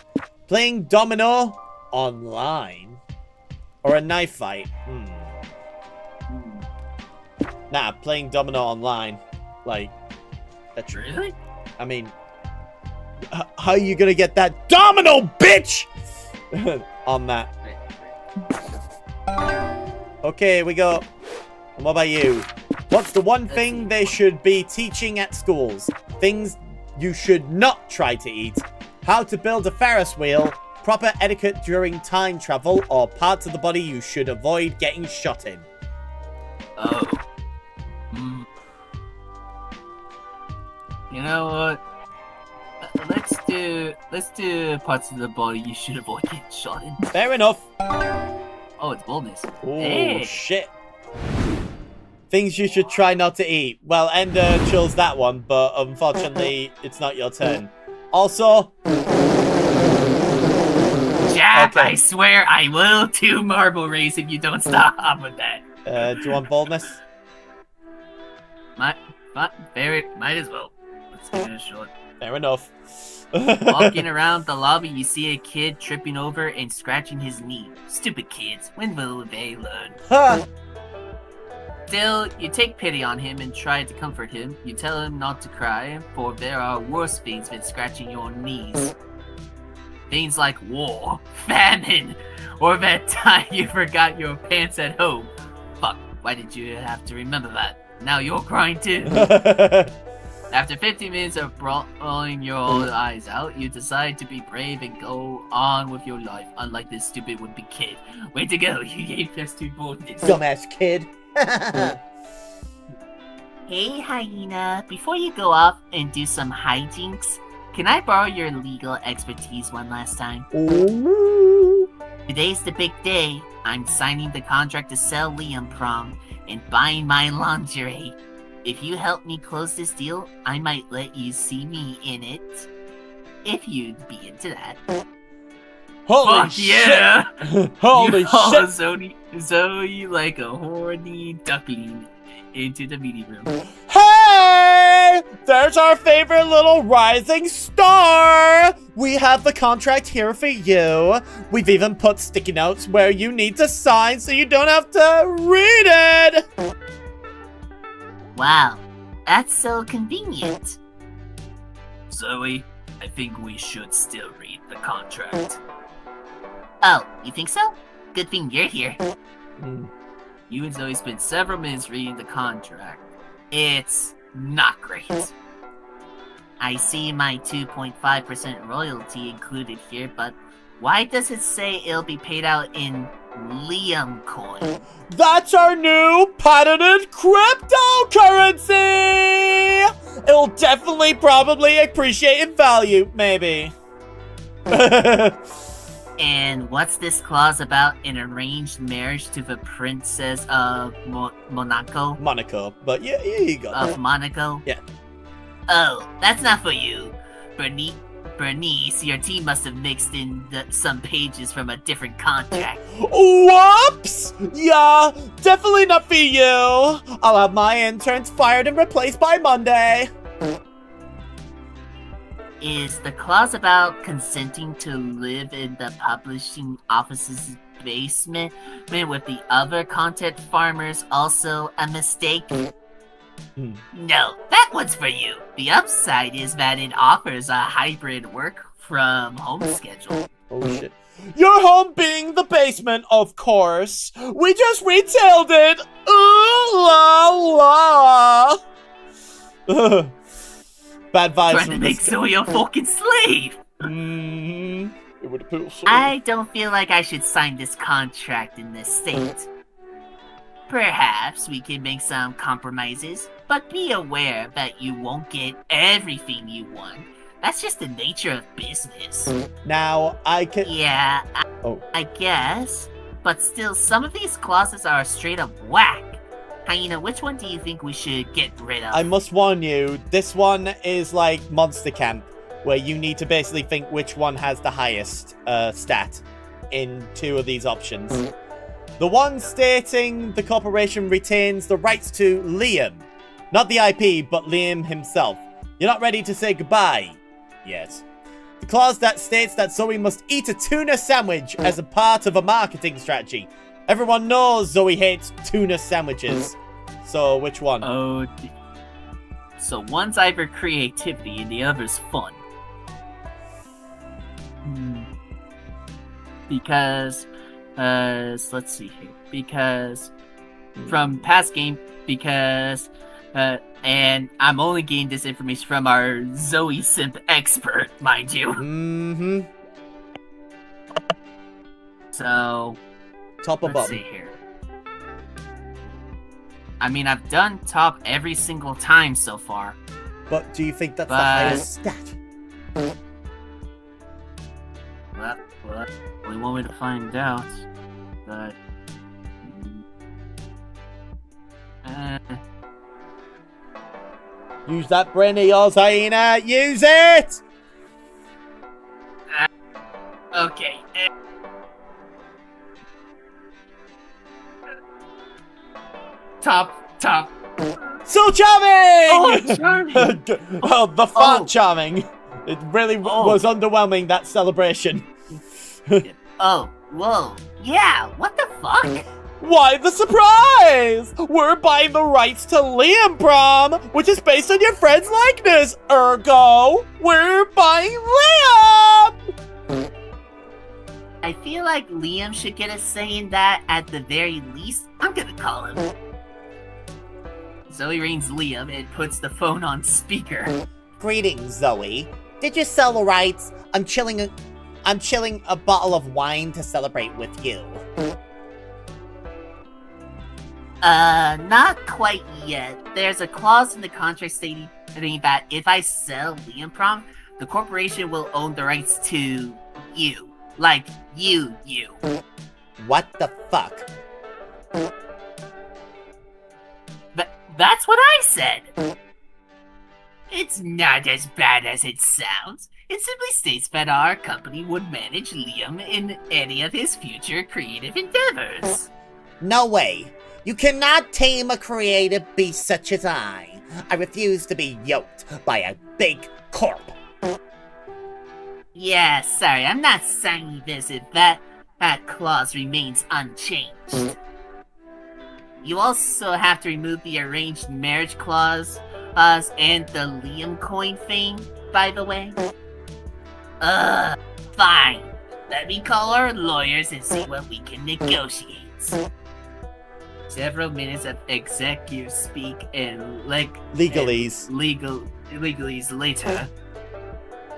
Playing domino? Online. Or a knife fight? Nah, playing domino online. Like, that's Really? I mean, how are you gonna get that domino, bitch? On that. Okay, we go. And what about you? What's the one thing they should be teaching at schools? Things you should not try to eat. How to build a Ferris wheel. Proper etiquette during time travel. Or parts of the body you should avoid getting shot in. Oh. You know what? Let's do parts of the body you should avoid getting shot in. Fair enough. Oh, it's boldness. Oh, Hey. shit. Things you should try not to eat. Well, Ender chose that one, but unfortunately, it's not your turn. Also... Chap, Okay. I swear I will do marble race if you don't stop with that. do you want boldness? Might as well. Let's get it short. Fair enough. Walking around the lobby, you see a kid tripping over and scratching his knee. Stupid kids. When will they learn? Ha! Still, you take pity on him and try to comfort him. You tell him not to cry, for there are worse things than scratching your knees. Things like war, famine, or that time you forgot your pants at home. Fuck, why did you have to remember that? Now you're crying too. After 15 minutes of bawling your old eyes out, you decide to be brave and go on with your life, unlike this stupid would-be kid. Way to go, you gave +2 boldness. Dumbass kid. Hey, Hyena, before you go off and do some hijinks, can I borrow your legal expertise one last time? Ooh. Today's the big day. I'm signing the contract to sell Liam Prom and buying my lingerie. If you help me close this deal, I might let you see me in it. If you'd be into that. Holy Fuck shit! yeah! Holy You haul shit! Zoe like a horny duckling into the meeting room. Hey! There's our favorite little rising star! We have the contract here for you. We've even put sticky notes where you need to sign so you don't have to read it! Wow, that's so convenient. Zoe, I think we should still read the contract. Oh, you think so? Good thing you're here. You and Zoe spent several minutes reading the contract. It's not great. I see my 2.5% royalty included here, but why does it say it'll be paid out in Liam coin? That's our new patented cryptocurrency! It'll definitely probably appreciate in value, maybe. And what's this clause about an arranged marriage to the princess of Monaco? Monaco, but yeah, you got Of that. Monaco? Yeah. Oh, that's not for you. Bernice, your team must have mixed in some pages from a different contract. Whoops! Yeah, definitely not for you. I'll have my interns fired and replaced by Monday. Is the clause about consenting to live in the publishing office's basement with the other content farmers also a mistake? No, that one's for you. The upside is that it offers a hybrid work from home schedule. Oh shit. Your home being the basement, of course. We just retailed it. Ooh la la. Bad vibes. Trying to from make this Zoe a fucking slave! It would appeal so. I don't feel like I should sign this contract in this state. Perhaps we can make some compromises, but be aware that you won't get everything you want. That's just the nature of business. Now I can. Yeah, Oh. I guess. But still, some of these clauses are straight up whack. Hyena, which one do you think we should get rid of? I must warn you, this one is like Monster Camp, where you need to basically think which one has the highest stat in two of these options. The one stating the corporation retains the rights to Liam. Not the IP, but Liam himself. You're not ready to say goodbye yet. The clause that states that Zoe must eat a tuna sandwich as a part of a marketing strategy. Everyone knows Zoe hates tuna sandwiches. So, which one? Oh, so one's either creativity and the other's fun. Because, let's see here. Because, from past game, because, and I'm only getting this information from our Zoe Simp expert, mind you. Mm-hmm. So, Top or let's bottom? see here. I mean, I've done top every single time so far. But do you think that's the But- highest stat? Well, only one way to find out. But, Use that brain of yours, Hyena! Use it! okay. Top. So charming! Oh, charming! Oh, the fart Oh. charming. It really Oh. was underwhelming, that celebration. Oh, whoa. Yeah, what the fuck? Why the surprise? We're buying the rights to Liam Prom, which is based on your friend's likeness. Ergo, we're buying Liam! I feel like Liam should get a say in that at the very least. I'm gonna call him. Zoe rings Liam and puts the phone on speaker. Greetings, Zoe. Did you sell the rights? I'm chilling a bottle of wine to celebrate with you. Not quite yet. There's a clause in the contract stating that if I sell Liam Prom, the corporation will own the rights to you. Like, you. What the fuck? That's what I said! It's not as bad as it sounds. It simply states that our company would manage Liam in any of his future creative endeavors. No way. You cannot tame a creative beast such as I. I refuse to be yoked by a big corp. Yeah, sorry, I'm not signing this if that clause remains unchanged. You also have to remove the arranged marriage clause, and the Liam coin thing, by the way. Fine. Let me call our lawyers and see what we can negotiate. Several minutes of executive speak and legalese later.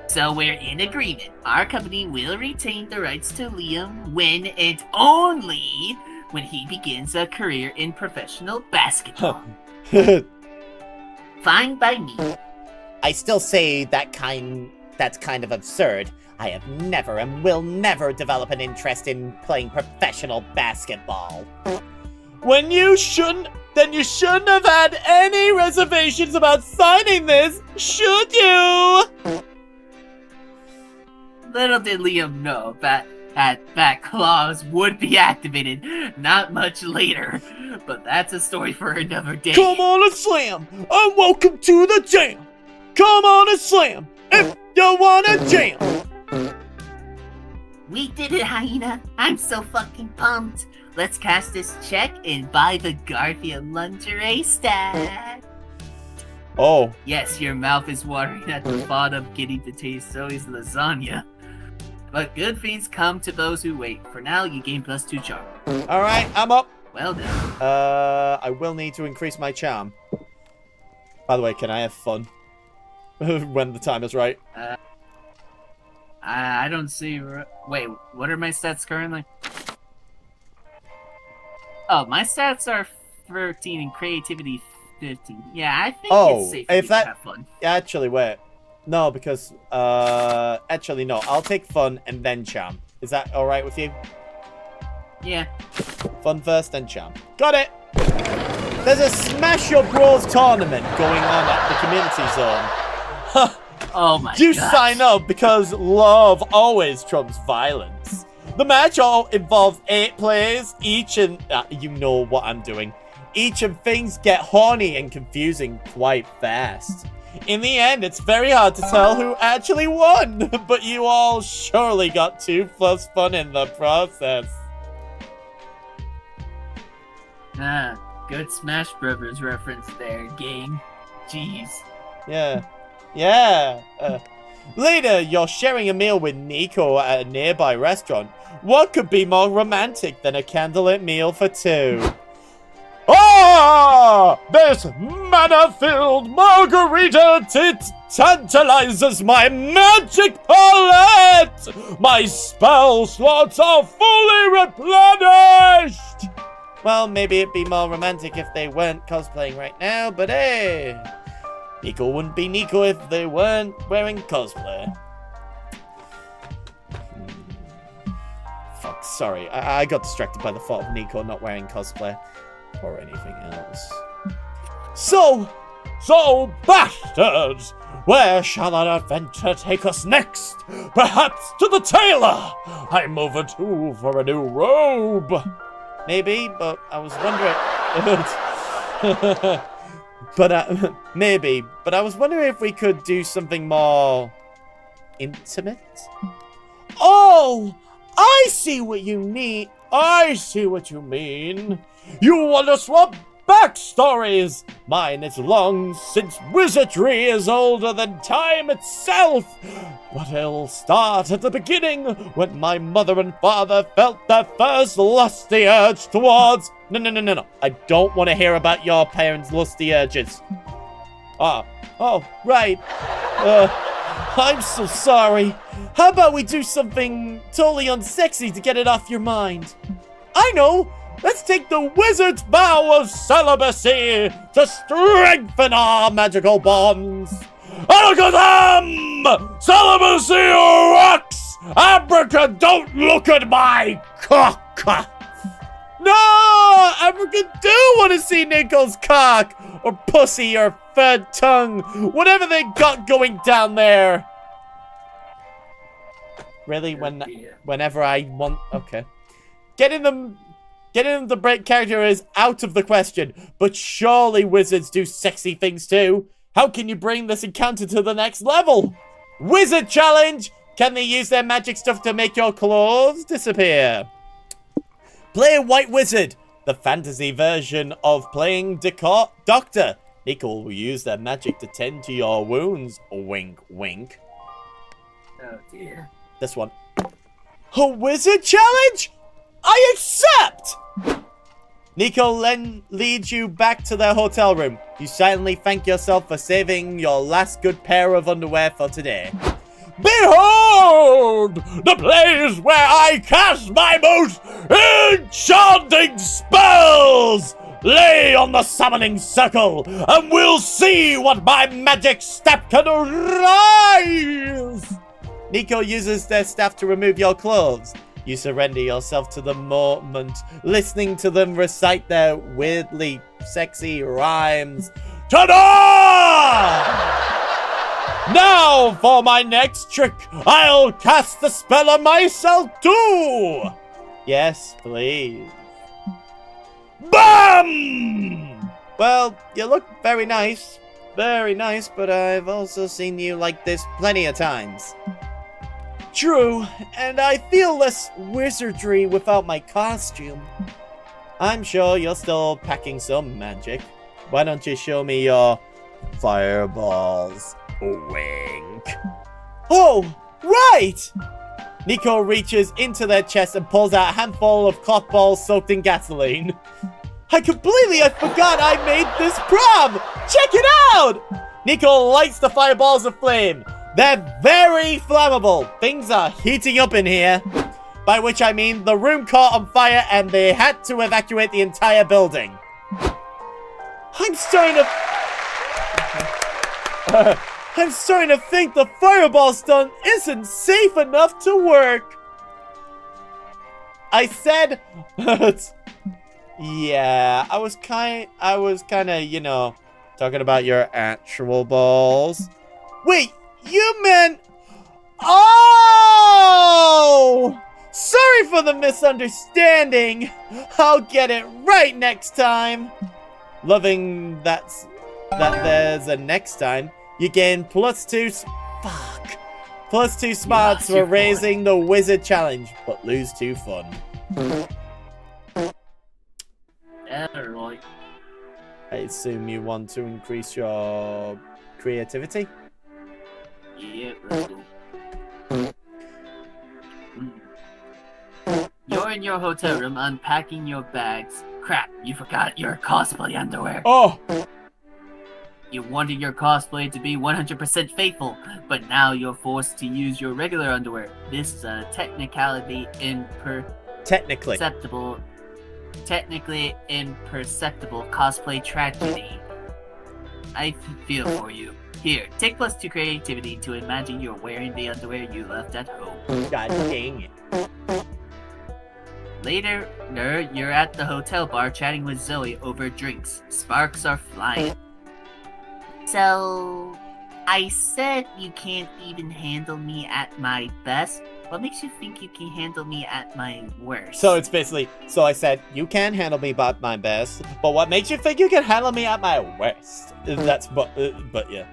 So we're in agreement. Our company will retain the rights to Liam when and only when he begins a career in professional basketball. Fine by me. I still say that's kind of absurd. I have never and will never develop an interest in playing professional basketball. When you shouldn't have had any reservations about signing this, should you? Little did Liam know that clause would be activated not much later, but that's a story for another day. Come on and slam, and welcome to the jam. Come on and slam, if you wanna jam. We did it, Hyena. I'm so fucking pumped. Let's cash this check and buy the Garfield lingerie stack. Oh. Yes, your mouth is watering at the thought of getting to taste Zoe's lasagna. But good things come to those who wait. For now, you gain +2 charm. Alright, I'm up. Well done. I will need to increase my charm. By the way, can I have fun? When the time is right. I don't see... Wait, what are my stats currently? Oh, my stats are 13 and creativity 15. Yeah, I think it's safe to have fun. Actually, wait. No, because, actually, no. I'll take fun and then charm. Is that alright with you? Yeah. Fun first, then charm. Got it! There's a Smash Your Bros tournament going on at the community zone. Oh my god. You sign up because love always trumps violence. The match all involves 8 players, each and... you know what I'm doing. Each and things get horny and confusing quite fast. In the end, it's very hard to tell who actually won, but you all surely got 2+ fun in the process. Good Smash Brothers reference there, gang. Jeez. Yeah. Later, you're sharing a meal with Nico at a nearby restaurant. What could be more romantic than a candlelit meal for 2? Ah! This mana-filled margarita tantalizes my magic palette! My spell slots are fully replenished! Well, maybe it'd be more romantic if they weren't cosplaying right now, but hey! Nico wouldn't be Nico if they weren't wearing cosplay. Fuck, sorry. I got distracted by the thought of Nico not wearing cosplay. Or anything else. So, bastards! Where shall our adventure take us next? Perhaps to the tailor! I'm overdue for a new robe! Maybe, but I was wondering... maybe, but I was wondering if we could do something more... intimate? Oh! I see what you mean! You want to swap backstories. Mine is long since wizardry is older than time itself. But it'll start at the beginning when my mother and father felt their first lusty urge towards... No. I don't want to hear about your parents' lusty urges. Oh, right. I'm so sorry. How about we do something totally unsexy to get it off your mind? I know! Let's take the wizard's vow of celibacy to strengthen our magical bonds. Alakazam! Celibacy rocks! Abraca, don't look at my cock! No! Abraca do want to see Nico's cock! Or pussy, or third tongue, whatever they got going down there. Really? Whenever I want... Okay. Getting them to break character is out of the question, but surely wizards do sexy things too. How can you bring this encounter to the next level? Wizard challenge! Can they use their magic stuff to make your clothes disappear? Play a white wizard, the fantasy version of playing doctor. Nico will use their magic to tend to your wounds. Wink, wink. Oh dear. This one. A wizard challenge? I accept! Nico then leads you back to their hotel room. You silently thank yourself for saving your last good pair of underwear for today. Behold! The place where I cast my most enchanting spells! Lay on the summoning circle, and we'll see what my magic staff can rise! Nico uses their staff to remove your clothes. You surrender yourself to the moment, listening to them recite their weirdly sexy rhymes. Ta-da! Now for my next trick, I'll cast the spell on myself too! Yes, please. BAM! Well, you look very nice, but I've also seen you like this plenty of times. True, and I feel less wizardry without my costume. I'm sure you're still packing some magic. Why don't you show me your fireballs? Wink. Oh, right! Nico reaches into their chest and pulls out a handful of cloth balls soaked in gasoline. I forgot I made this prom! Check it out! Nico lights the fireballs aflame. They're very flammable. Things are heating up in here. By which I mean the room caught on fire and they had to evacuate the entire building. I'm starting to think the fireball stun isn't safe enough to work. I said, yeah, I was kind of, you know, talking about your actual balls. Wait, you meant, oh, sorry for the misunderstanding. I'll get it right next time. Loving that there's a next time. You gain +2 smarts for raising the wizard challenge, but lose 2 fun. Alright. I assume you want to increase your creativity? Yeah, right. You're in your hotel room unpacking your bags. Crap, you forgot your cosplay underwear. Oh! You wanted your cosplay to be 100% faithful, but now you're forced to use your regular underwear. This is a technically imperceptible cosplay tragedy. I feel for you. Here, take +2 creativity to imagine you're wearing the underwear you left at home. God dang it. Later, you're at the hotel bar chatting with Zoe over drinks. Sparks are flying. So, I said you can't even handle me at my best. What makes you think you can handle me at my worst? So it's basically, so I said, you can handle me at my best, but what makes you think you can handle me at my worst? That's, but yeah.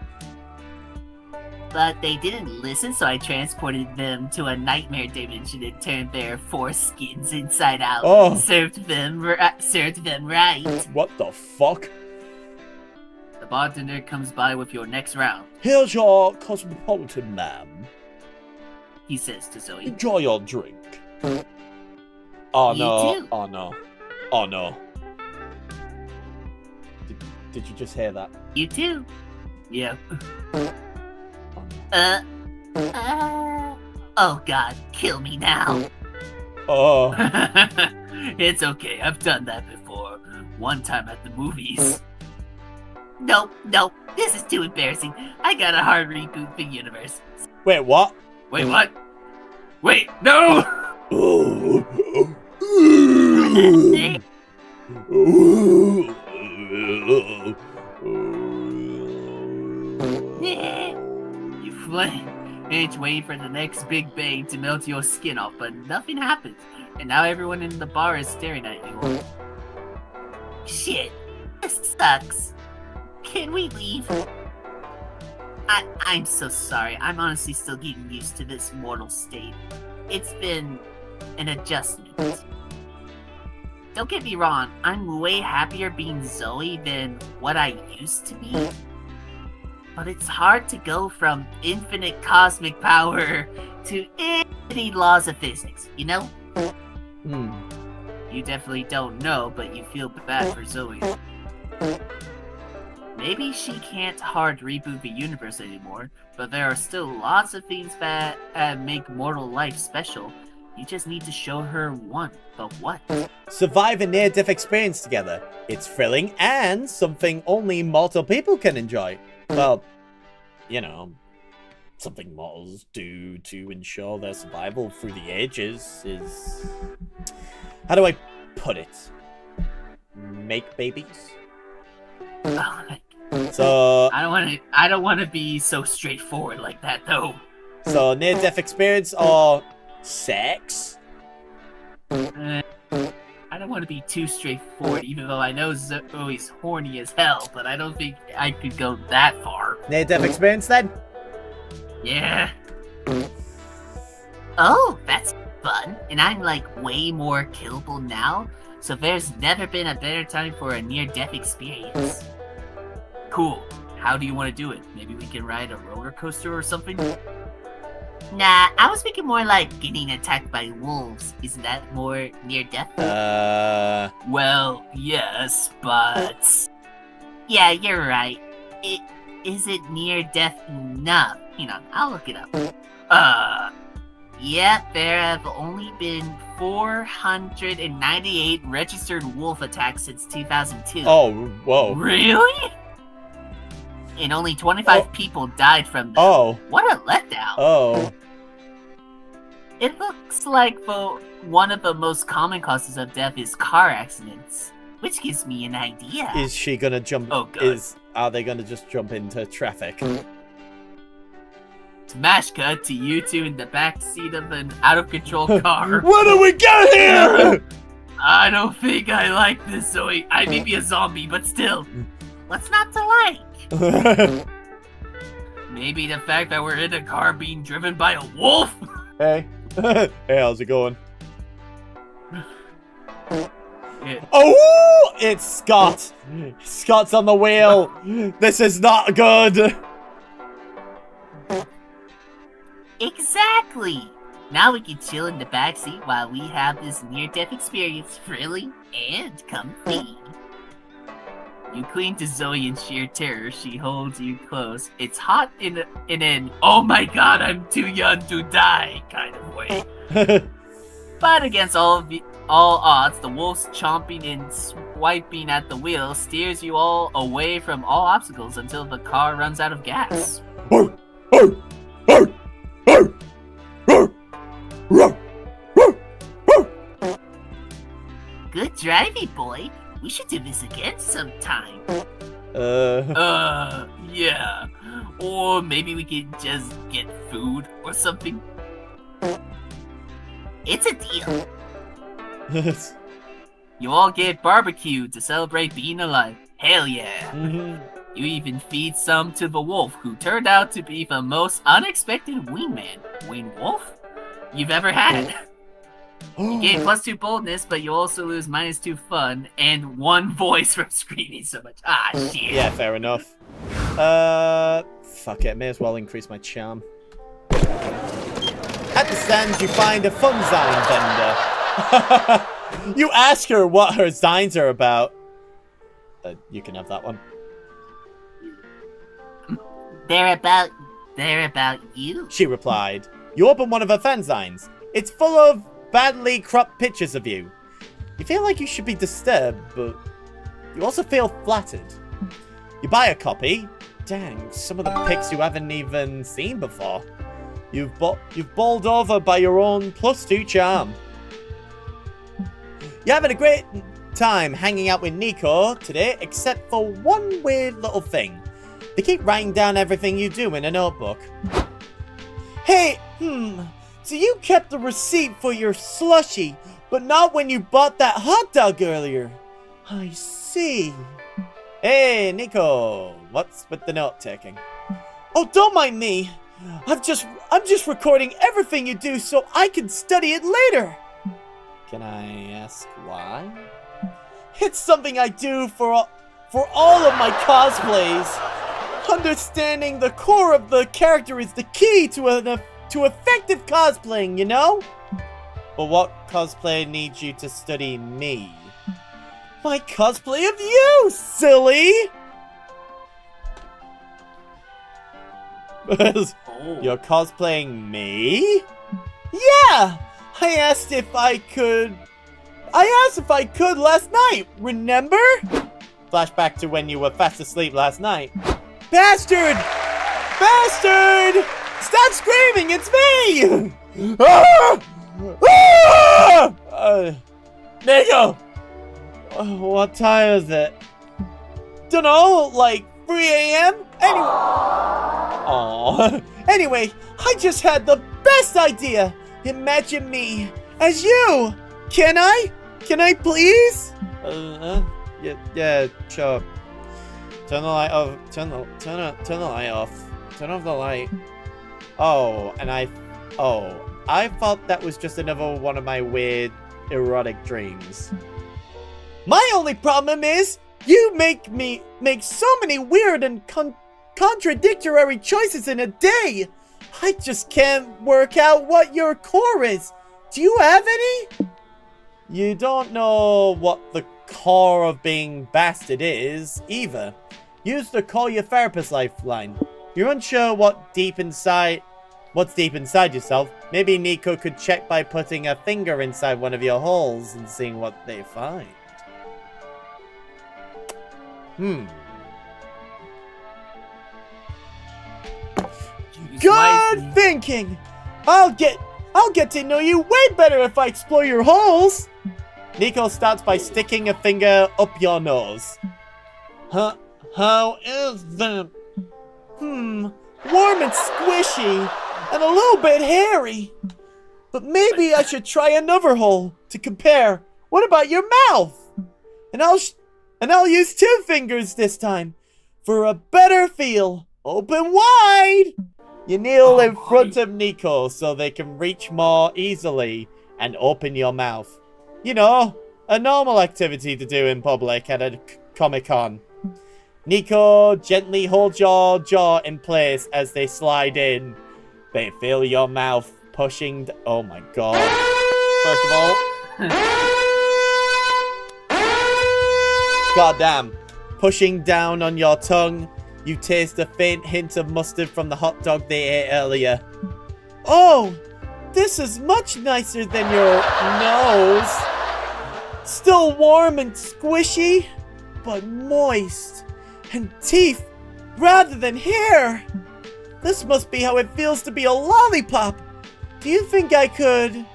But they didn't listen, so I transported them to a nightmare dimension and turned their foreskins inside out. Oh. Served them right. What the fuck? The bartender comes by with your next round, Here's your cosmopolitan, ma'am. he says to Zoe. Enjoy your drink. Oh You no. too. Oh no. Oh no. Did you just hear that? You too. Yeah. Oh, no. Oh god, kill me now. Oh. It's okay, I've done that before. One time at the movies. Nope, this is too embarrassing. I got a hard reboot the universe. Wait, what? Wait, what? Wait, no! You flame. It's waiting for the next big bang to melt your skin off, but nothing happens. And now everyone in the bar is staring at you. Shit, this sucks. Can we leave? I'm so sorry. I'm honestly still getting used to this mortal state. It's been an adjustment. Don't get me wrong, I'm way happier being Zoe than what I used to be. But it's hard to go from infinite cosmic power to any laws of physics, you know? You definitely don't know, but you feel bad for Zoe. Maybe she can't hard reboot the universe anymore, but there are still lots of things that make mortal life special. You just need to show her one, but what? Survive a near-death experience together. It's thrilling and something only mortal people can enjoy. Well, you know, something mortals do to ensure their survival through the ages is... How do I put it? Make babies? So... I don't want to be so straightforward like that, though. So, near-death experience or sex? I don't want to be too straightforward, even though I know Zoe's horny as hell, but I don't think I could go that far. Near-death experience, then? Yeah. Oh, that's fun. And I'm like way more killable now, so there's never been a better time for a near-death experience. Cool. How do you want to do it? Maybe we can ride a roller coaster or something? Nah, I was thinking more like getting attacked by wolves. Isn't that more near-death? Well, yes, but... Yeah, you're right. Is it near-death enough? Hang on, I'll look it up. Yeah, there have only been 498 registered wolf attacks since 2002. Oh, whoa. Really? And only 25 people died from them. Oh. What a letdown. Oh. It looks like one of the most common causes of death is car accidents, which gives me an idea. Is she gonna jump? Oh, God. Are they gonna just jump into traffic? Smash cut to you two in the back seat of an out-of-control car. What do we get here? I don't think I like this, Zoe. I may be a zombie, but still. What's not to like? Maybe the fact that we're in a car being driven by a wolf? Hey. Hey, how's it going? Yeah. Oh, it's Scott. Scott's on the wheel. This is not good. Exactly! Now we can chill in the backseat while we have this near-death experience, thrilling and comfy. You cling to Zoe in sheer terror. She holds you close. It's hot in an "oh my god, I'm too young to die" kind of way. But against all odds, the wolf's chomping and swiping at the wheel steers you all away from all obstacles until the car runs out of gas. Good driving, boy. We should do this again sometime. Yeah. Or maybe we could just get food or something. It's a deal. You all get barbecued to celebrate being alive. Hell yeah. You even feed some to the wolf, who turned out to be the most unexpected wingman, winged wolf, you've ever had. You gain +2 boldness, but you also lose -2 fun and 1 voice from screaming so much. Ah, shit. Yeah, fair enough. Fuck it, may as well increase my charm. At the stand, you find a fun sign vendor. You ask her what her signs are about. You can have that one. They're about you. She replied. You open one of her fanzines. It's full of badly cropped pictures of you. You feel like you should be disturbed, but you also feel flattered. You buy a copy. Dang, some of the pics you haven't even seen before. You've bowled over by your own +2 charm. You're having a great time hanging out with Nico today, except for one weird little thing. They keep writing down everything you do in a notebook. Hey, so you kept the receipt for your slushie, but not when you bought that hot dog earlier. I see. Hey, Nico, what's with the note-taking? Oh, don't mind me. I'm just recording everything you do so I can study it later. Can I ask why? It's something I do for all of my cosplays. Understanding the core of the character is the key to effective cosplaying, you know? But what cosplay needs you to study me? My cosplay of you, silly! You're cosplaying me? Yeah! I asked if I could last night, remember? Flashback to when you were fast asleep last night. Bastard! Bastard! Stop screaming, it's me! Ah! Ah! Nico! What time is it? Dunno, like 3 a.m.? Anyway, I just had the best idea! Imagine me as you! Can I? Can I please? Yeah, sure. Turn the light off. Turn the light off. Turn off the light. I thought that was just another one of my weird erotic dreams. My only problem is you make so many weird and contradictory choices in a day. I just can't work out what your core is. Do you have any? You don't know what the core of being bastard is, either. Use the Call Your Therapist lifeline. You're unsure what's deep inside yourself. Maybe Nico could check by putting a finger inside one of your holes and seeing what they find. Good thinking! I'll get to know you way better if I explore your holes! Nico starts by sticking a finger up your nose. How is that? Warm and squishy, and a little bit hairy. But maybe I should try another hole to compare. What about your mouth? And I'll use 2 fingers this time for a better feel. Open wide! You kneel in front of Nico so they can reach more easily and open your mouth. You know, a normal activity to do in public at a Comic-Con. Nico gently holds your jaw in place as they slide in. They feel your mouth pushing... Oh my god. First of all... Goddamn. Pushing down on your tongue. You taste a faint hint of mustard from the hot dog they ate earlier. Oh! This is much nicer than your nose. Still warm and squishy, but moist. And teeth rather than hair. This must be how it feels to be a lollipop. Do you think I could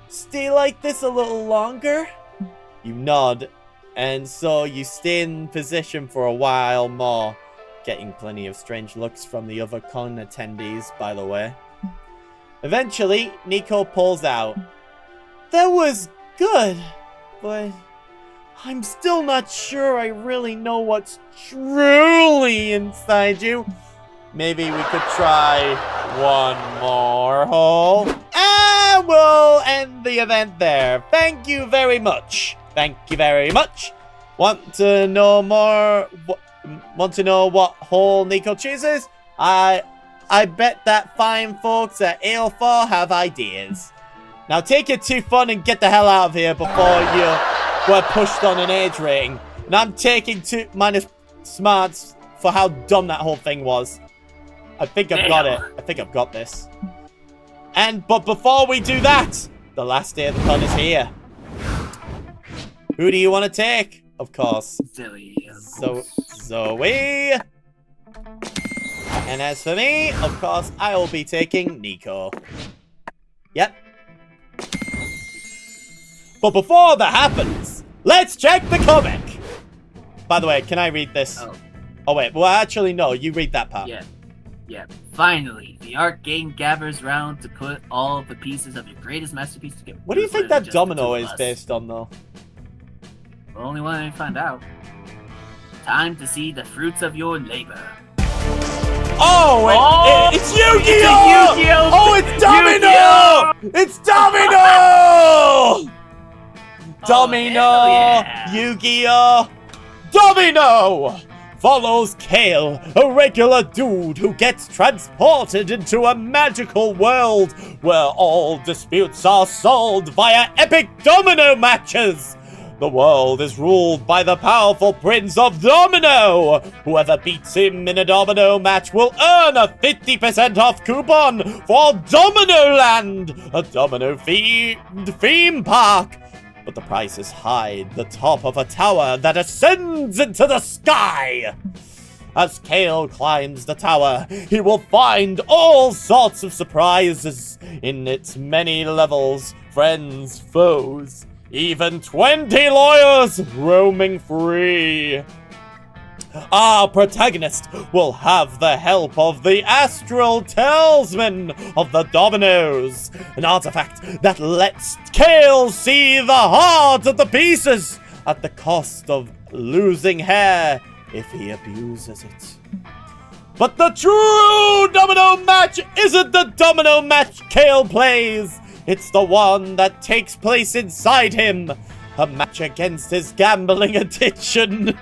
stay like this a little longer? You nod, and so you stay in position for a while more, getting plenty of strange looks from the other con attendees, by the way. Eventually, Nico pulls out. That was good, but I'm still not sure I really know what's truly inside you. Maybe we could try one more hole. And we'll end the event there. Thank you very much. Thank you very much. Want to know more? Want to know what hole Nico chooses? I bet that fine folks at Ale4 have ideas. Now take your 2 fun and get the hell out of here before you were pushed on an age rating. And I'm taking 2 minus smarts for how dumb that whole thing was. I think I've got it. I think I've got this. But before we do that, the last day of the con is here. Who do you want to take? Of course. Zoe. And as for me, of course, I will be taking Nico. Yep. But before that happens, let's check the comic. By the way, can I read this? Oh wait, well actually no, you read that part. Yeah. Finally, the art game gathers round to put all of the pieces of your greatest masterpiece together. What do you think that domino is based on, though? The only one I find out. Time to see the fruits of your labor. Oh, it's Yu-Gi-Oh! Oh, it's Domino! It's Domino! Domino! Yeah. Yu-Gi-Oh! Domino! Follows Kale, a regular dude who gets transported into a magical world where all disputes are solved via epic domino matches. The world is ruled by the powerful Prince of Domino. Whoever beats him in a domino match will earn a 50% off coupon for Domino Land, a domino-themed theme park. But the price is high, the top of a tower that ascends into the sky. As Kale climbs the tower, he will find all sorts of surprises in its many levels, friends, foes, even 20 lawyers roaming free. Our protagonist will have the help of the Astral Talisman of the Dominoes, an artifact that lets Kale see the heart of the pieces at the cost of losing hair if he abuses it. But the true domino match isn't the domino match Kale plays. It's the one that takes place inside him, a match against his gambling addiction.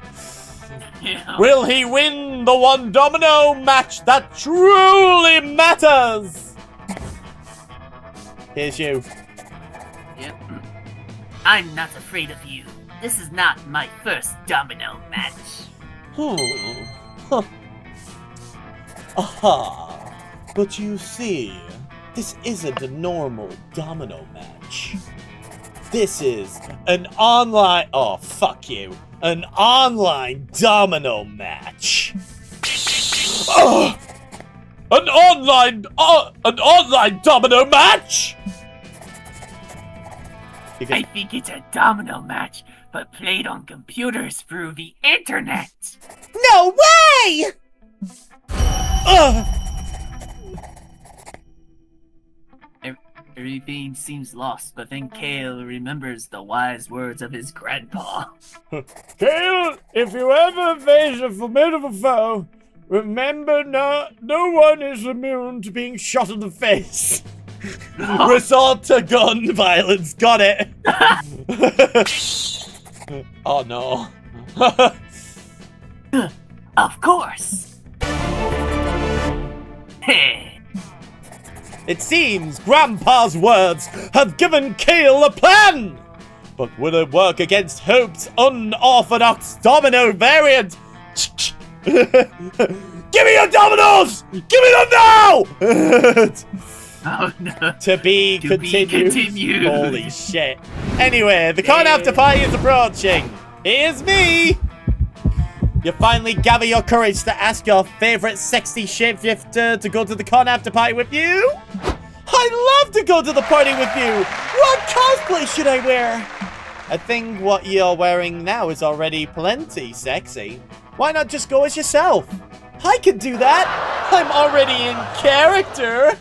Yeah. Will he win the one domino match that truly matters? Here's you. Yep. I'm not afraid of you. This is not my first domino match. Huh. Aha. But you see, this isn't a normal domino match. This is an online... Oh, fuck you. An online domino match. An online domino match? I think it's a domino match, but played on computers through the internet. No way! Everything seems lost, but then Kale remembers the wise words of his grandpa. Kale, if you ever face a formidable foe, remember no one is immune to being shot in the face. Resort to gun violence. Got it. Oh no. Of course. It seems Grandpa's words have given Kale a plan! But will it work against Hope's unorthodox domino variant? Give me your dominoes! Give me them now! Oh no. To be continued. Holy shit. Anyway, the con after party is approaching. Here's me! You finally gather your courage to ask your favorite sexy shapeshifter to go to the con after party with you? I'd love to go to the party with you! What cosplay should I wear? I think what you're wearing now is already plenty sexy. Why not just go as yourself? I can do that! I'm already in character!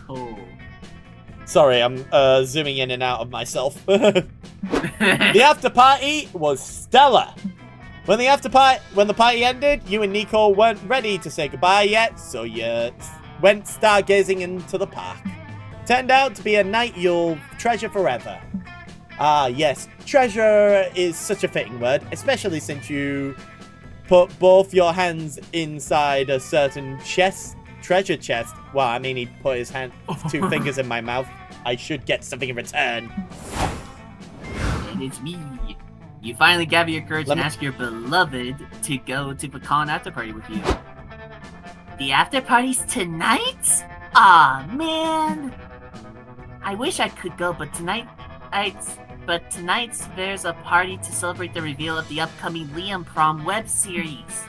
Oh. Sorry, I'm zooming in and out of myself. The after party was stellar. When the party ended, you and Nico weren't ready to say goodbye yet, so you went stargazing into the park. Turned out to be a night you'll treasure forever. Ah, yes, treasure is such a fitting word, especially since you put both your hands inside a certain treasure chest. Well, I mean, he put his two fingers in my mouth. I should get something in return. And it's me. You finally gather your courage and ask your beloved to go to Pecan after party with you. The after party's tonight? Aw, man. I wish I could go, but tonight's there's a party to celebrate the reveal of the upcoming Liam Prom web series.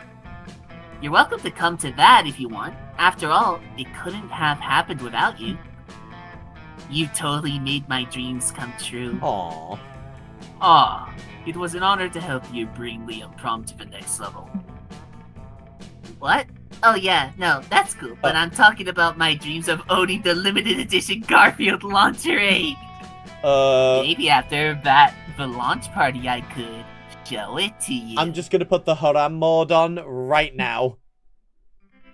You're welcome to come to that if you want. After all, it couldn't have happened without you. You totally made my dreams come true. Aww. Aw, it was an honor to help you bring Liam Prom to the next level. What? Oh yeah, no, that's cool, but I'm talking about my dreams of owning the limited edition Garfield lingerie. Maybe after the launch party I could show it to you. I'm just gonna put the haram mode on right now.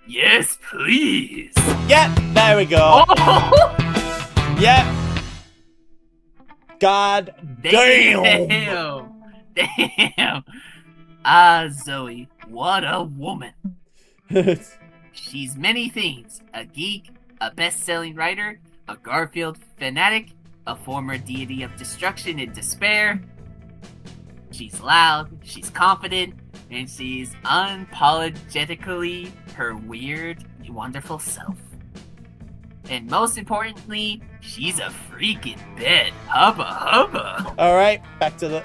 Yes, please. Yep, there we go. Oh! Yep. God damn. Damn. Ah, Zoe, what a woman. She's many things. A geek, a best-selling writer, a Garfield fanatic, a former deity of destruction and despair. She's loud, she's confident, and she's unapologetically her weird, wonderful self. And most importantly, she's a freaking bed. Hubba hubba. Alright, back to the...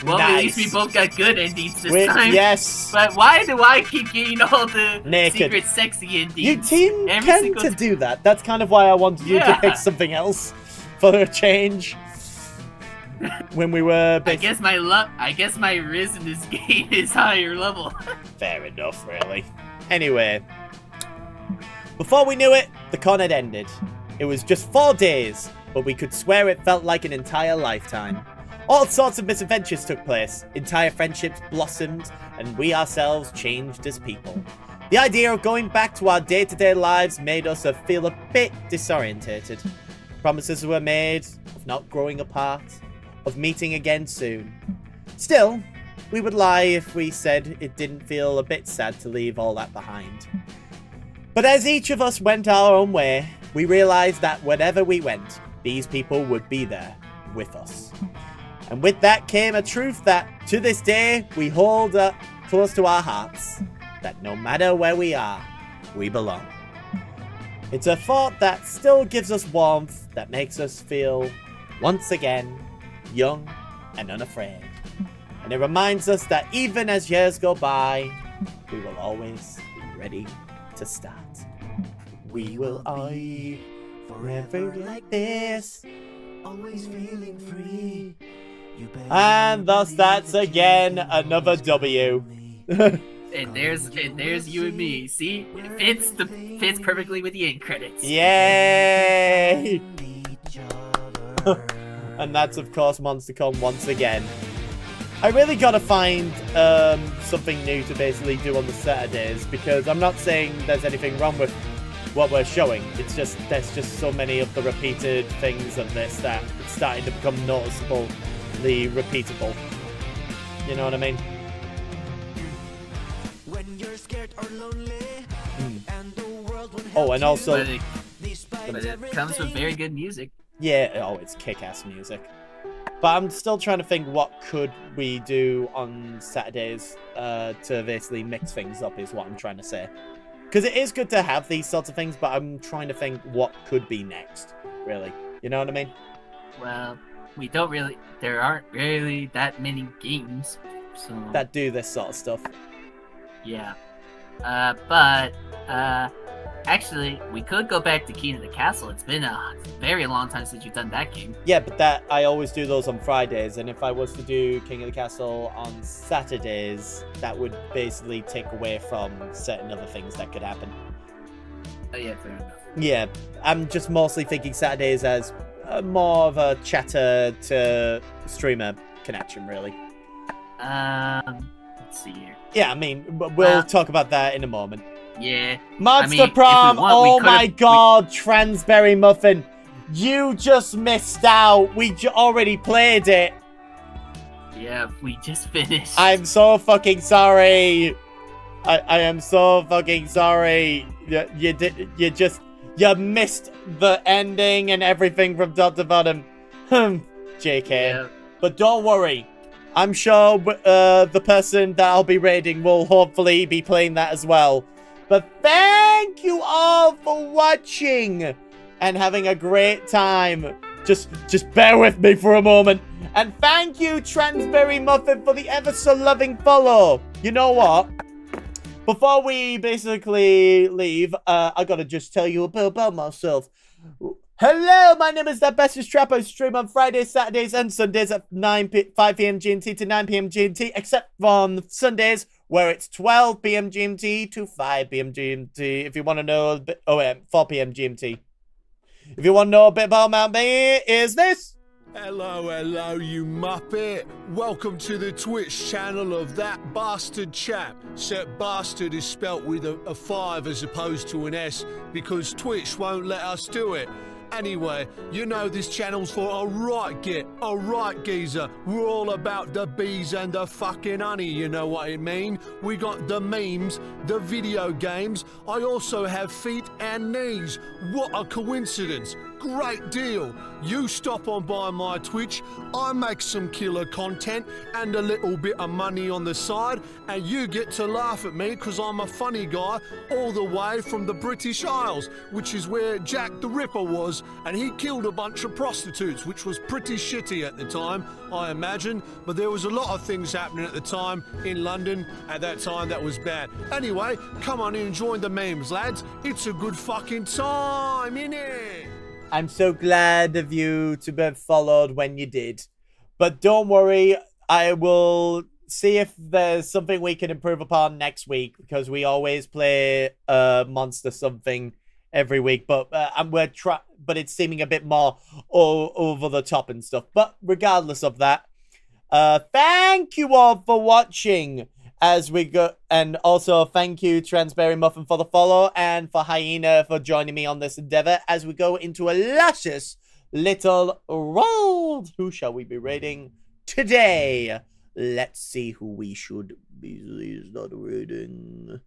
Well, nice. at least we both got good endings this time. Yes. But why do I keep getting all the Naked. secret sexy endings? You team tend to do that. That's kind of why I wanted you to pick something else for a change. When we were... I guess my riz in this game is higher level. Fair enough, really. Anyway. Before we knew it, the con had ended. It was just 4 days, but we could swear it felt like an entire lifetime. All sorts of misadventures took place, entire friendships blossomed, and we ourselves changed as people. The idea of going back to our day-to-day lives made us feel a bit disorientated. Promises were made of not growing apart, of meeting again soon. Still, we would lie if we said it didn't feel a bit sad to leave all that behind. But as each of us went our own way, we realized that wherever we went, these people would be there with us. And with that came a truth that, to this day, we hold close to our hearts, that no matter where we are, we belong. It's a thought that still gives us warmth, that makes us feel, once again, young and unafraid. And it reminds us that even as years go by, we will always be ready to start. We will be forever like this, always feeling free. And thus that's again another W. And there's you and me. See, it fits perfectly with the end credits. Yay! And that's of course MonsterCon once again. I really gotta find something new to basically do on the Saturdays, because I'm not saying there's anything wrong with what we're showing. It's just there's just so many of the repeated things of this that it's starting to become noticeably repeatable. You know what I mean? When you're scared or lonely, and the world would Oh, and also but it comes with very good music. yeah, oh, it's kick-ass music. But I'm still trying to think what could we do on Saturdays to basically mix things up is what I'm trying to say. Because it is good to have these sorts of things, but I'm trying to think what could be next, really. You know what I mean? Well, there aren't really that many games, so... That do this sort of stuff. Yeah. Actually, we could go back to King of the Castle. It's been a very long time since you've done that game. Yeah, but I always do those on Fridays, and if I was to do King of the Castle on Saturdays, that would basically take away from certain other things that could happen. Yeah, fair enough. Yeah, I'm just mostly thinking Saturdays as more of a chatter to streamer connection, really. Let's see here. Yeah, I mean, we'll talk about that in a moment. Yeah. Monster I mean, Prom! if we want, Oh we my could've- god, Transberry Muffin! You just missed out! We already played it! Yeah, we just finished. I'm so fucking sorry! I am so fucking sorry! You missed the ending and everything from top to bottom. JK. Yeah. But don't worry. I'm sure the person that I'll be raiding will hopefully be playing that as well. But thank you all for watching and having a great time. Just bear with me for a moment. And thank you, Transberry Muffin, for the ever so loving follow. You know what? Before we basically leave, I gotta just tell you a bit about myself. Hello, my name is The Bestest Trap. I stream on Fridays, Saturdays, and Sundays at 5 p.m. GMT to 9 p.m. GMT, except on Sundays, where it's 12 p.m. GMT to 5 p.m. GMT. If you want to know a bit, 4 p.m. GMT. If you want to know a bit about me, is this? Hello, you muppet. Welcome to the Twitch channel of That Bastard Chap. Except bastard is spelt with a 5 as opposed to an S because Twitch won't let us do it. Anyway, you know this channel's for a right git, a right geezer. We're all about the bees and the fucking honey, you know what I mean? We got the memes, the video games. I also have feet and knees. What a coincidence. Great deal. You stop on by my Twitch, I make some killer content and a little bit of money on the side, and you get to laugh at me because I'm a funny guy all the way from the British Isles, which is where Jack the Ripper was, and he killed a bunch of prostitutes, which was pretty shitty at the time, I imagine, but there was a lot of things happening at the time in London at that time that was bad. Anyway, come on in and join the memes, lads. It's a good fucking time, innit? I'm so glad of you to be followed when you did. But don't worry, I will see if there's something we can improve upon next week, because we always play monster something every week, but but it's seeming a bit more over the top and stuff. But regardless of that, thank you all for watching as we go, and also thank you Transberry Muffin for the follow, and for Hyena for joining me on this endeavor as we go into a luscious little world. Who shall we be raiding today? Let's see who we should be not raiding.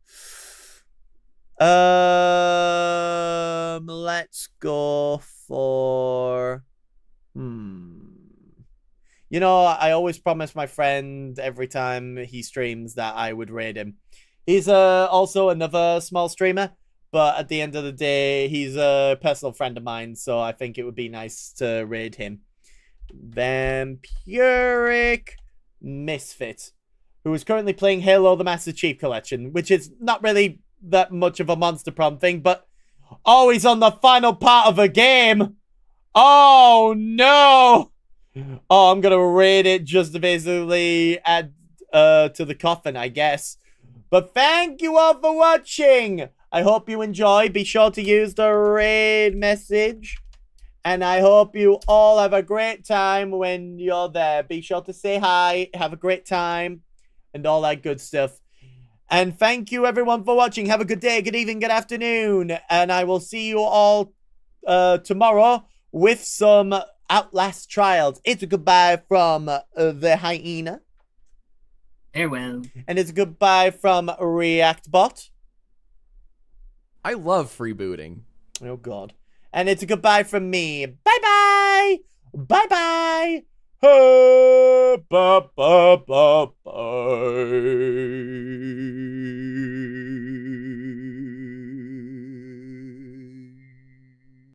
Let's go for you know, I always promise my friend every time he streams that I would raid him. He's also another small streamer, but at the end of the day, he's a personal friend of mine, so I think it would be nice to raid him. Vampiric Misfit, who is currently playing Halo the Master Chief Collection, which is not really that much of a Monster Prom thing, but he's on the final part of a game. Oh, no. Oh, I'm gonna raid it just to basically add to the coffin, I guess. But thank you all for watching. I hope you enjoy. Be sure to use the raid message. And I hope you all have a great time when you're there. Be sure to say hi, have a great time, and all that good stuff. And thank you everyone for watching. Have a good day, good evening, good afternoon. And I will see you all tomorrow with some Outlast Trials. It's a goodbye from the Hyena. Farewell. And it's a goodbye from ReactBot. I love freebooting. Oh, God. And it's a goodbye from me. Bye-bye! Bye-bye! Bye-bye!